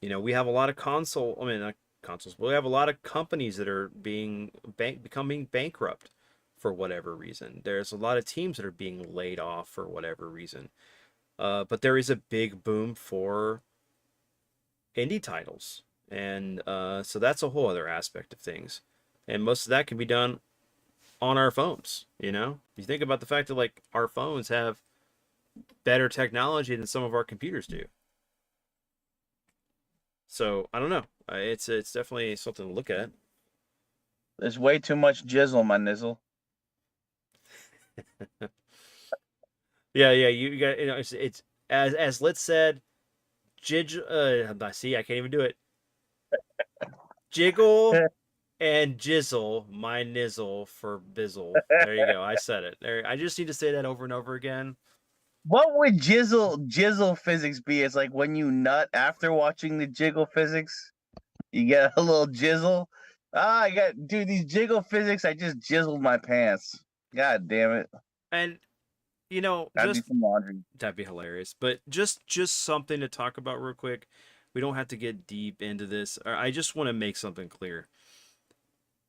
We have a lot of not consoles, but we have a lot of companies that are becoming bankrupt for whatever reason. There's a lot of teams that are being laid off for whatever reason. But there is a big boom for indie titles, and so that's a whole other aspect of things. And most of that can be done on our phones. You think about the fact that like our phones have better technology than some of our computers do. So I don't know. It's definitely something to look at. There's way too much jizzle, my nizzle. Yeah, you got it's as Lit said, see, I can't even do it. Jiggle and jizzle, my nizzle for bizzle. There you go. I said it. There. I just need to say that over and over again. What would jizzle physics be? It's like when you nut after watching the jiggle physics, you get a little jizzle. I got these jiggle physics. I just jizzled my pants. God damn it. And you know, That'd be just some laundry. that'd be hilarious. But just something to talk about real quick. We don't have to get deep into this. I just want to make something clear.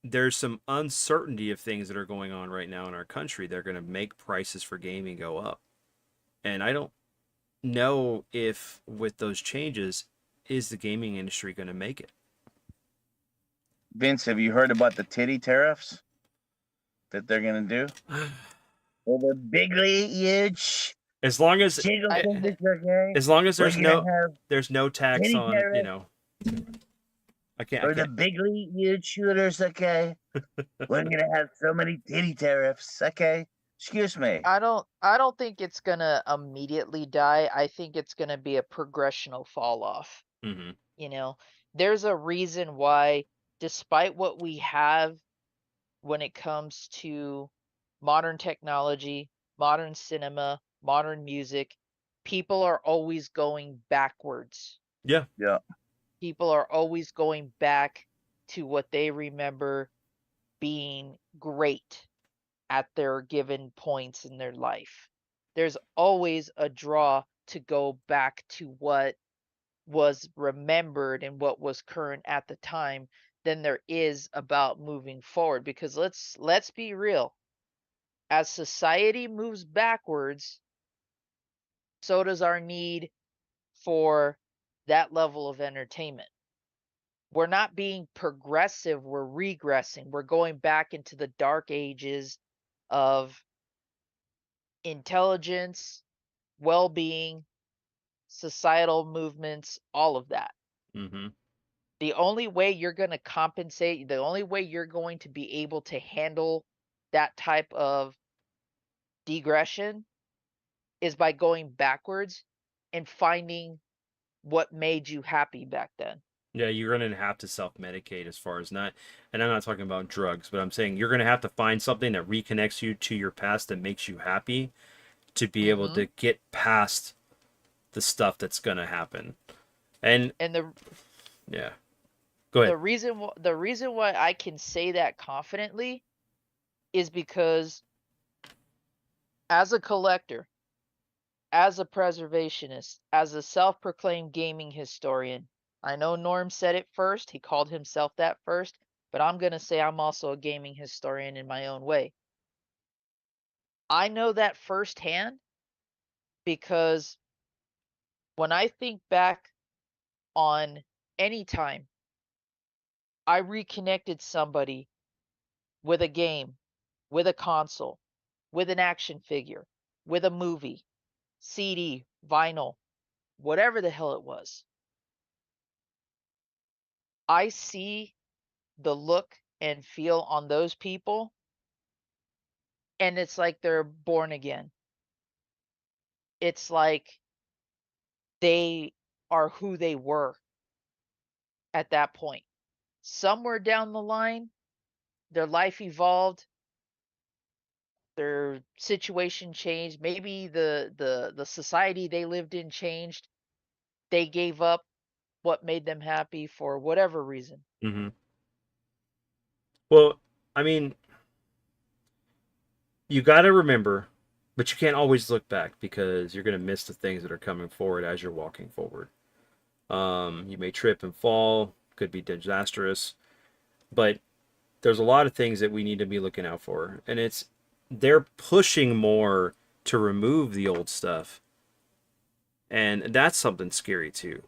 There's some uncertainty of things that are going on right now in our country. They're going to make prices for gaming go up. And I don't know if with those changes, is the gaming industry going to make it? Vince, have you heard about the titty tariffs that they're gonna do? Well, they're bigly huge. As long as Jiggle I- fingers, okay? as long as We're there's gonna no have there's no tax titty on, you tariffs know, I for the can't. bigly huge shooters, okay? We're gonna have so many titty tariffs, okay? Excuse me. I don't think it's gonna immediately die. I think it's gonna be a progressional fall off. Hmm. You know, there's a reason why, despite what we have when it comes to modern technology, modern cinema, modern music, people are always going backwards. Yeah. Yeah. People are always going back to what they remember being great at their given points in their life. There's always a draw to go back to what was remembered and what was current at the time than there is about moving forward, because let's be real. As society moves backwards, so does our need for that level of entertainment. We're not being progressive, we're regressing. We're going back into the dark ages of intelligence, well-being, societal movements, all of that. Hmm. The only way you're going to compensate, the only way you're going to be able to handle that type of degression is by going backwards and finding what made you happy back then. Yeah, you're gonna have to self-medicate as far as not, and I'm not talking about drugs, but I'm saying you're gonna have to find something that reconnects you to your past that makes you happy to be able Hmm. to get past the stuff that's gonna happen. And And yeah, go ahead. the reason why I can say that confidently is because as a collector, as a preservationist, as a self-proclaimed gaming historian, I know Norm said it first, he called himself that first, but I'm going to say I'm also a gaming historian in my own way. I know that firsthand because when I think back on any time I reconnected somebody with a game, with a console, with an action figure, with a movie, CD, vinyl, whatever the hell it was, I see the look and feel on those people, and it's like they're born again. It's like they are who they were at that point. Somewhere down the line, their life evolved, their situation changed, maybe the society they lived in changed. They gave up what made them happy for whatever reason. Hmm. Well, I mean, you got to remember, but you can't always look back because you're gonna miss the things that are coming forward as you're walking forward. You may trip and fall, could be disastrous, but there's a lot of things that we need to be looking out for, and they're pushing more to remove the old stuff, and that's something scary too.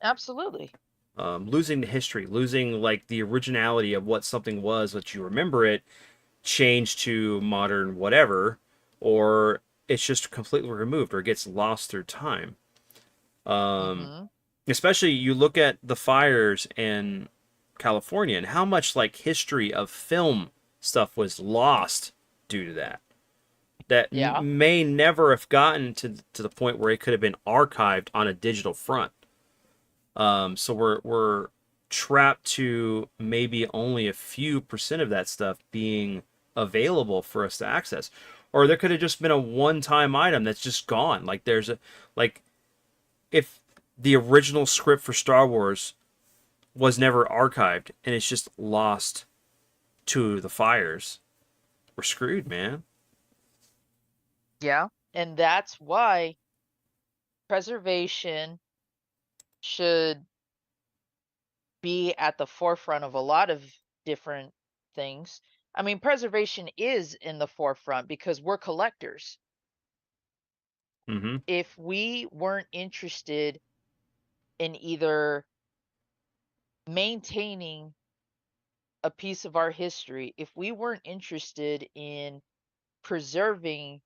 Absolutely. Losing the history, losing like the originality of what something was, that you remember it, changed to modern whatever, or it's just completely removed or it gets lost through time. Um, Mhm. Especially you look at the fires in California and how much like history of film stuff was lost due to that. That Yeah. may never have gotten to the point where it could have been archived on a digital front. So we're trapped to maybe only a few percent of that stuff being available for us to access, or there could have just been a one-time item that's just gone. Like there's a like if the original script for Star Wars was never archived and it's just lost to the fires, we're screwed, man. Yeah. And that's why preservation should be at the forefront of a lot of different things. I mean, preservation is in the forefront because we're collectors. Mm-hmm. If we weren't interested in either maintaining a piece of our history, if we weren't interested in preserving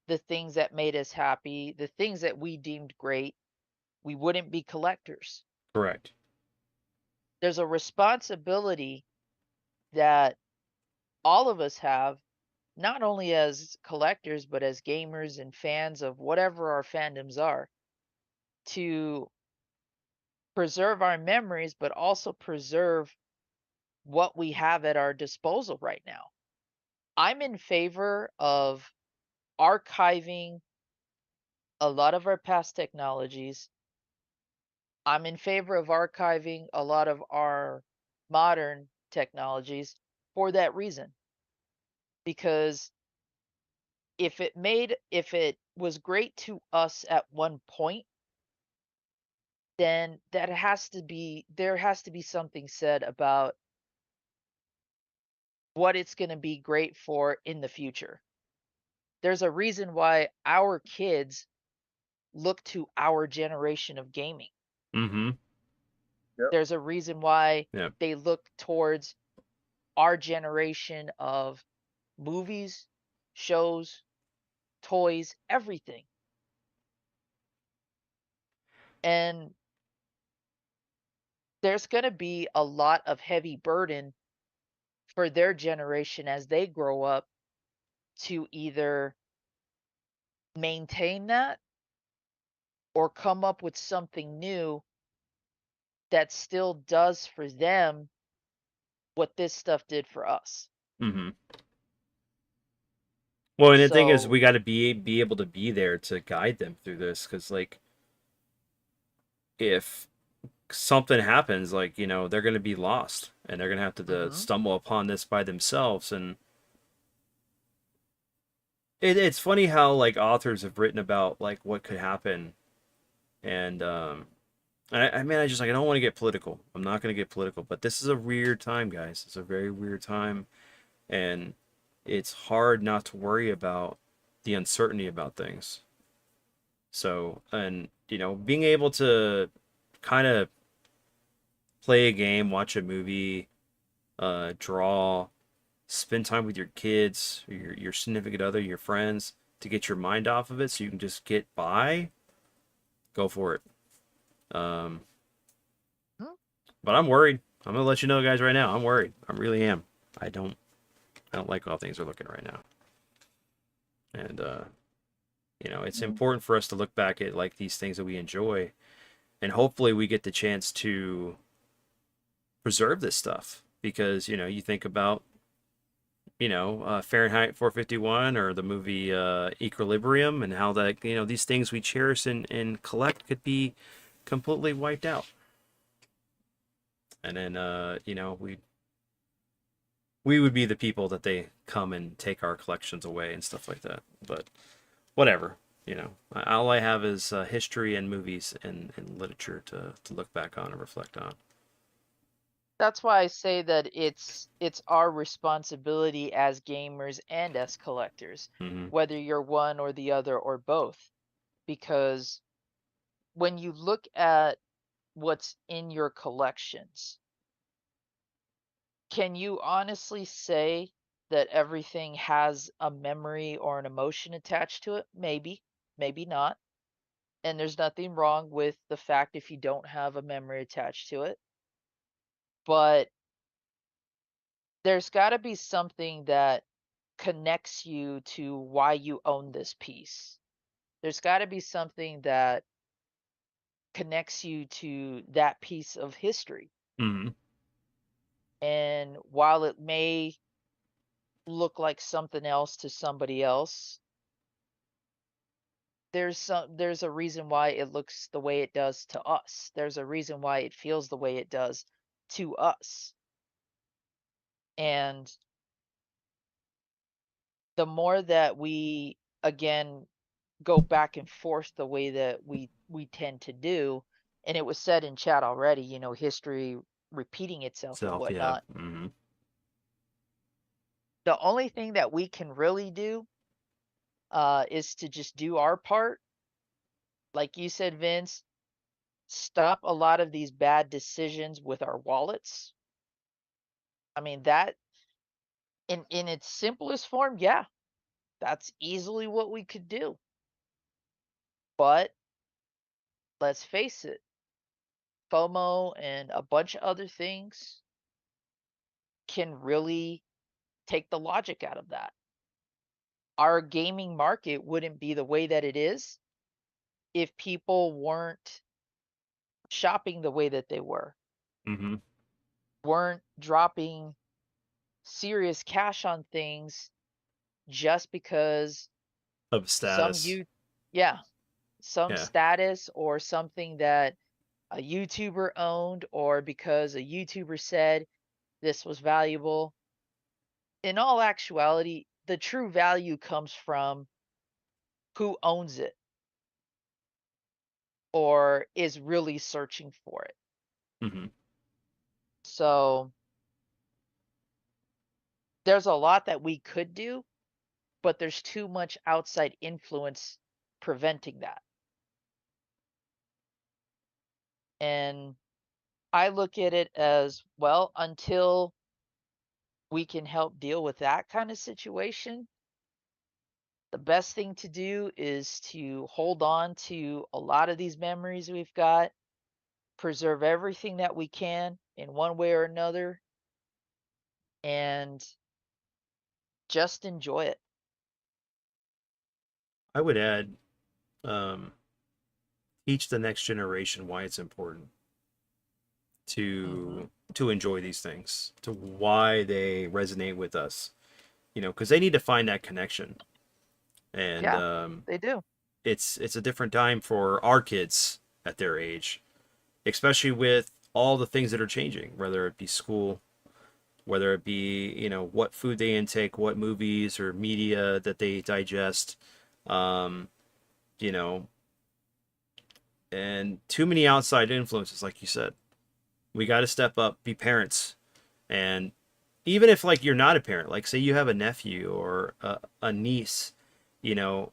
the things that made us happy, the things that we deemed great, we wouldn't be collectors. Correct. There's a responsibility that all of us have, not only as collectors, but as gamers and fans of whatever our fandoms are, to preserve our memories, but also preserve what we have at our disposal right now. I'm in favor of archiving a lot of our past technologies. I'm in favor of archiving a lot of our modern technologies for that reason. Because if it was great to us at one point, then there has to be something said about what it's going to be great for in the future. There's a reason why our kids look to our generation of gaming. Mm-hmm. There's a reason why Yeah. they look towards our generation of movies, shows, toys, everything. And there's going to be a lot of heavy burden for their generation as they grow up to either maintain that or come up with something new that still does for them what this stuff did for us. Mm-hmm. Well, and the thing is, So, we got to be able to be there to guide them through this, because like if something happens, like they're going to be lost, and they're going to have to mhm. stumble upon this by themselves. And it's funny how like authors have written about like what could happen, and I mean, I just like I don't want to get political. I'm not going to get political, but this is a weird time, guys. It's a very weird time, and it's hard not to worry about the uncertainty about things. So, and being able to kind of play a game, watch a movie, draw, spend time with your kids, or your significant other, your friends, to get your mind off of it so you can just get by, go for it. Um, Hmm. but I'm worried. I'm gonna let you know, guys, right now. I'm worried. I really am. I don't. I don't like how things are looking right now. And it's important for us to look back at like these things that we enjoy, and hopefully we get the chance to preserve this stuff, because you think about Fahrenheit 451 or the movie Equilibrium, and how that these things we cherish and collect could be completely wiped out. And then we would be the people that they come and take our collections away and stuff like that. But whatever, all I have is history and movies and literature to look back on and reflect on. That's why I say that it's our responsibility as gamers and as collectors, Mm-hmm. whether you're one or the other or both. Because when you look at what's in your collections, can you honestly say that everything has a memory or an emotion attached to it? Maybe, maybe not. And there's nothing wrong with the fact if you don't have a memory attached to it. But there's got to be something that connects you to why you own this piece. There's got to be something that connects you to that piece of history. Mm-hmm. And while it may look like something else to somebody else, there's a reason why it looks the way it does to us. There's a reason why it feels the way it does to us. And the more that we again, go back and forth the way that we tend to do. And it was said in chat already, history repeating itself or Self, yeah. whatnot. Mm-hmm. The only thing that we can really do is to just do our part. Like you said, Vince, stop a lot of these bad decisions with our wallets. I mean, that in its simplest form, yeah, that's easily what we could do. But let's face it, FOMO and a bunch of other things can really take the logic out of that. Our gaming market wouldn't be the way that it is if people weren't shopping the way that they Mm-hmm. weren't dropping serious cash on things just because Of some status. you yeah, some Yeah. status or something that a YouTuber owned or because a YouTuber said this was valuable. In all actuality, the true value comes from who owns it or is really searching for it. Mm-hmm. So there's a lot that we could do, but there's too much outside influence preventing that. And I look at it as well, until we can help deal with that kind of situation, the best thing to do is to hold on to a lot of these memories we've got, preserve everything that we can in one way or another, and just enjoy it. I would add, um, teach the next generation why it's important Hmm. to enjoy these things, to why they resonate with us. Because they need to find that connection, and Yeah, they do. it's a different time for our kids at their age, especially with all the things that are changing, whether it be school, whether it be what food they intake, what movies or media that they digest, um, you know, and too many outside influences, like you said. We got to step up, be parents, and even if like you're not a parent, like say you have a nephew or a niece, you know,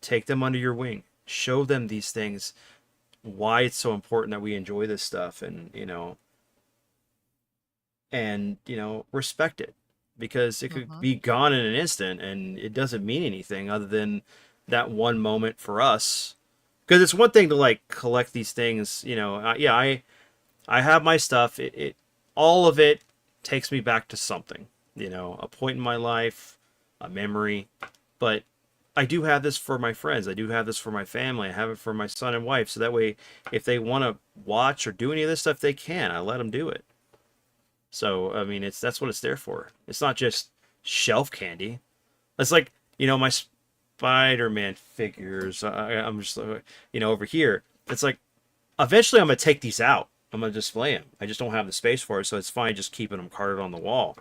take them under your wing, show them these things, why it's so important that we enjoy this stuff, and respect it, because it could Hmm. be gone in an instant and it doesn't mean anything other than that one moment for us. Because it's one thing to like collect these things, yeah, I have my stuff. It all of it takes me back to something, a point in my life, a memory. But I do have this for my friends. I do have this for my family. I have it for my son and wife. So that way, if they want to watch or do any of this stuff, they can. I let them do it. So I mean, that's what it's there for. It's not just shelf candy. It's like my Spider-Man figures. I'm just over here. It's like eventually I'm gonna take these out. I'm gonna display them. I just don't have the space for it, so it's fine just keeping them carted on the wall.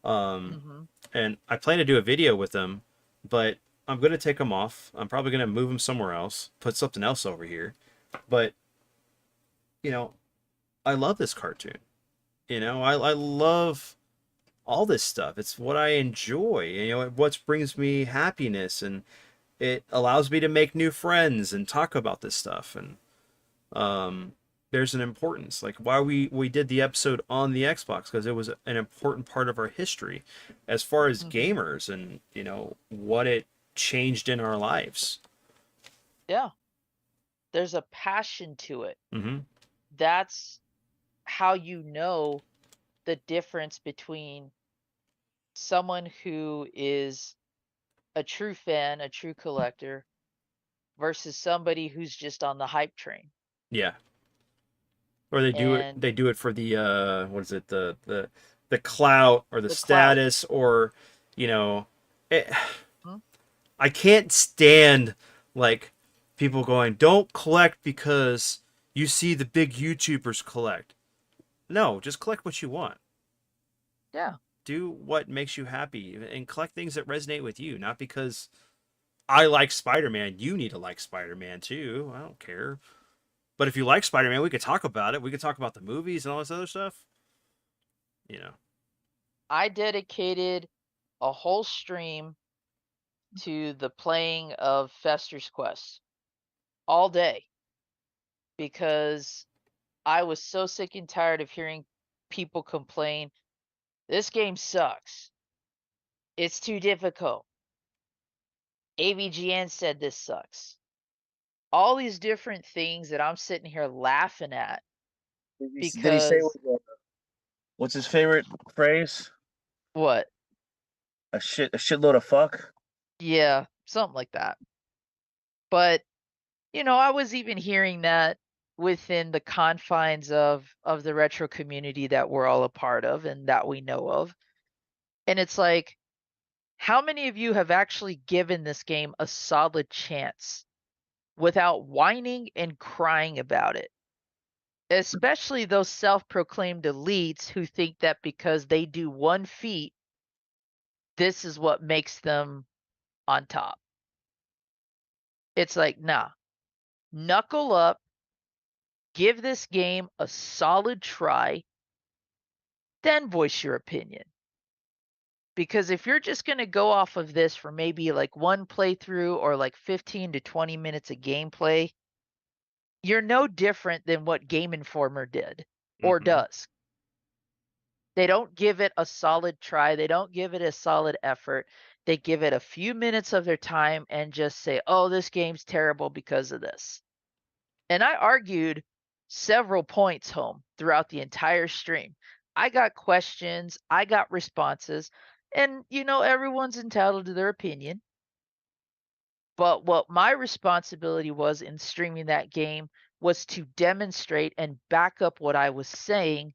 Um, Hmm. and I plan to do a video with them, but I'm gonna take them off. I'm probably gonna move them somewhere else, put something else over here. But you know, I love this cartoon. I love all this stuff. It's what I enjoy. What brings me happiness, and it allows me to make new friends and talk about this stuff. And um, there's an importance, like why we did the episode on the Xbox, because it was an important part of our history as far as Hmm. gamers, and what it changed in our lives. Yeah, there's a passion to it. Mm-hmm. That's how you know the difference between someone who is a true fan, a true collector, versus somebody who's just on the hype train. Yeah, or And they do it for the what is it, the clout or the the clout. status, or you know it, Hmm? I can't stand like people going, don't collect because you see the big YouTubers collect. No, just collect what you want. Yeah. Do what makes you happy and collect things that resonate with you, not because I like Spider-Man. You need to like Spider-Man too. I don't care. But if you like Spider-Man, we could talk about it. We could talk about the movies and all this other stuff. You know. I dedicated a whole stream to the playing of Fester's Quest all day because I was so sick and tired of hearing people complain, this game sucks. It's too difficult. AVGN said this sucks. All these different things that I'm sitting here laughing at Did he say because what's his favorite phrase? what? A shitload of fuck. Yeah, something like that. But I was even hearing that within the confines of the retro community that we're all a part of and that we know of. And it's like, how many of you have actually given this game a solid chance without whining and crying about it? Especially those self-proclaimed elites who think that because they do one feat, this is what makes them on top. It's like, nah, knuckle up, give this game a solid try, then voice your opinion. Because if you're just going to go off of this for maybe like one playthrough or like 15 to 20 minutes of gameplay, you're no different than what Game Informer did or Mhm. does. They don't give it a solid try. They don't give it a solid effort. They give it a few minutes of their time and just say, oh, this game's terrible because of this. And I argued several points home throughout the entire stream. I got questions, I got responses, and everyone's entitled to their opinion. But what my responsibility was in streaming that game was to demonstrate and back up what I was saying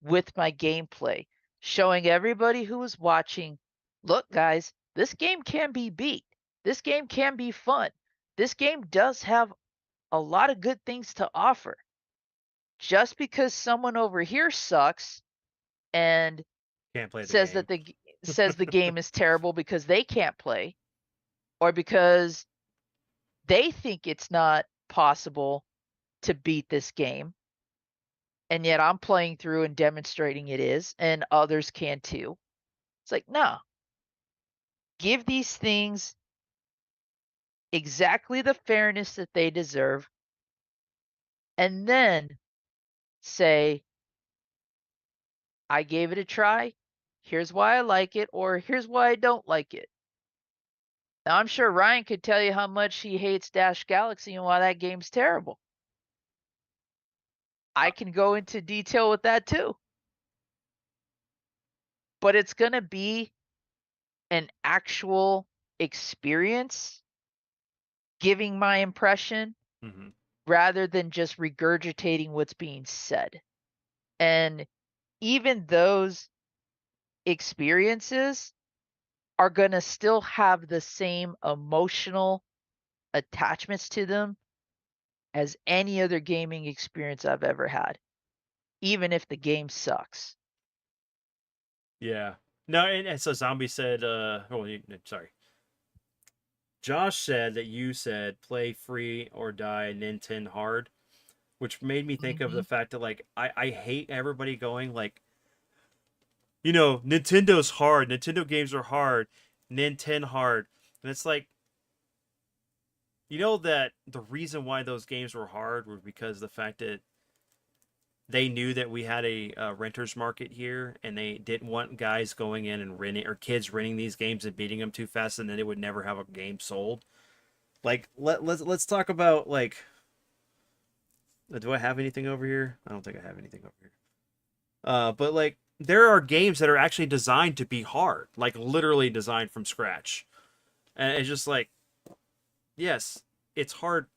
with my gameplay, showing everybody who was watching, look, guys, this game can be beat. This game can be fun. This game does have a lot of good things to offer. Just because someone over here sucks and Can't play the says game. that the game is terrible because they can't play or because they think it's not possible to beat this game, and yet I'm playing through and demonstrating it is, and others can too. It's like, no. Give these things exactly the fairness that they deserve, and then say, I gave it a try. Here's why I like it, or here's why I don't like it. Now, I'm sure Ryan could tell you how much he hates Dash Galaxy and why that game's terrible. I can go into detail with that too. But it's going to be an actual experience giving my impression Mhm. rather than just regurgitating what's being said. And even those experiences are going to still have the same emotional attachments to them as any other gaming experience I've ever had, even if the game sucks. Yeah. No, and so Zombie said, sorry. Josh said that you said play free or die Nintendo hard, which made me think of the fact that like I hate everybody going like, Nintendo's hard, Nintendo games are hard, Nintendo hard. And it's like, that the reason why those games were hard were because of the fact that they knew that we had a renters market here, and they didn't want guys going in and renting, or kids renting these games and beating them too fast, and then they would never have a game sold. Like, let's talk about like, do I have anything over here? I don't think I have anything over here. But like, there are games that are actually designed to be hard, like literally designed from scratch, and it's just like, yes, it's hard,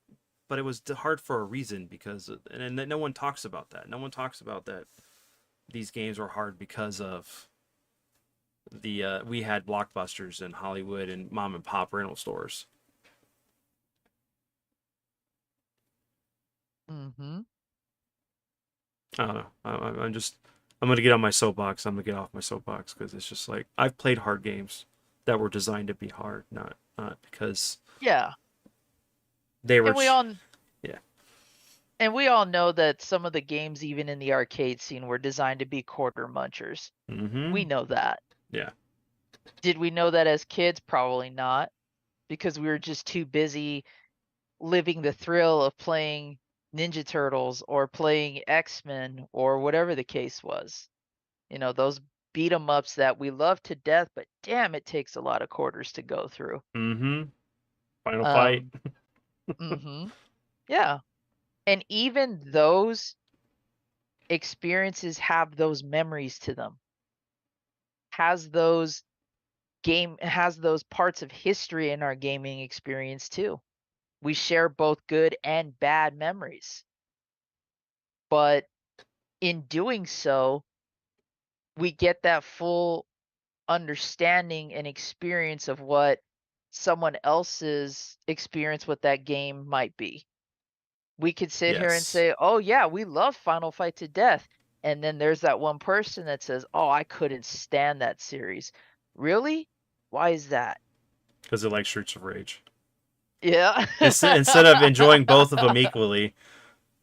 but it was hard for a reason because, and no one talks about that. No one talks about that. These games were hard because of the we had Blockbusters in Hollywood and mom and pop rental stores. Mm-hmm. I don't know. I'm gonna get on my soapbox. I'm gonna get off my soapbox because it's just like I've played hard games. that were designed to be hard, not because Yeah. they were. And we all Yeah. and we all know that some of the games even in the arcade scene were designed to be quarter munchers. Mm-hmm. We know that. Yeah. Did we know that as kids? Probably not, because we were just too busy living the thrill of playing Ninja Turtles or playing X-Men or whatever the case was. You know, those beat 'em ups that we love to death, but damn, it takes a lot of quarters to go through. Mm-hmm. Final Fight. Mm-hmm. Yeah. And even those experiences have those memories to them. Has those parts of history in our gaming experience too. We share both good and bad memories. But in doing so, we get that full understanding and experience of what someone else's experience with that game might be. We could sit here and Yes. say, "Oh yeah, we love Final Fight to death." And then there's that one person that says, "Oh, I couldn't stand that series." Really? Why is that? Because they like Streets of Rage. Yeah. Instead of enjoying both of them equally.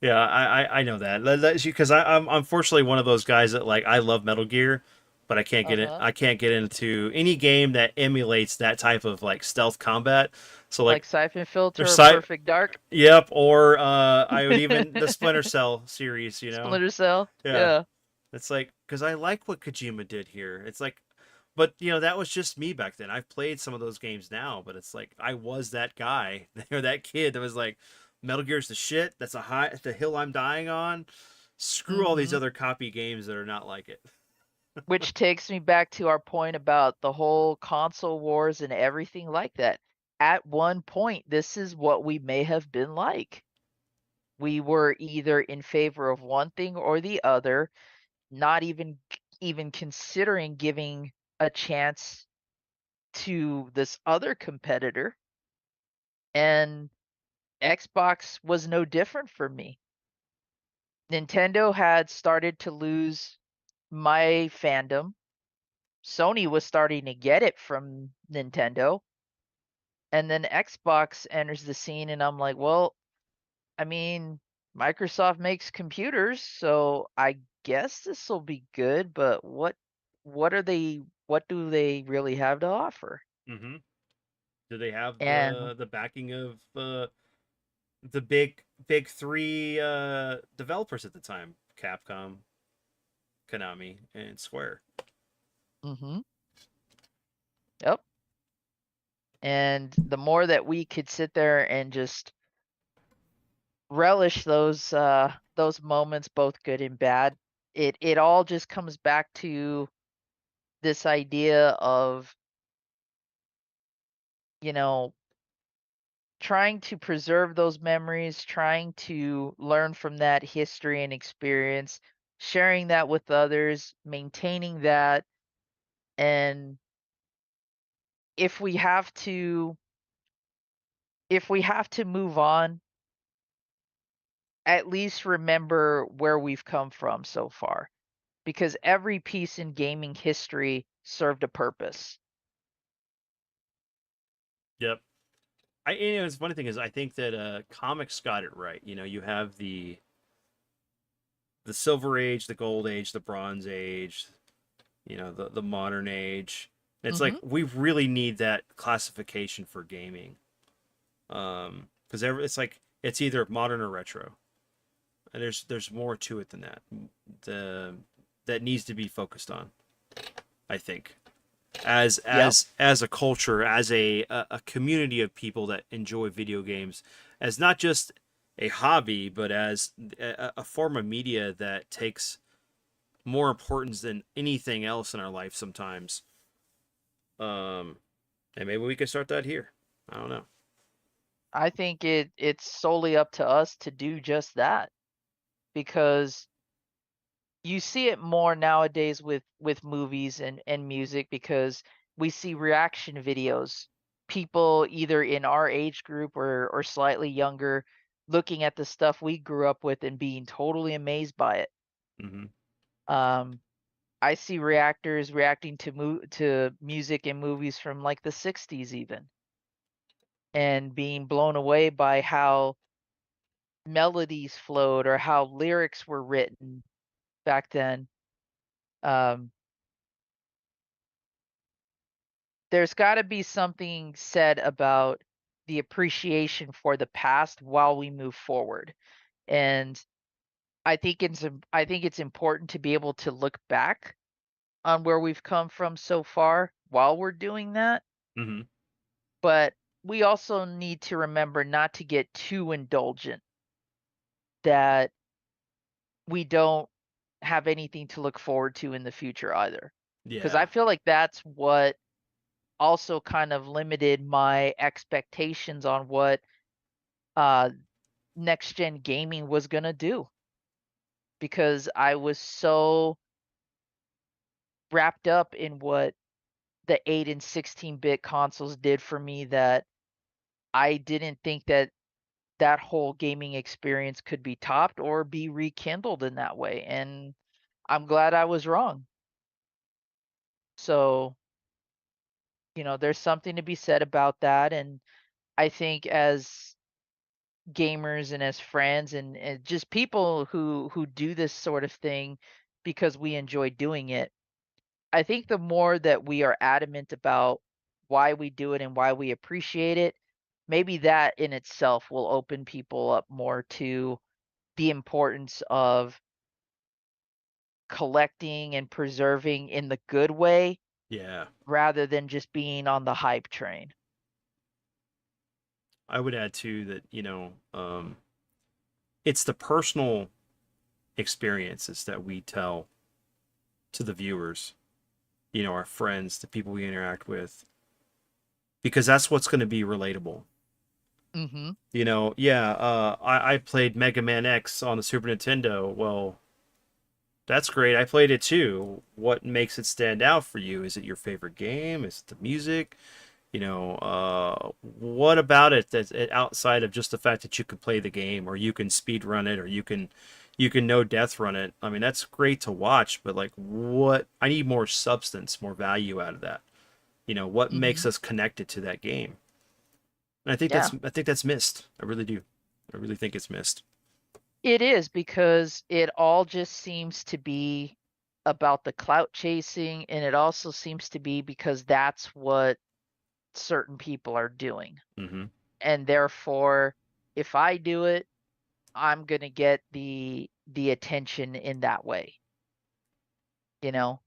Yeah, I know that. That's because I'm unfortunately one of those guys that like I love Metal Gear, but I can't get it. Uh-huh. I can't get into any game that emulates that type of like stealth combat. So like Like Siphon Filter there's or Perfect Dark? yep, or I would even the Splinter Cell series. You know, Splinter Cell? yeah, Yeah. it's like because I like what Kojima did here. It's like, but you know that was just me back then. I've played some of those games now, but it's like I was that guy or that kid that was like, Metal Gear's the shit. That's the hill I'm dying on. Screw all these Mhm. other copy games that are not like it. Which takes me back to our point about the whole console wars and everything like that. At one point, this is what we may have been like. We were either in favor of one thing or the other, not even considering giving a chance to this other competitor. And Xbox was no different for me. Nintendo had started to lose my fandom. Sony was starting to get it from Nintendo. And then Xbox enters the scene, and I'm like, well, I mean, Microsoft makes computers, so I guess this will be good, but what do they really have to offer? Mm-hmm. Do they have And the backing of the big three developers at the time? Capcom, Konami, and Square. mhm. Yep. And the more that we could sit there and just relish those moments, both good and bad, it all just comes back to this idea of, you know, trying to preserve those memories, trying to learn from that history and experience, sharing that with others, maintaining that, and if we have to if we have to move on, at least remember where we've come from so far, because every piece in gaming history served a purpose. Yep. The funny thing is I think that comics got it right. You know, you have the Silver Age, the Gold Age, the Bronze Age, you know, the modern age. It's like Mhm. we really need that classification for gaming. Because it's like it's either modern or retro. And there's more to it than that. The that needs to be focused on, I think. As Yep. as a culture, as a community of people that enjoy video games, as not just a hobby, but as a form of media that takes more importance than anything else in our life sometimes. Um, and maybe we could start that here. I don't know. I think it's solely up to us to do just that, because you see it more nowadays with movies and music, because we see reaction videos, people either in our age group or slightly younger, looking at the stuff we grew up with and being totally amazed by it. Hmm. um I see reactors reacting to music and movies from like the 60s even, and being blown away by how melodies flowed or how lyrics were written back then. Um, there's got to be something said about the appreciation for the past while we move forward. And I think it's important to be able to look back on where we've come from so far while we're doing that. Mm-hmm. But we also need to remember not to get too indulgent, that we don't have anything to look forward to in the future either. Because Yeah. I feel like that's what also kind of limited my expectations on what next gen gaming was gonna do. Because I was so wrapped up in what the 8 and 16-bit consoles did for me that I didn't think that that whole gaming experience could be topped or be rekindled in that way. And I'm glad I was wrong. So, there's something to be said about that. And I think as gamers and as friends and just people who do this sort of thing because we enjoy doing it, I think the more that we are adamant about why we do it and why we appreciate it, maybe that in itself will open people up more to the importance of collecting and preserving in the good way Yeah. rather than just being on the hype train. I would add too that, it's the personal experiences that we tell to the viewers, our friends, the people we interact with, because that's what's going to be relatable. Mm-hmm. I played Mega Man X on the Super Nintendo. Well, that's great. I played it too. What makes it stand out for you? Is it your favorite game? Is it the music? What about it that's outside of just the fact that you can play the game, or you can speed run it, or you can no death run it? I mean, that's great to watch, but like, what? I need more substance, more value out of that. What Mm-hmm. makes us connected to that game? And Yeah, I think that's missed. I really do. I really think it's missed. it is, because it all just seems to be about the clout chasing, and it also seems to be because that's what certain people are doing. Mm-hmm. And therefore, if I do it, I'm going to get the attention in that way. You know,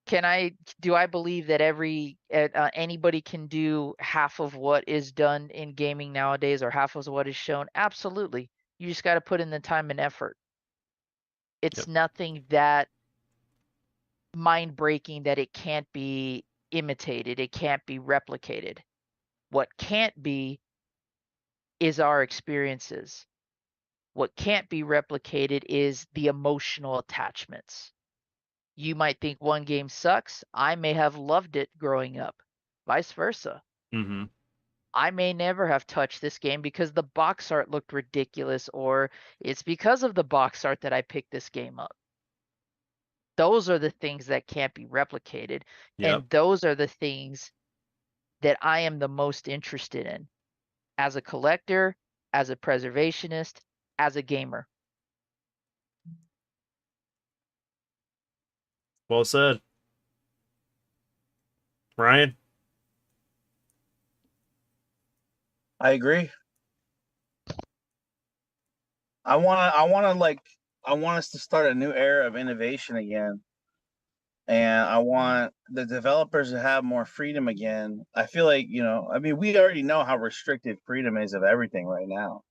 do I believe that anybody can do half of what is done in gaming nowadays, or half of what is shown? Absolutely. You just got to put in the time and effort. It's Yep. nothing that mind breaking that it can't be imitated, it can't be replicated. What can't be is our experiences. What can't be replicated is the emotional attachments. You might think one game sucks. I may have loved it growing up, vice versa. Mm-hmm. I may never have touched this game because the box art looked ridiculous, or it's because of the box art that I picked this game up. Those are the things that can't be replicated. Yep. And those are the things that I am the most interested in as a collector, as a preservationist, as a gamer. Well said, Ryan. I agree. I want us to start a new era of innovation again. And I want the developers to have more freedom again. I feel like, I mean, we already know how restricted freedom is of everything right now.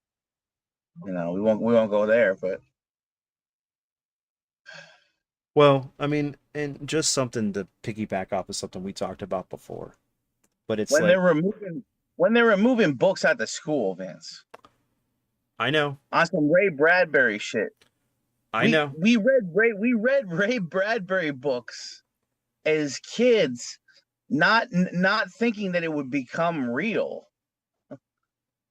We won't go there, but Well, I mean, and just something to piggyback off of something we talked about before. But it's when like, they're removing when they're removing books at the school, Vince, I know, on some Ray Bradbury shit. I We know. we read Ray Bradbury books as kids, not thinking that it would become real.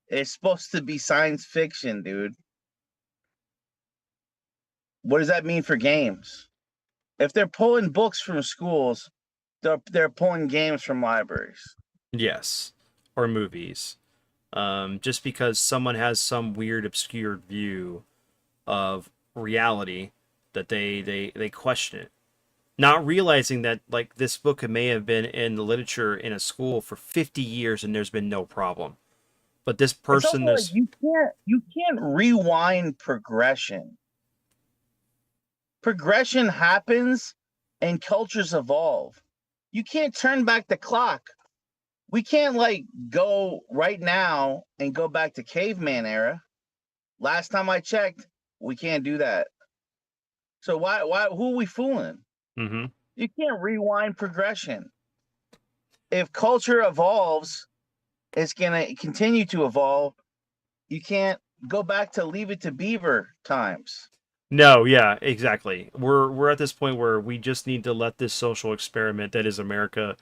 It's supposed to be science fiction, dude. What does that mean for games? If they're pulling books from schools, they're pulling games from libraries. Yes, or movies. Just because someone has some weird, obscure view of reality that they question it, not realizing that like this book may have been in the literature in a school for 50 years and there's been no problem. But this It's also person, like this you can't rewind progression. Progression happens and cultures evolve. You can't turn back the clock. We can't like go right now and go back to caveman era. Last time I checked, we can't do that. So who are we fooling? hmm You can't rewind progression. If culture evolves, it's gonna continue to evolve. You can't go back to Leave It to Beaver times. No, yeah, exactly. We're at this point where we just need to let this social experiment that is America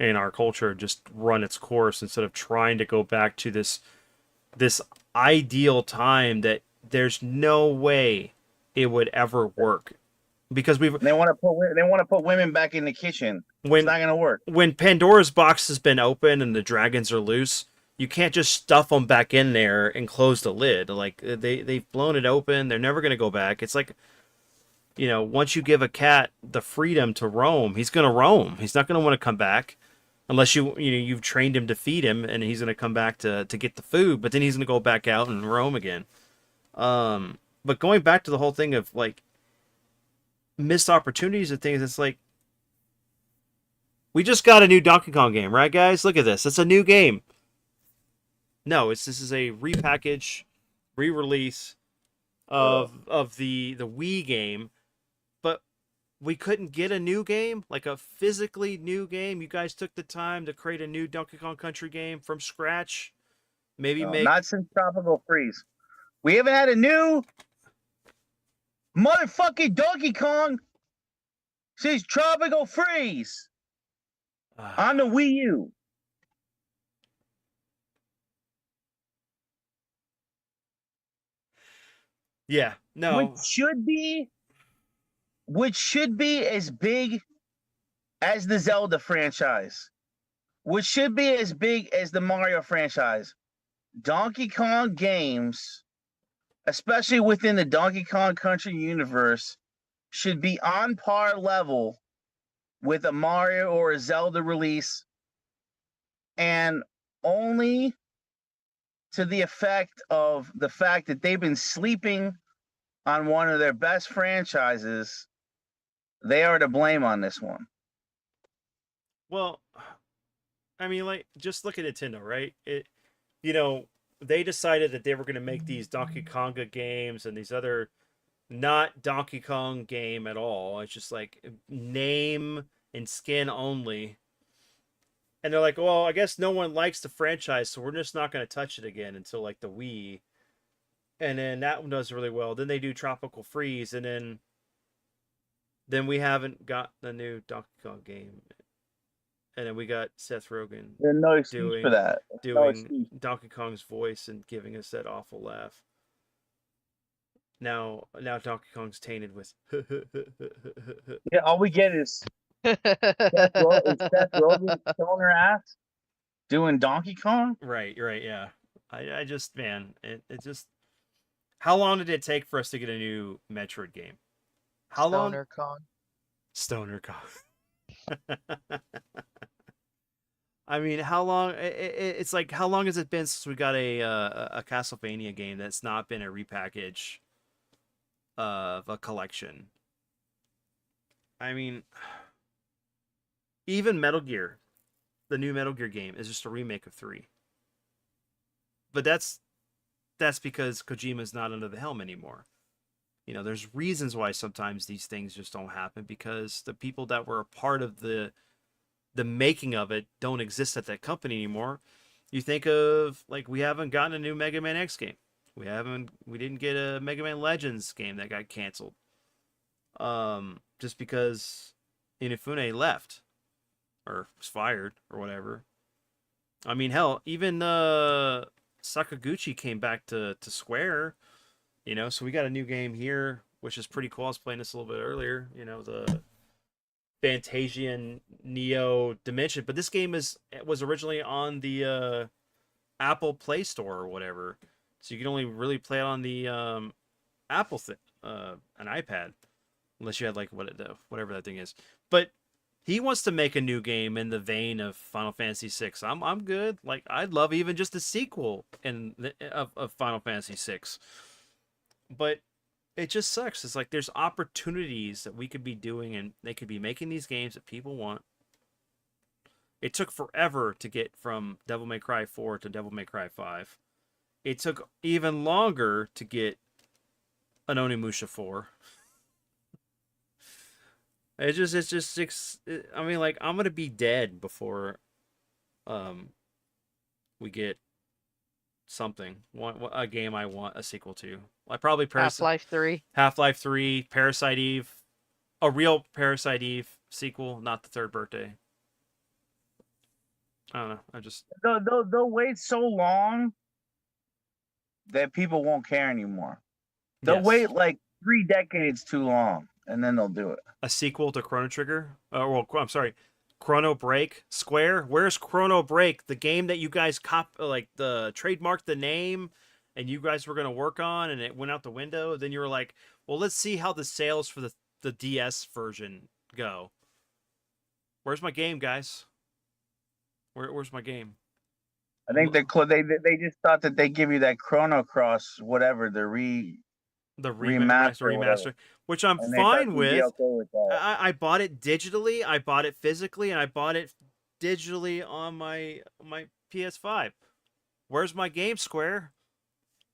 and our culture just run its course instead of trying to go back to this ideal time that there's no way it would ever work because They want to put women back in the kitchen. It's when not gonna work. when Pandora's box has been opened and the dragons are loose, you can't just stuff them back in there and close the lid. Like they've blown it open, they're never going to go back. It's like, once you give a cat the freedom to roam, he's going to roam. He's not going to want to come back unless you've trained him to feed him and he's going to come back to get the food, but then he's going to go back out and roam again. But going back to the whole thing of like missed opportunities and things, it's like we just got a new Donkey Kong game, right, guys? Look at this. It's a new game. No, this is a repackage, re-release of the Wii game, but we couldn't get a new game, like a physically new game. You guys took the time to create a new Donkey Kong Country game from scratch. Maybe No, make not since Tropical Freeze. We haven't had a new motherfucking Donkey Kong since Tropical Freeze on the Wii U. yeah, no, Which should be as big as the Zelda franchise, which should be as big as the Mario franchise. Donkey Kong games, especially within the Donkey Kong Country universe, should be on par level with a Mario or a Zelda release, and only to the effect of the fact that they've been sleeping on one of their best franchises, they are to blame on this one. well, I mean, like, just look at Nintendo, right? They decided that they were going to make these Donkey Konga games and these other not Donkey Kong game at all. It's just like name and skin only. And they're like, well, I guess no one likes the franchise, so we're just not going to touch it again until like the Wii. And then that one does really well. Then they do Tropical Freeze, and then we haven't got the new Donkey Kong game. And then we got Seth Rogen There's no excuse for that. doing Donkey Kong's voice and giving us that awful laugh. Now Donkey Kong's tainted with Yeah, all we get is Seth Rogen stoner ass doing Donkey Kong. right, yeah. I just, man, it just, how long did it take for us to get a new Metroid game? How long? Stoner Kong. Stoner Kong. I mean, how long? It's like, how long has it been since we got a Castlevania game that's not been a repackage of a collection? I mean, even Metal Gear, the new Metal Gear game, is just a remake of 3. But that's because Kojima's not under the helm anymore. There's reasons why sometimes these things just don't happen, because the people that were a part of the making of it don't exist at that company anymore. You think of, like, we haven't gotten a new Mega Man X game. We didn't get a Mega Man Legends game that got canceled. Just because Inafune left or was fired or whatever. I mean, hell, even Sakaguchi came back to Square, so we got a new game here, which is pretty cool. I was playing this a little bit earlier, the Fantasian Neo Dimension, but this game was originally on the Apple Play Store or whatever, so you can only really play it on the Apple an iPad, unless you had like whatever that thing is. But he wants to make a new game in the vein of Final Fantasy VI. I'm good. Like I'd love even just a sequel of Final Fantasy VI. But it just sucks. It's like there's opportunities that we could be doing, and they could be making these games that people want. It took forever to get from Devil May Cry 4 to Devil May Cry 5. It took even longer to get an Onimusha 4. I mean, like, I'm gonna be dead before we get something. A game I want a sequel to. Like probably Half-Life 3. Half-Life 3, Parasite Eve, a real Parasite Eve sequel, not the third birthday. I don't know. I just They'll wait so long that people won't care anymore. They'll Yes. wait like 3 decades too long, and then they'll do it. A sequel to Chrono Trigger. I'm sorry, Chrono Break. Square. Where's Chrono Break? The game that you guys trademarked the name, and you guys were gonna work on, and it went out the window. Then you were like, well, let's see how the sales for the DS version go. Where's my game, guys? Where's my game? I think they just thought that they give you that Chrono Cross, whatever, the remaster, which I'm and they thought fine you'd with. be okay with that. I bought it digitally, I bought it physically, and I bought it digitally on my PS5. Where's my game, Square?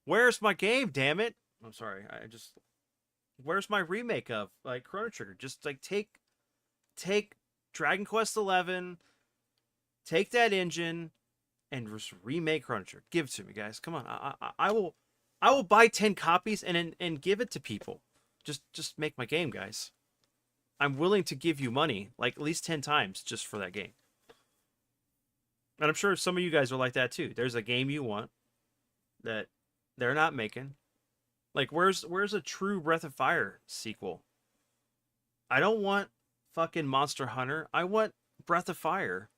Where's my game, damn it? I'm sorry. Where's my remake of like Chrono Trigger? Just like take Dragon Quest 11, take that engine and just remake Chrono Trigger. Give it to me, guys. Come on. I will buy 10 copies and give it to people. Just make my game, guys. I'm willing to give you money, like at least 10 times just for that game. And I'm sure some of you guys are like that too. There's a game you want that they're not making. Like where's a true Breath of Fire sequel? I don't want fucking Monster Hunter. I want Breath of Fire.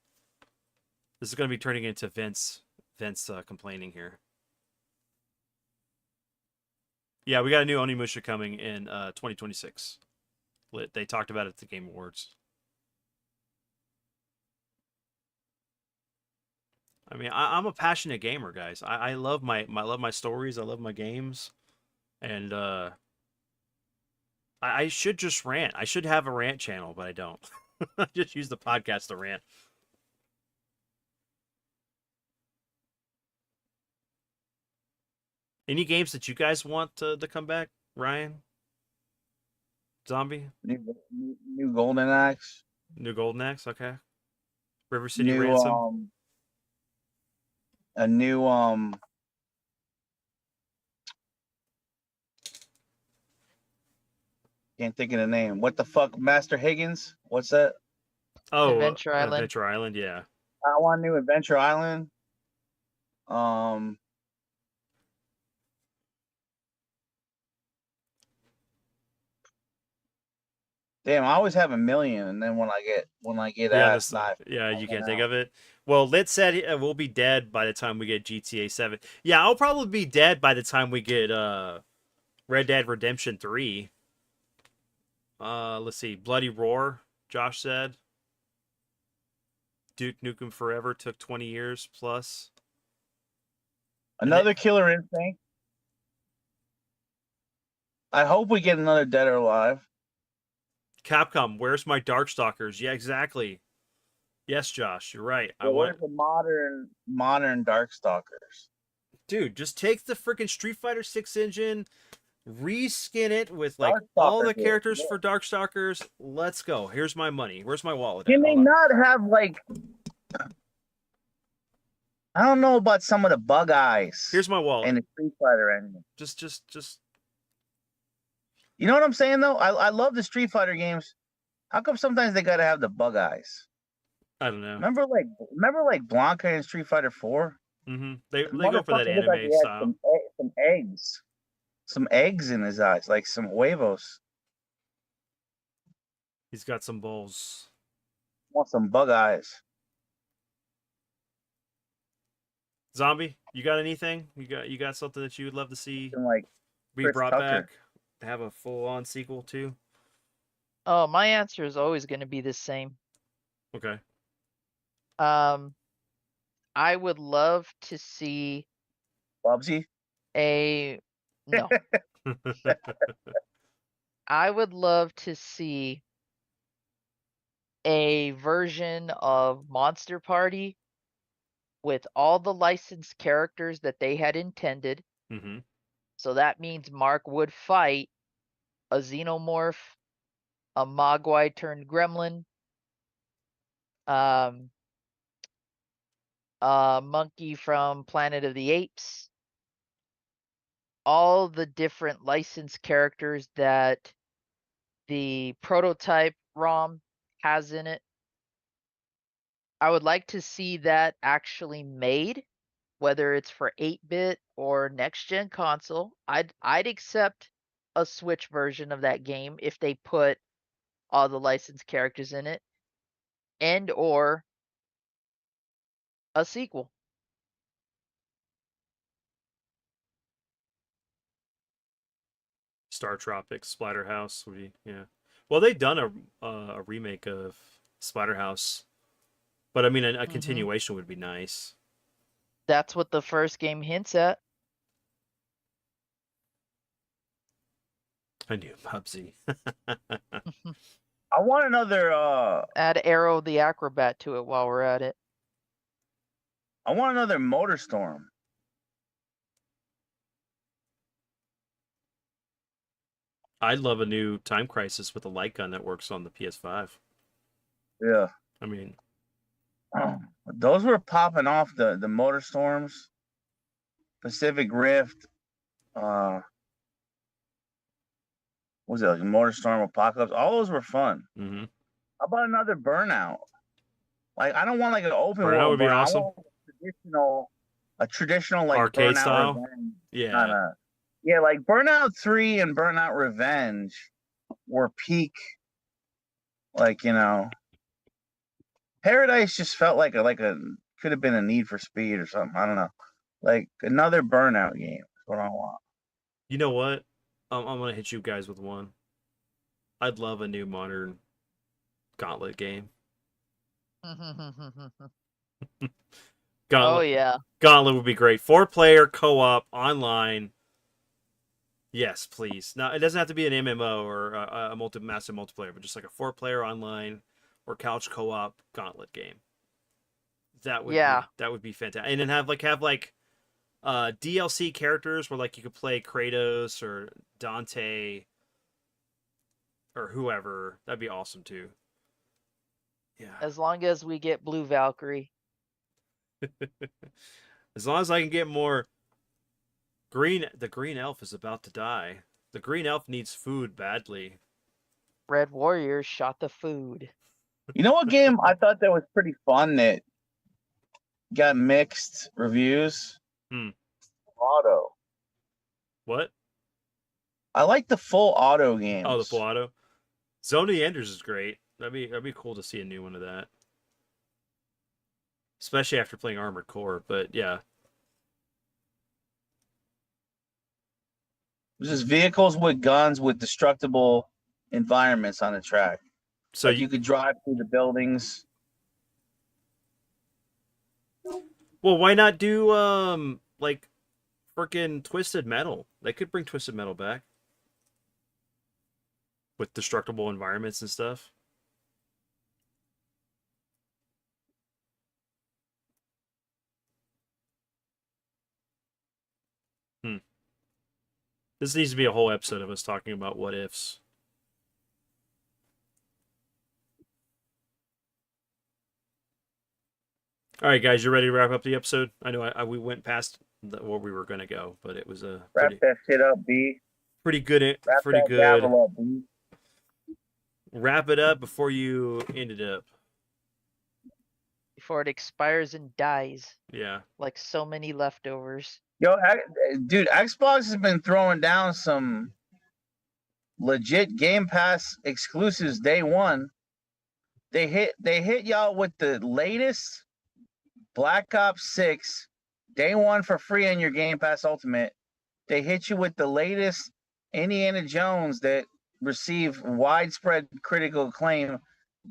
This is going to be turning into Vince complaining here. Yeah, we got a new Onimusha coming in 2026. They talked about it at the Game Awards. I mean, I'm a passionate gamer, guys. I love my stories. I love my games, and I should just rant. I should have a rant channel, but I don't. I just use the podcast to rant. Any games that you guys want to come back, Ryan? Zombie? New Golden Axe. New Golden Axe, okay. River City New Ransom. a new can't think of the name. What the fuck, Master Higgins? What's that? Oh, Adventure Island. Adventure Island, yeah. I want new Adventure Island. Damn, I always have a million, and then when I get asked, you can't think of it. Well, Lit said we'll be dead by the time we get GTA 7. Yeah, I'll probably be dead by the time we get Red Dead Redemption 3. Let's see, Bloody Roar, Josh said. Duke Nukem Forever took 20 years plus. Another Killer Instinct. I hope we get another Dead or Alive. Capcom, where's my Darkstalkers? Yeah, exactly. Yes, Josh, you're right. Where's the modern Darkstalkers? Dude, just take the freaking Street Fighter 6 engine, reskin it with like all the characters for Darkstalkers. Let's go. Here's my money. Where's my wallet? Can they not have like? I don't know about some of the bug eyes. Here's my wallet. And the Street Fighter engine. Just. You know what I'm saying though? I love the Street Fighter games. How come sometimes they gotta have the bug eyes? I don't know. Remember like Blanka in Street Fighter 4? Mm-hmm. They go for that anime style. Some eggs in his eyes, like some huevos. He's got some balls. Want some bug eyes. Zombie, you got anything? You got something that you would love to see And like be Chris brought Tucker. back? Have a full on sequel too? Oh, my answer is always going to be the same. Okay. I would love to see Bubsy. no. I would love to see a version of Monster Party with all the licensed characters that they had intended. hmm So that means Mark would fight a Xenomorph, a Mogwai turned Gremlin, um, a monkey from Planet of the Apes, all the different licensed characters that the prototype ROM has in it. I would like to see that actually made, whether it's for 8-bit or next gen console. I'd accept a Switch version of that game if they put all the licensed characters in it, and or a sequel. Star Tropics, Splatterhouse would be Well, they've done a remake of Splatterhouse, but I mean a continuation would be nice. That's what the first game hints at. I knew Bubsy. I want another Add Arrow the Acrobat to it while we're at it. I want another MotorStorm. I'd love a new Time Crisis with a light gun that works on the PS5. Yeah. I mean, Those were popping off, the MotorStorms, Pacific Rift, what was it, like MotorStorm Apocalypse? All those were fun. hmm How about another Burnout? Like, I don't want like an open Burnout world would be Burnout. awesome. I want a traditional like Arcade Burnout style? Revenge. Yeah. Kinda. Yeah, like Burnout 3 and Burnout Revenge were peak. Like, Paradise just felt like a could have been a Need for Speed or something. I don't know. Like another Burnout game is what I want. You know what? I'm gonna hit you guys with one. I'd love a new modern Gauntlet game. Oh yeah. Gauntlet would be great. 4-player co-op online. Yes, please. Now it doesn't have to be an MMO or a massive multiplayer, but just like a 4-player online or couch co-op Gauntlet game. That would be fantastic. And then have DLC characters where like you could play Kratos or Dante or whoever. That'd be awesome too. Yeah. As long as we get Blue Valkyrie. As long as I can get more the green elf is about to die. The green elf needs food badly. Red Warriors shot the food. You know what game I thought that was pretty fun that got mixed reviews? Auto. What? I like the full auto games. Oh, the full auto. Zone of the Enders is great. That'd be cool to see a new one of that. Especially after playing Armored Core, but yeah. It's just vehicles with guns with destructible environments on the track. So like you could drive through the buildings. Well, why not do like freaking Twisted Metal? They could bring Twisted Metal back with destructible environments and stuff. This needs to be a whole episode of us talking about what ifs. All right, guys, you ready to wrap up the episode? I know we went past where we were going to go, but it was a wrap that shit up, B. Pretty good. Wrap pretty that good. gavel up, B. Wrap it up before you end it up. Before it expires and dies. Yeah. Like so many leftovers. Yo, dude, Xbox has been throwing down some legit Game Pass exclusives day one. They hit y'all with the latest Black Ops 6 day one for free on your Game Pass Ultimate. They hit you with the latest Indiana Jones that received widespread critical acclaim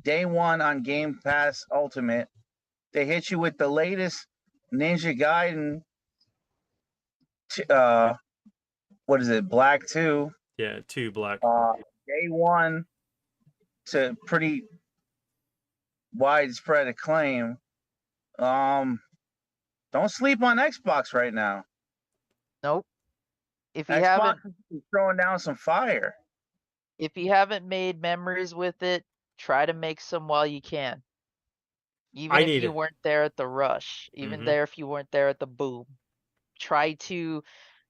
day one on Game Pass Ultimate. They hit you with the latest Ninja Gaiden. What is it? Black 2. Yeah, 2 Black. Day one to pretty widespread acclaim. Don't sleep on Xbox right now. Nope. If you Xbox haven't is throwing down some fire. made memories with it, try to make some while you can. Even I if need you it. weren't there at the rush, even Mhm. there if you weren't there at the boom. Try to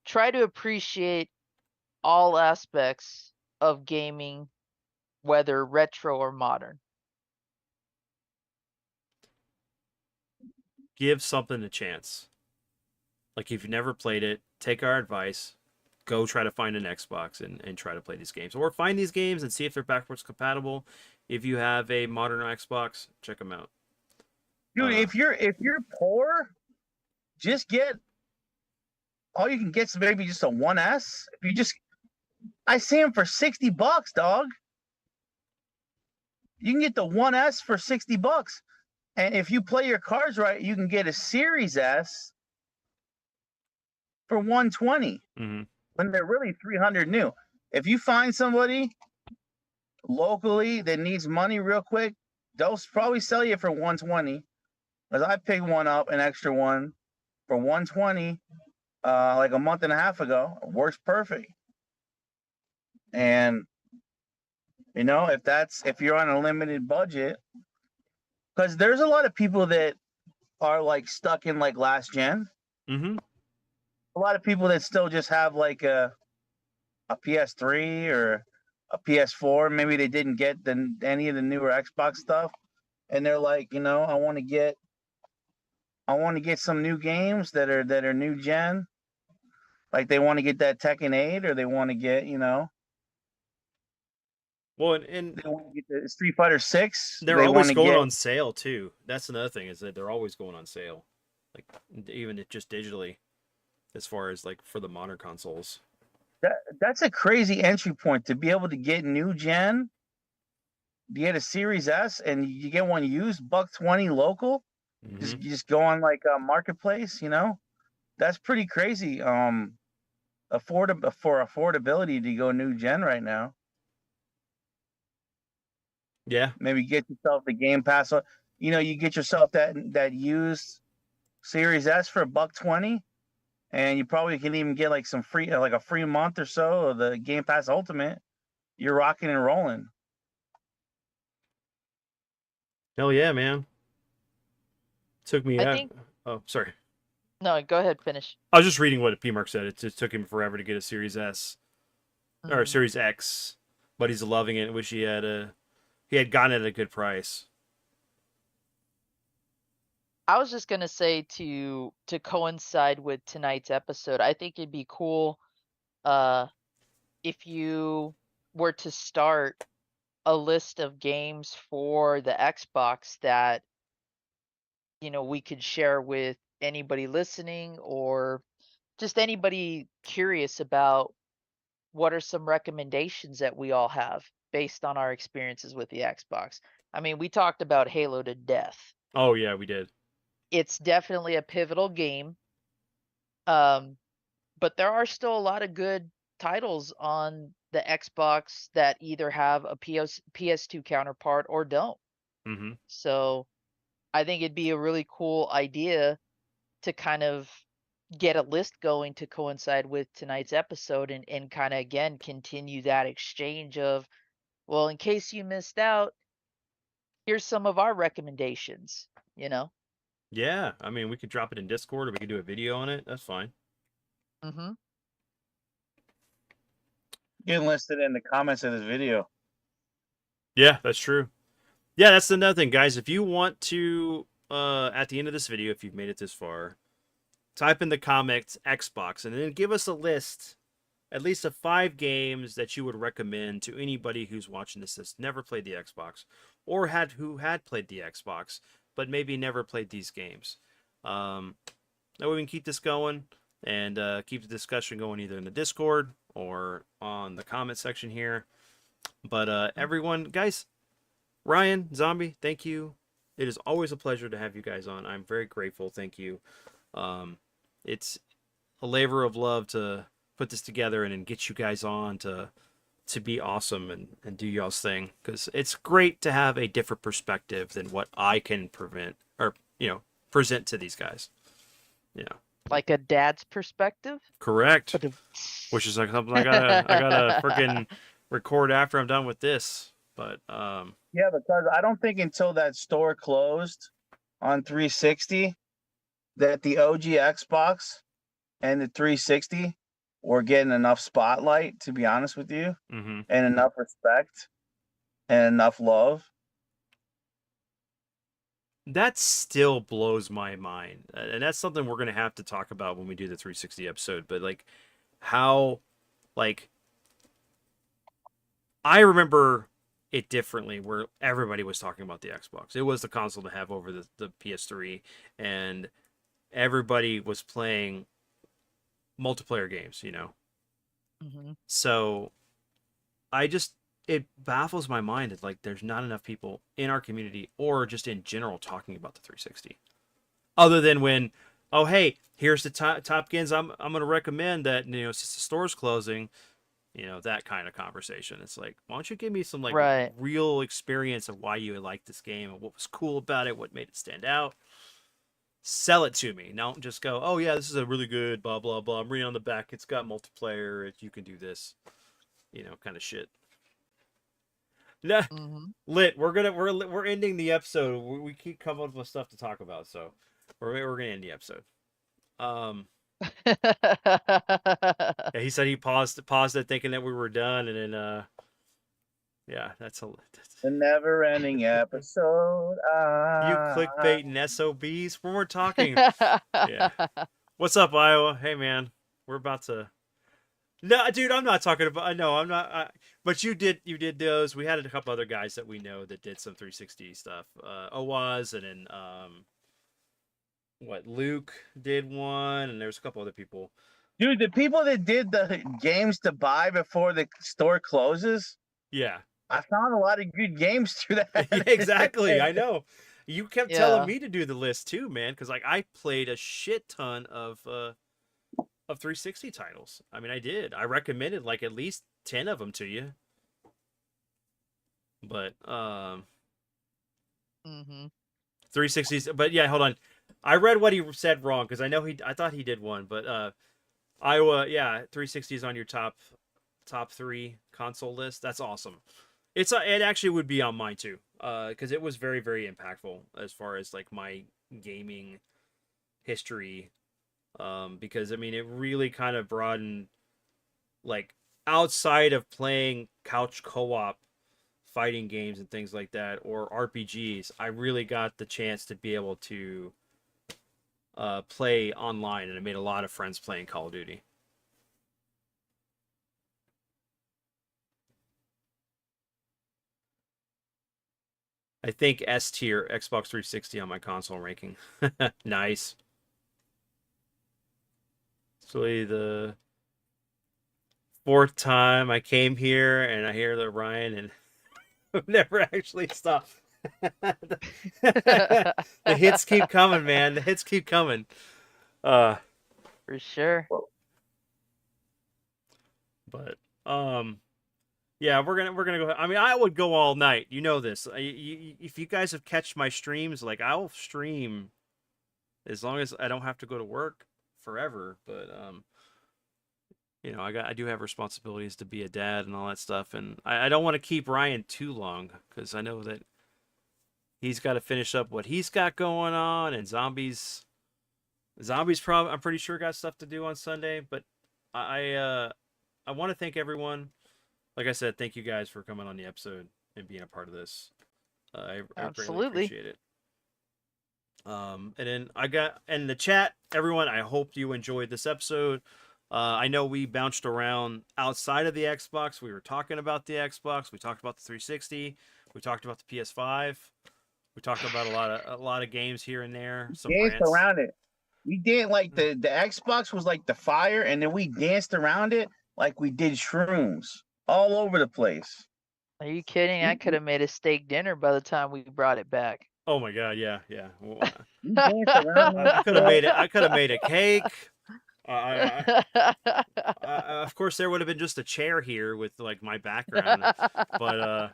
appreciate all aspects of gaming, whether retro or modern. Give something a chance. Like, if you've never played it, take our advice. Go try to find an Xbox and try to play these games. Or find these games and see if they're backwards compatible. If you have a modern Xbox, check them out. Dude, if you're poor, just get all you can get is maybe just a 1S. If you just I see them for $60, dog. You can get the 1S for $60. And if you play your cards right, you can get a Series S for $120 when they're really $300 new. If you find somebody locally that needs money real quick, they'll probably sell you for $120. Because I picked one up, an extra one, for $120 like a month and a half ago. It works perfect. And if you're on a limited budget, because there's a lot of people that are like stuck in like last gen. Mm-hmm. A lot of people that still just have like a PS3 or a PS4. Maybe they didn't get any of the newer Xbox stuff, and they're like, I want to get some new games that are new gen. Like they want to get that Tekken 8, or they want to get, Well, and they want to get the Street Fighter 6. they're They always want to going get on sale too. That's another thing, is that they're always going on sale, like even just digitally, as far as like for the modern consoles. that's a crazy entry point to be able to get new gen. You get a Series S and you get one used $120 local. Mhm. You just go on like a marketplace, that's pretty crazy. For affordability to go new gen right now. Yeah, Maybe get yourself the Game Pass. You get yourself that used Series S for $120, and you probably can even get like some free, like a free month or so of the Game Pass Ultimate. You're rocking and rolling. hell yeah, man. Took me I out. think Oh, sorry. no, go ahead, finish. I was just reading what PMark said. It just took him forever to get a Series S or a Mhm. Series X, but he's loving it. Wish he had gotten it at a good price. I was just gonna say to coincide with tonight's episode, I think it'd be cool if you were to start a list of games for the Xbox that we could share with anybody listening, or just anybody curious about what are some recommendations that we all have based on our experiences with the Xbox. I mean, we talked about Halo to death. Oh yeah, we did. It's definitely a pivotal game. But there are still a lot of good titles on the Xbox that either have a PS2 counterpart or don't. Mm-hmm. So I think it'd be a really cool idea to kind of get a list going to coincide with tonight's episode, and kind of again continue that exchange of, well, in case you missed out, here's some of our recommendations, Yeah, I mean, we could drop it in Discord, or we could do a video on it. That's fine. Mm-hmm. Get listed in the comments of this video. Yeah, that's true. Yeah, that's another thing, guys. If you want to, at the end of this video, if you've made it this far, type in the comments Xbox and then give us a list at least of 5 games that you would recommend to anybody who's watching this that's never played the Xbox, or who had played the Xbox but maybe never played these games. That way we can keep this going and keep the discussion going either in the Discord or on the comment section here. But everyone, guys, Ryan, Zombie, thank you. It is always a pleasure to have you guys on. I'm very grateful. Thank you. It's a labor of love to put this together and get you guys on to be awesome and do y'all's thing, because it's great to have a different perspective than what I can present to these guys. Yeah. Like a dad's perspective. Correct. Which is like something I gotta freaking record after I'm done with this. But Yeah, because I don't think until that store closed on 360 that the OG Xbox and the 360 were getting enough spotlight, to be honest with you, and enough respect and enough love. That still blows my mind, and that's something we're gonna have to talk about when we do the 360 episode. But like, how, like, I remember it differently, where everybody was talking about the Xbox. It was the console to have over the PS3, and everybody was playing multiplayer games, So it baffles my mind that like there's not enough people in our community or just in general talking about the 360, other than when, oh hey, here's the top games I'm gonna recommend that since the store's closing, that kind of conversation. It's like, why don't you give me some like real experience of why you like this game and what was cool about it, what made it stand out. Sell it to me. Don't just go, oh yeah, this is a really good blah blah blah. I'm reading on the back, it's got multiplayer, you can do this, kind of shit. Nah, Lit. We're ending the episode. We keep coming up with stuff to talk about, so we're gonna end the episode. Yeah, he said he paused it thinking that we were done, and then yeah, that's the never-ending episode. You clickbaiting SOBs when we're talking. Yeah. What's up, Iowa? Hey man, we're about to. No, dude, I'm not talking about. No, I'm not. But you did those. We had a couple other guys that we know that did some 360 stuff. Owaz, and then Luke did one, and there's a couple other people. Dude, the people that did the games to buy before the store closes. Yeah. I found a lot of good games through that. Yeah, exactly. I know. You kept telling me to do the list too, man, because like I played a shit ton of 360 titles. I mean, I did. I recommended like at least 10 of them to you. But 360s. But yeah, hold on. I read what he said wrong because I thought he did one, but Iowa, yeah, 360 is on your top 3 console list. That's awesome. It actually would be on mine too, because it was very, very impactful as far as like my gaming history. Because I mean, it really kind of broadened, like outside of playing couch co-op fighting games and things like that, or RPGs, I really got the chance to be able to play online, and I made a lot of friends playing Call of Duty. I think S tier Xbox 360 on my console ranking. Nice. So the 4th time I came here, and I hear that Ryan and I've never actually stopped. The hits keep coming, man. The hits keep coming. For sure. But yeah, we're gonna go. I mean, I would go all night. You know this. If you guys have catched my streams, like I'll stream as long as I don't have to go to work forever. But I do have responsibilities to be a dad and all that stuff, and I don't want to keep Ryan too long because I know that he's got to finish up what he's got going on, and zombies probably, I'm pretty sure, got stuff to do on Sunday. But I want to thank everyone. Like I said, thank you guys for coming on the episode and being a part of this. I greatly appreciate it. And then I got in the chat, everyone, I hope you enjoyed this episode. I know we bounced around outside of the Xbox. We were talking about the Xbox. We talked about the 360. We talked about the PS5. We talked about a lot of games here and there. Some Danced rants. around it. We did like the Xbox was like the fire, and then we danced around it like we did shrooms all over the place. Are you kidding? I could have made a steak dinner by the time we brought it back. Oh my god, yeah, yeah. Well, We danced around I that could have stuff. made it. I could have made a cake. Of course, there would have been just a chair here with like my background, but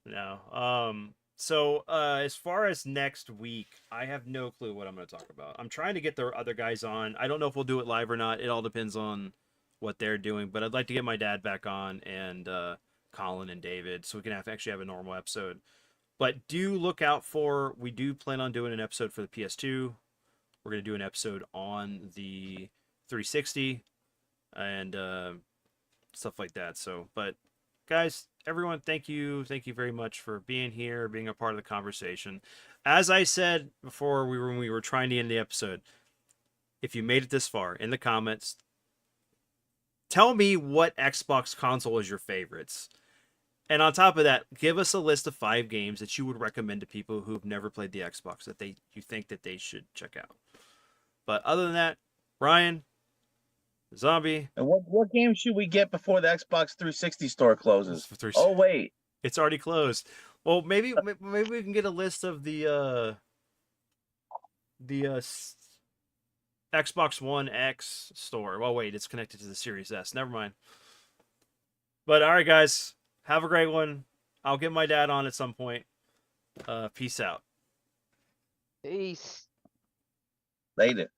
no. So as far as next week, I have no clue what I'm going to talk about. I'm trying to get the other guys on. I don't know if we'll do it live or not. It all depends on what they're doing. But I'd like to get my dad back on and Colin and David, so we can actually have a normal episode. But do look out for. We do plan on doing an episode for the PS2. We're going to do an episode on the 360 and stuff like that. So, but guys, everyone, thank you very much for being here, being a part of the conversation. As I said before, when we were trying to end the episode, if you made it this far, in the comments, tell me what Xbox console is your favorites. And on top of that, give us a list of 5 games that you would recommend to people who've never played the Xbox that you think that they should check out. But other than that, Ryan, Zombie. And what game should we get before the Xbox 360 store closes? Oh wait, it's already closed. Well, maybe we can get a list of the Xbox One X store. Well, wait, it's connected to the Series S. Never mind. But all right, guys, have a great one. I'll get my dad on at some point. Peace out. Peace. later.